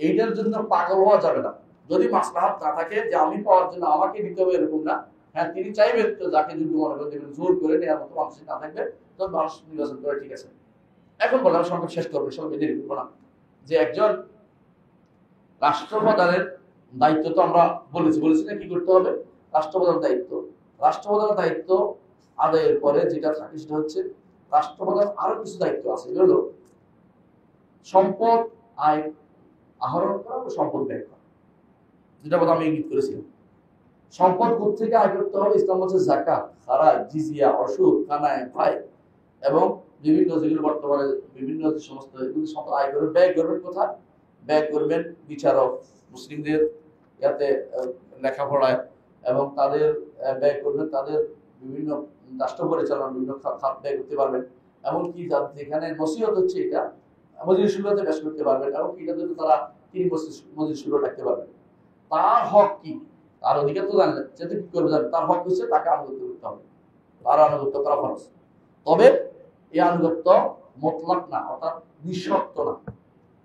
এইটার জন্য পাগল হওয়া যাবে না, যদি মাসলাহাত না থাকে যে আমি পাওয়ার জন্য আমাকে দিতে হবে এরকম না। হ্যাঁ, তিনি চাইবেন তো যাকে যোগ্য মনে করে দেবেন, জোর করে নেওয়ার মতো মানুষ না থাকবে, তখন মানুষ নির্বাচন করে, ঠিক আছে। এখন বললাম সংক্ষেপ শেষ করবো, সঙ্গে দেরি করবো না, যে একজন রাষ্ট্রপ্রধানের দায়িত্ব তো আমরা বলেছি না কি করতে হবে। রাষ্ট্রপ্রধানের দায়িত্ব আদায়ের পরে যেটা থাকে সেটা হচ্ছে রাষ্ট্রপ্রধান আরো কিছু দায়িত্ব আছে, এগুলো সম্পদ আয় আহরণ করা ও সম্পদ ব্যয় করা। যেটা কথা আমি ইঙ্গিত করেছিলাম। সম্পদ কোথেকে আয় করতে হবে? ইসলাম হচ্ছে যাকাত, খারাজ, জিজিয়া, অসুর, কানায়, ভাই এবং বিভিন্ন যেগুলো বর্তমানে বিভিন্ন যে সমস্ত এগুলো সম্পদ আয় করবেন। ব্যয় করবেন কোথায়? ব্যয় করবেন বিচারক মুসলিমদের ইয়াতে লেখাপড়ায়, এবং তাদের ব্যয় করবেন তাদের বিভিন্ন রাষ্ট্র পরিচালনা বিভিন্ন খাত ব্যয় করতে পারবেন। এমনকি যেখানে নসিহত হচ্ছে এটা মজলিস শুরুতে ব্যয় করতে পারবেন, এবং এটার জন্য তারা তিনি মজলিস শুরু রাখতে পারবেন। তার হক কি? তার অধিকার তো জানলেন, যেহেতু কি করবে জানেন, তার হক হচ্ছে তাকে আনুগত্য করতে হবে, তার আনুগত্য করা ফরজ। তবে এই আনুগত্য মতলাক না, অর্থাৎ নিঃশর্ত না।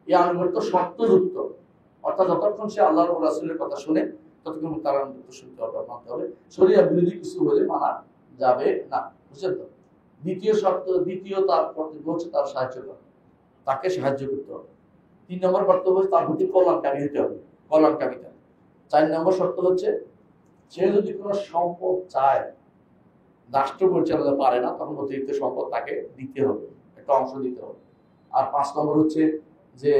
এই আনুগত্য শর্তযুক্ত, অর্থাৎ যতক্ষণ সে আল্লাহ রাসূলের কথা শুনে ততক্ষণ তার আনুগত্য শুনতে হবে, মানতে হবে। শরীয়ত বিরোধী কিছু হলে মানা যাবে না, বুঝছেন তো? দ্বিতীয় শর্ত, দ্বিতীয় তার কর্তব্য হচ্ছে তার সাহায্য করা, তাকে সাহায্য করতে হবে। 3 নম্বর কর্তব্য হচ্ছে তার প্রতি কল্যাণকামী হতে হবে, কল্যাণকামিতা। 4 নম্বর শর্ত হচ্ছে সে যদি কোনো সম্পদ চায়, রাষ্ট্র পরিচালনা পারে না, তখন অতিরিক্ত সম্পদ তাকে দিতে হবে, একটা অংশ দিতে হবে। আর 5 নম্বর হচ্ছে যে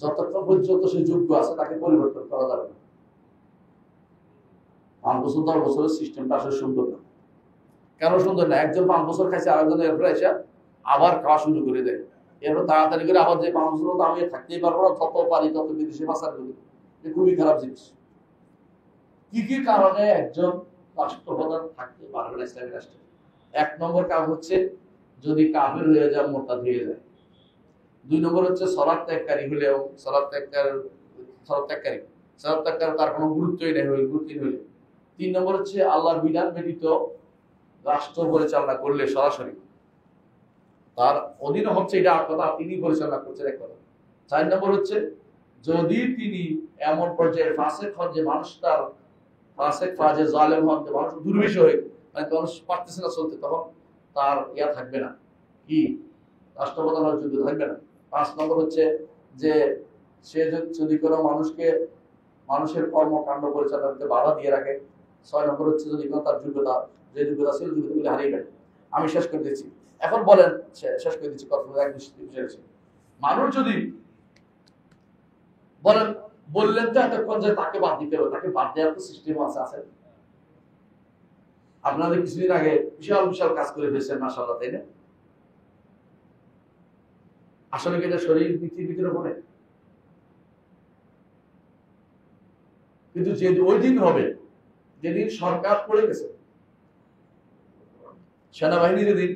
যতক্ষণ পর্যন্ত সে যোগ্য আছে তাকে পরিবর্তন করা যাবে না। 5 বছর 10 বছরের সিস্টেমটা আসলে সুন্দর না। কেন সুন্দর না? একজন 5 বছর খাইছে, আরেকজন এরপরে এসে আবার খাওয়া শুরু করে দেয়, এরপর তাড়াতাড়ি করে আবার যে 5 বছর তো আমি থাকতেই পারবো না, যত পারি তত বিদেশে পাচার করি। খুবই খারাপ জিনিস। কি কি কারণে একজন রাষ্ট্রপ্রধান থাকতে পারবে না ইসলামী রাষ্ট্রে? 1 নম্বর কাজ হচ্ছে যদি কাফের হয়ে যায়, মোরতাদ হয়ে যায়। 2 নম্বর হচ্ছে সালাত ত্যাগকারী হলেও সালাত ত্যাগকারী তার কোনো গুরুত্বই নেই, গুরুত্বহীন হলে। 3 নম্বর হচ্ছে আল্লাহর বিধান ব্যতীত রাষ্ট্র পরিচালনা করলে সরাসরি তার অধীনে হচ্ছে এটা আর কথা, তিনি পরিচালনা করছেন এক কথা। 4 নম্বর হচ্ছে যদি তিনি এমন পর্যায়ে ফাসেক হন যে মানুষ তার ফাসেক ফাজে জালেম হন, মানুষ দুর্বিষ হয়ে মানে মানুষ পারতেছে না চলতে, তখন তার ইয়া থাকবে না, কি রাষ্ট্রপ্রধান হওয়ার যোগ্যতা থাকবে না। 5 নম্বর হচ্ছে যে সে যদি কোনো মানুষের কর্মকাণ্ড পরিচালনা করতে বাধা দিয়ে রাখে। 6 নম্বর হচ্ছে যদি কোনো তার যোগ্যতা, যে যোগ্যতা ছিল যোগ্যতাগুলি হারিয়ে ফেলে। আমি শেষ করে দিচ্ছি, এখন বলেন, শেষ করে দিচ্ছি কথা এক বিষয়। মানুষ যদি বলেন, বললেন তো এতক্ষণ যে তাকে বাদ দিতে হবে, তাকে বাদ দেওয়ার তো সিস্টেম আছে। আপনাদের কিছুদিন আগে বিশাল বিশাল কাজ করে ফেলছেন মাশাআল্লাহ, তাই না? আসলে কি এটা শরীর নীতির ভিতরে পড়ে? কিন্তু যে ওই দিন হবে যেদিন সরকার পড়ে গেছে, সেনাবাহিনী যেদিন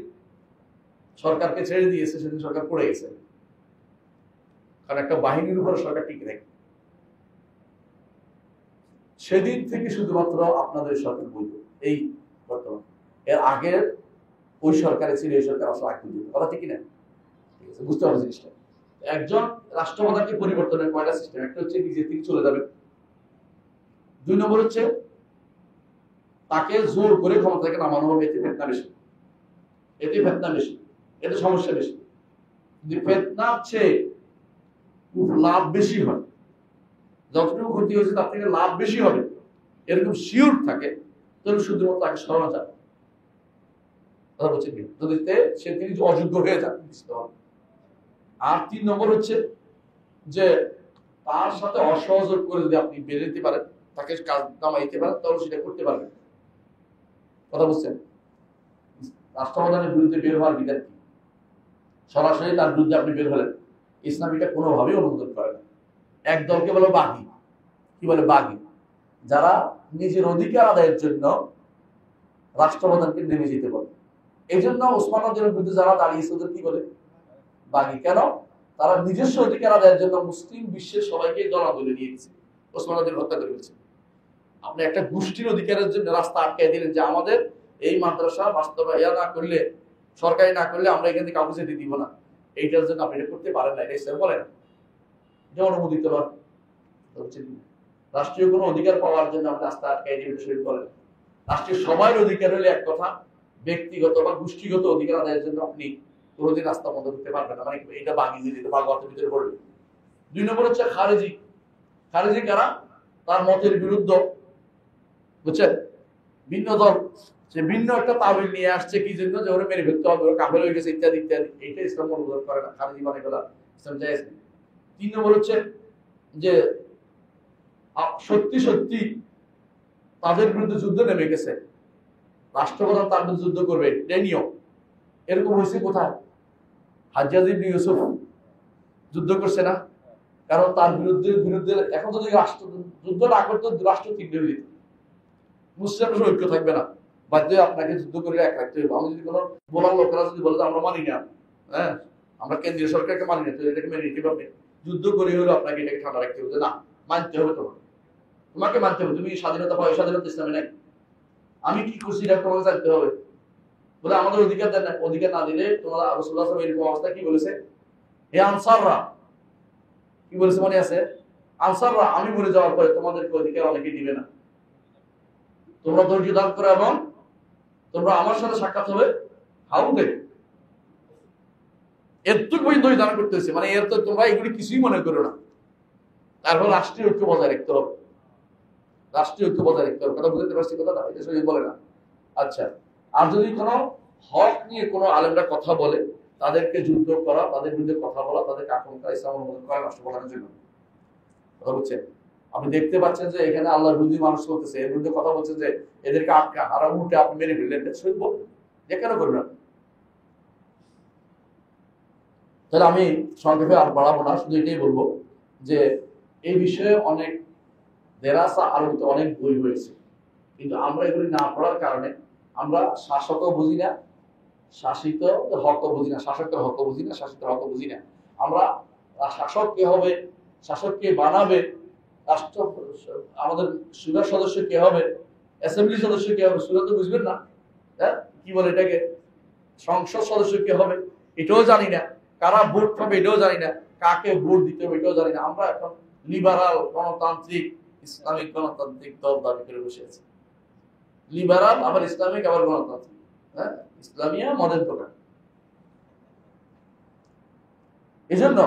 সরকারকে ছেড়ে দিয়েছে সেদিন সরকার পড়ে গেছে, কারণ একটা বাহিনীর উপর সরকার টিকে থাকে। সেদিন থেকে শুধুমাত্র আপনাদের সরকার বৈধ, এই বর্তমান। এর আগের ওই সরকারে ছিল, এই সরকার আসলে আগে কথা ঠিক না? ঠিক আছে, বুঝতে হবে জিনিসটা। একজন রাষ্ট্রপ্রধানকে পরিবর্তনের কয়টা সিস্টেম? একটা হচ্ছে নিজে থেকে চলে যাবে। 2 নম্বর হচ্ছে তাকে জোর করে ক্ষমতা থেকে নামানো হবে, এতে ফেতনা বেশি, এতে সমস্যা বেশি। যদি ফেতনার চেয়ে লাভ বেশি হয়, যতটুকু ক্ষতি হয়েছে তার থেকে লাভ বেশি হবে, এরকম শিওর থাকে, তাহলে শুধুমাত্র তাকে সরানো যাবে। কথা বলছেন কি? যদি সে তিনি অযোগ্য হয়ে যান। আর 3 নম্বর হচ্ছে যে তার সাথে অসহযোগ করে যদি আপনি বেরোতে পারেন, তাকে কাজ নামাইতে পারেন, তাহলে সেটা করতে পারবেন। কথা বুঝছেন? রাষ্ট্রপ্রধানের বিরুদ্ধে বের হওয়ার বিধান কি? সরাসরি তার বিরুদ্ধে আপনি বের হলেন, ইসলাম এটা কোনোভাবেই অনুমোদন করে না। এক দলকে বলে বাগী, কি বলে বাগী, যারা নিজের অধিকার আদায়ের জন্য রাষ্ট্রপ্রধানকে নেমে যেতে বলে। এই জন্য ওসমান রাদিয়াল্লাহু আনহুর বিরুদ্ধে যারা দাঁড়িয়েছে ওদের কি বলে? বাগী। কেন? তারা নিজস্ব অধিকার আদায়ের জন্য মুসলিম বিশ্বের সবাইকে দলাদলি নিয়ে গেছে, ওসমান রাদিয়াল্লাহু হত্যা করে ফেলেছে। আপনি একটা গোষ্ঠীর অধিকারের জন্য রাস্তা আটকাই দিলেন যে আমাদের এই মাদ্রাসা বাস্তবায়ন না করলে, সরকারি না করলে আমরা এখান থেকে কাউকে যেতে দিব না। এইটার জন্য আপনি এটা করতে পারেন না, এটা ইসলাম বলে না, এটা অনুমোদিত নয়। রাষ্ট্রীয় কোনো অধিকার পাওয়ার জন্য আপনি রাস্তা আটকাই দিবেন, শরীর বলেন। রাষ্ট্রীয় সবার অধিকার হলে এক কথা, ব্যক্তিগত বা গোষ্ঠীগত অধিকার আদায়ের জন্য আপনি কোনোদিন রাস্তা বন্ধ করতে পারবেন না, মানে এটা বাগি দিলে এটা বাগওয়াতের ভিতরে পড়বে। 2 নম্বর হচ্ছে খারেজি। খারেজি কারা? তার মতের বিরুদ্ধে, বুঝছেন, ভিন্ন দল, সে ভিন্ন একটা তাবিল নিয়ে আসছে কি জন্য, যে ওরা মেরে ফেলতে হবে, ওরা কাফের হয়ে গেছে ইত্যাদি ইত্যাদি। এইটা ইসলাম অনুমোদন করে না, খারেজি মানে গেলা ইসলাম জায়েজ নেই। 3 নম্বর হচ্ছে যে সত্যি সত্যি তাদের বিরুদ্ধে যুদ্ধ নেমে গেছে, রাষ্ট্রপ্রধান তার বিরুদ্ধে যুদ্ধ করবে, এটাই নিয়ম। এরকম হয়েছে কোথায়? হাজ্জাজ ইবনে ইউসুফ যুদ্ধ করছে না? কারণ তার বিরুদ্ধে এখন যদি রাষ্ট্র যুদ্ধ না করতো, রাষ্ট্র তীব্র হয়ে যেত, মুসলিমের ঐক্য থাকবে না, বাধ্য আপনাকে যুদ্ধ করে এক রাখতে হবে। আমি যদি কোনো বলার লোকেরা যদি বলে আমরা মানি না, হ্যাঁ আমরা কেন্দ্রীয় সরকারকে মানি না, তো এটাকে মেনে নিতে পারবে? যুদ্ধ করে হলে আপনাকে এটাকে ঠান্ডা রাখতে হবে, না মানতে হবে, তোমাকে মানতে হবে। তুমি স্বাধীনতা পাও, স্বাধীনতা ইসলামে নাই, আমি কি করছি এটা তোমাকে জানতে হবে। বলে আমাদের অধিকার দেন না, অধিকার না দিলে তোমরা রাসূলুল্লাহ সাল্লাল্লাহু আলাইহি ওয়াসাল্লাম এরকম অবস্থা কি বলেছে, হে আনসাররা, কি বলেছে মনে আছে? আনসাররা, আমি মরে যাওয়ার পরে তোমাদেরকে অধিকার অনেকে দিবে না, তোমরা ধৈর্য ধারণ করো এবং তোমরা আমার সাথে সাক্ষাৎ হবে হাউদে। এতটুকু পর্যন্ত ধৈর্য ধারণ করতে হয়েছে, মানে এর তো তোমরা এগুলি কিছুই মনে করো না। তারপর রাষ্ট্রীয় ঐক্য বজায় রাখতে হবে, রাষ্ট্রীয় ঐক্য বজায় রাখতে হবে। কথা বুঝতে পারছি কথাটা? এটা সবাই বলে না। আচ্ছা, আর যদি কোনো হক নিয়ে কোনো আলেমরা কথা বলে, তাদেরকে যুদ্ধ করা, তাদের বিরুদ্ধে কথা বলা, তাদেরকে আক্রমণ করা ইসলাম অনুমোদন করা রাষ্ট্রপ্রধানের জন্য। কথা বুঝছেন? আপনি দেখতে পাচ্ছেন যে এখানে আল্লাহর বিরোধী মানুষ করতেছে, এর বিরুদ্ধে কথা বলছেন যে এদেরকে আটকান, আর উল্টে আপনি মেরে ফেললেন, শহীদ বলবেন যে কেন করবেন? তাহলে আমি সংক্ষেপে আর বাড়াবো না, শুধু এটাই বলবো যে এই বিষয়ে অনেক দেরাসা আরবিতে অনেক বই হয়েছে, কিন্তু আমরা এগুলি না পড়ার কারণে আমরা শাসকও বুঝি না, শাসিত হকও বুঝি না, শাসকের হকও বুঝি না, শাসিতের হকও বুঝি না। আমরা শাসক কে হবে, শাসক কে বানাবে, রাষ্ট্র আমাদের সুরার সদস্য কে হবে, অ্যাসেম্বলি সদস্য কে হবে, সুরা তো বুঝবেন না, হ্যাঁ কি বলে এটাকে, সংসদ সদস্য কে হবে এটাও জানি না, কারা ভোট পাবে এটাও জানি না, কাকে ভোট দিতে হবে এটাও জানি না। আমরা এখন লিবারাল গণতান্ত্রিক ইসলামিক গণতান্ত্রিক দল দাবি করে বসে আছি, লিবারাল আবার ইসলামিক আবার গণতান্ত্রিক, হ্যাঁ ইসলামিয়া মদের দোকান। এই জন্য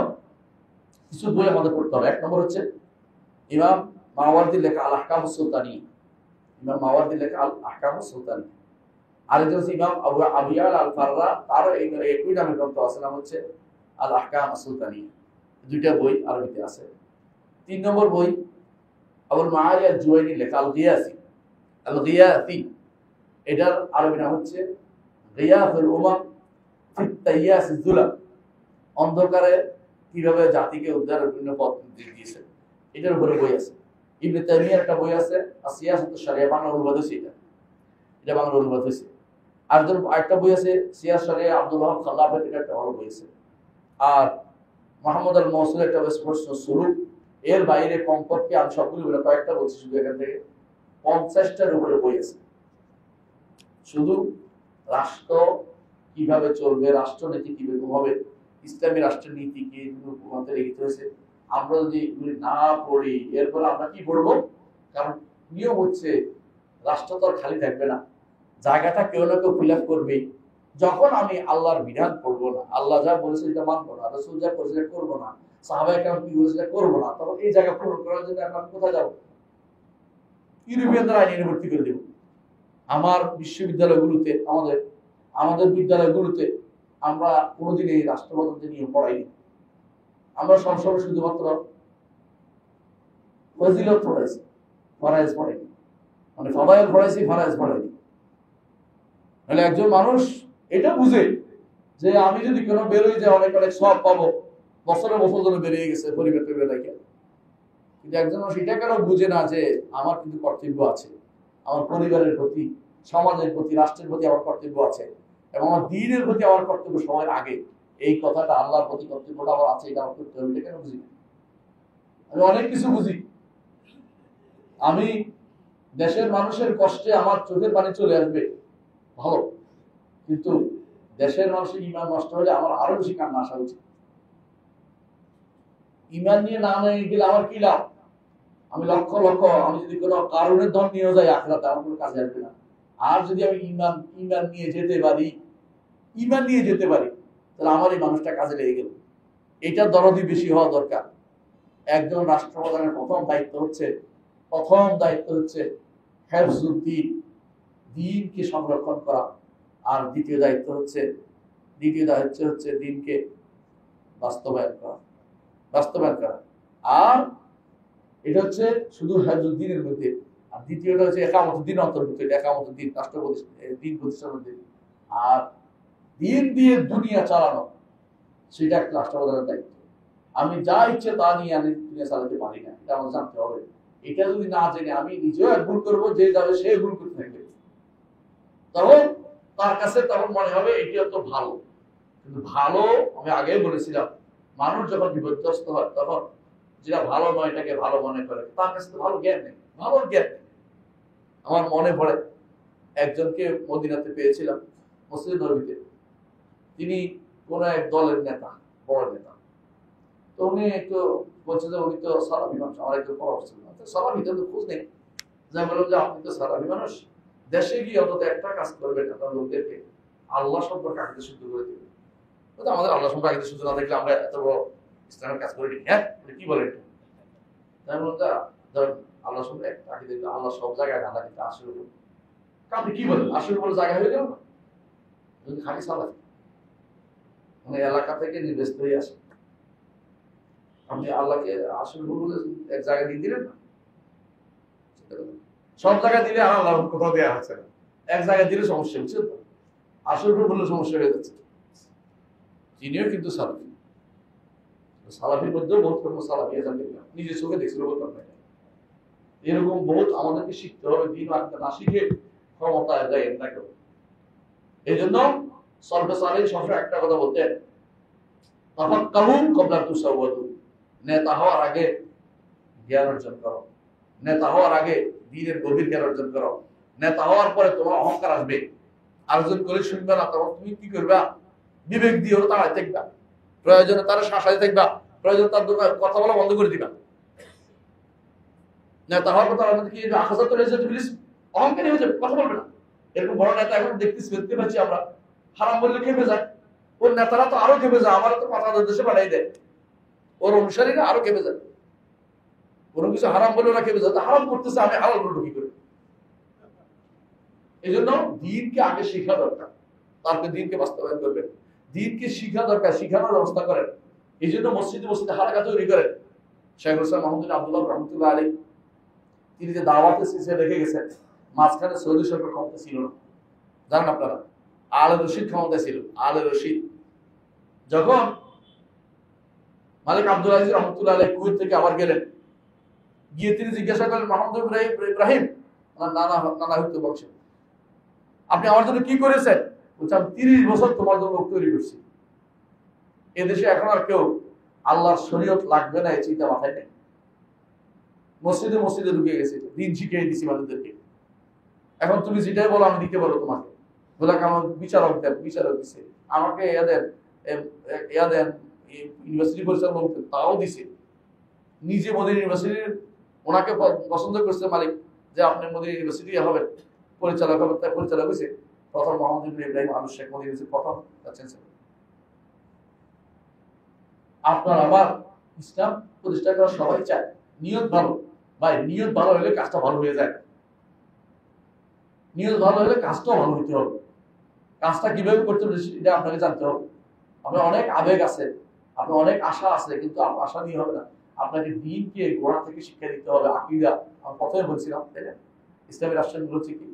কিছু বই আমাদের পড়তে হবে। এক নম্বর হচ্ছে ইমাম মাওয়ারদির লেখা আল আহকামুস সুলতানিয়া, ইমাম মাওয়ারদির লেখা আল আহকামুস সুলতানিয়া। আরেকজন হচ্ছে ইমাম আবু আবিয়াল আল ফাররা, তারও এই একই নামে গ্রন্থ আছে, নাম হচ্ছে আল আহকাম সুলতানিয়া। দুইটা বই আরবিতে আছে। 3 নম্বর বই আবুল মাআলি আল জুওয়াইনি লেখা আল গিয়াসি, আল গিয়াসি, এটার আরবি নাম হচ্ছে গিয়াসুল উমাম ফি তাইয়াসিজ যুলাম, অন্ধকারে কিভাবে জাতিকে উদ্ধারের জন্য পথ দিয়েছে, এটার উপরে বই আছে। ইবনে তাইমিয়ার একটা বই আছে আসিয়াসাতুশ শারিয়া, বাংলা অনুবাদ হয়েছে, এটা বাংলা অনুবাদ হয়েছে। আর আরেকটা বই আছে সিয়াস শারিয়া, আব্দুল ওয়াহাব খাল্লাফের, এটা একটা ভালো বই আছে। আর মোহাম্মদ আল মওসুল একটা প্রশ্ন শুরু, এর বাইরে কমপক্ষে আমি সবগুলো বলে কয়েকটা বলছি, শুধু এখান থেকে 50টার উপরে বই আছে। শুধু রাষ্ট্র কিভাবে চলবে, রাষ্ট্রনীতি কিভাবে হবে, ইসলামী রাষ্ট্রের নীতি কি, ঘুমাতে লিখিত হয়েছে। আমরা যদি এগুলি না পড়ি, এরপরে আমরা কি পড়বো? কারণ নিয়ম হচ্ছে রাষ্ট্র তো আর খালি থাকবে না, জায়গাটা কেউ না কেউ ফিল আপ করবেই। যখন আমি আল্লাহর বিধান করবো না, আল্লাহ যা বলেছে এটা মানবো না, রাসূল যা করেছে এটা করবো না, সাহাবায়ে কেরাম কি বলেছে এটা করবো না, তখন এই জায়গা পূরণ করার জন্য এখন আমি কোথায় যাবো? ইউরোপিয়ানদের আইনে ভর্তি করে দেবো। আমার বিশ্ববিদ্যালয়গুলোতে, আমাদের বিদ্যালয়গুলোতে আমরা কোনোদিন এই রাষ্ট্রপ্রধানদের নিয়ে পড়াইনি। আমরা সবসময় শুধুমাত্র ফজিলত পড়াইছি, ফরায়েজ পড়াইনি, মানে ফদায়েল পড়াইছি, ফরায়েজ পড়াইনি। তাহলে একজন মানুষ এটা বুঝে যে আমি যদি কোনো বেরোই যে অনেক অনেক সব পাবো, বছরের বছর ধরে বেরিয়ে গেছে পরিবার টরিবার দেখে, কিন্তু একজন মানুষ এটা কেন বুঝে না যে আমার কিন্তু কর্তব্য আছে, আমার পরিবারের প্রতি, সমাজের প্রতি, রাষ্ট্রের প্রতি আমার কর্তব্য আছে, এবং আমার দ্বীনের প্রতি আমার কর্তব্য সবার আগে, এই কথাটা আল্লাহর প্রতি কর্তব্যটা আমার আছে, এটা আমার করতে হবে, এটা কেন বুঝি না? আমি অনেক কিছু বুঝি, আমি দেশের মানুষের কষ্টে আমার চোখের পানি চলে আসবে, ভালো, কিন্তু দেশের মানুষের ঈমান নষ্ট হলে আমার আরো বেশি কান্না আসা উচিত। ঈমান নিয়ে না নিয়ে গেলে আমার কি লাভ? আমি লক্ষ লক্ষ, আমি যদি কোনো কারণের ধন নিয়ে যাই আখিরাতে, আমার কোনো কাজে আসবে না। আর যদি আমি ঈমান নিয়ে যেতে পারি, তাহলে আমার এই মানুষটা কাজে লেগে গেল। এটা দরদি বেশি হওয়া দরকার। একজন রাষ্ট্রপ্রধানের প্রথম দায়িত্ব হচ্ছে হিফজুদ্দিন, দ্বীনকে সংরক্ষণ করা। আর দ্বিতীয় দায়িত্ব হচ্ছে দ্বীনকে বাস্তবায়ন করা। আর এটা হচ্ছে শুধু হাজুদ্দিনের মধ্যে, আর দ্বিতীয়টা হচ্ছে একামতুদ্দিন অন্তর্ভুক্ত, এটা একামতুদ্দিন রাষ্ট্র দিন প্রতিষ্ঠার মধ্যে। আর দিন দিয়ে দুনিয়া চালানো সেটা একটা রাষ্ট্রপ্রধানের দায়িত্ব। আমি যা ইচ্ছে তা নিয়ে আমি দুনিয়া চালাতে পারি না, এটা আমার জানতে হবে। এটা যদি না জেনে আমি নিজেও এক ভুল করবো, যে যাবে সে ভুল করতে থাকবে, তখন তার কাছে তখন মনে হবে এটিও তো ভালো। কিন্তু ভালো, আমি আগেই বলেছিলাম, মানুষ যখন বিপর্যস্ত হয় তখন যেটা ভালো নয় এটাকে ভালো মনে করে, তার কাছে তো ভালো জ্ঞান নেই, ভালো জ্ঞান নেই। আমার মনে পড়ে একজনকে মদিনাতে পেয়েছিলাম, মসজিদ নববীতে। তিনি কোন এক দলের নেতা, বড় নেতা। তো উনি একটু বলছে যে উনি তো সালাফি মানুষ, আমার একটু পরামর্শ ছিল সালাফি তো খোঁজ নেই। যা বললাম যে আপনি তো সালাফি মানুষ, দেশে গিয়ে অন্তত একটা কাজ করবেন আপনার লোকদেরকে আল্লাহ সম্পর্কে আকিদা শুদ্ধ করে দেবেন। আমাদের আল্লাহ সম্পর্কে আকিদা শুদ্ধ না দেখলে আমরা এত বড় ইসলামের কাজ করি। হ্যাঁ, কি বলেন? তাই বললাম ধরেন আল্লাহ সম্পর্কে একটা আকিদা, আল্লাহ সব জায়গায় না, কিন্তু আসলে আপনি কি বলেন, আসলে বলে জায়গা হয়ে গেল না যদি খালি সালাফি মানে এলাকা থেকে নির্দেশ হয়ে আসে। আপনি আল্লাহকে আসল বলে এক জায়গায় দিয়ে দিলেন না, সব জায়গায় দিলে আল্লাহ কোথাও দেওয়া হচ্ছে না, এক জায়গায় দিলে সমস্যা হচ্ছে। তো আসল বললে সমস্যা হয়ে যাচ্ছে। তিনিও কিন্তু সালাফি, সালাফির মধ্যেও বহুত রকম সালাফি আছে, নিজের চোখে দেখছিল বলতাম না। এরকম বহুত আমাদেরকে শিখতে হবে, দিন না শিখে ক্ষমতায় দেয় না কেউ। এই জন্য সলফে সালেহ সবসময় একটা কথা বলতেন, তাফাক্কাহু ক্বাবলা তুসাওয়াদু, নেতা হওয়ার আগে জ্ঞান অর্জন করো, নেতা হওয়ার আগে দ্বীনের গভীর জ্ঞান অর্জন করো। নেতা হওয়ার পরে তোমার অহংকার আসবে, আরেকজন করে শুনবে না, তখন তুমি কি করবা? বিবেক দিয়ে ওরা তাড়াই থাকবা, প্রয়োজনে তারা শাসাই থাকবা, প্রয়োজন তার কথা বলা বন্ধ করে দিবা। নেতা হওয়ার কথা আমাদের কি আকাশা চলে এসেছে, অহংকারী হয়ে যাবে, কথা বলবে না। এরকম বড় নেতা এখন দেখতে পাচ্ছি আমরা, হারাম বললে খেপে যায়। ওর নেতারা তো আরো খেপে যায়, আমার তো কথা দেশে পাঠাই দেয়, ওর অনুসারীরা আরো খেপে যায়। কোনো কিছু হারাম বলে ওরা খেপে যায়, হারাম করতেছে, আমি হালাল বলবো কি করে? এই জন্য দিনকে আগে শিখা দরকার, তারপরে দিনকে বাস্তবায়ন করবেন। দিনকে শিখা দরকার, শিখানোর ব্যবস্থা করেন। এই জন্য মসজিদে হালকা তৈরি করেন। শেখুল ইসলাম মাহমুদ আব্দুল্লাহ রহমতুল্লাহ আলী তিনি যে দাওয়াতের সিলসিলা রেখে গেছেন, মাঝখানে সৌদি সরকার ক্ষমতা ছিল না, জানেন আপনারা। আলে রশিদ ক্ষমতা ছিল। আলে রশিদ যখন মালিক আব্দুল আজিজ রহমতুল্লাহ আলী কুয়েত থেকে আবার গেলেন, গিয়ে তিনি জিজ্ঞাসা করলেন, মোহাম্মদ ইব্রাহিম আমার নানা হইতে বংশ, আপনি আমার জন্য কি করেছেন? বলছে আমি 30 বছর তোমার জন্য তৈরি করছি। এদেশে এখন আর কেউ আল্লাহর শরীয়ত লাগবে না এই চিন্তা মাথায় নেই। মসজিদে ঢুকে গেছে, দিন শিখিয়ে দিছি মানুষদেরকে। এখন তুমি যেটাই বলো আমি দিতে পারবো তোমাকে। বলে আমার বিচারক দিচ্ছে আমাকে, ইউনিভার্সিটি পরিচালনা করতে, তাও দিছে। নিজে মদিনা ইউনিভার্সিটির ওনাকে পছন্দ করছে মালিক, যে আপনি মদিনা ইউনিভার্সিটি হবেন, পরিচালক হবেন। তাই পরিচালক হয়েছে প্রথম মোহাম্মদ ইব্রাহিম আলু শেখ, মদিনা ইউনিভার্সিটি প্রথম চ্যান্সেলর। আপনার আবার ইসলাম প্রতিষ্ঠা করা সবাই চায়, নিয়ত ভালো। ভাই নিয়ত ভালো হলে কাজটা ভালো হয়ে যায়। নিয়ত ভালো হলে কাজটাও ভালো হইতে হবে। কাজটা কিভাবে করতে হবে এটা আপনাকে জানতে হবে। আপনার অনেক আবেগ আছে, আপনার অনেক আশা আছে, কিন্তু আশা নিয়ে হবে না। আপনাকে দিনকে গোড়া থেকে শিক্ষা দিতে হবে। আকীদা আমি প্রথমে বলছিলাম, তাই না? ইসলামী রাষ্ট্রগুলো হচ্ছে কি,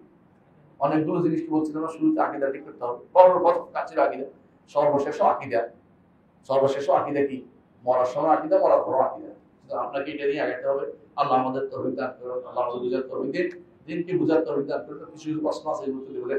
অনেকগুলো জিনিস কি বলছিলাম, শুরুতে আকীদা ঠিক করতে হবে। প্রথম কাজ ছিল আকীদা, সর্বশেষ আকীদা। সর্বশেষ আকীদা কি? মরার সময় আকীদা, মরার পর আকীদা। আপনাকে এটা নিয়ে আগাতে হবে। আল্লাহ আমাদের তৌফিক দান করুন, আল্লাহ আমাদের বুঝার তৌফিক দিন, দিনকে বুঝার তৌফিক দান করুন। কিছু প্রশ্ন আছে এগুলো তুলে বলে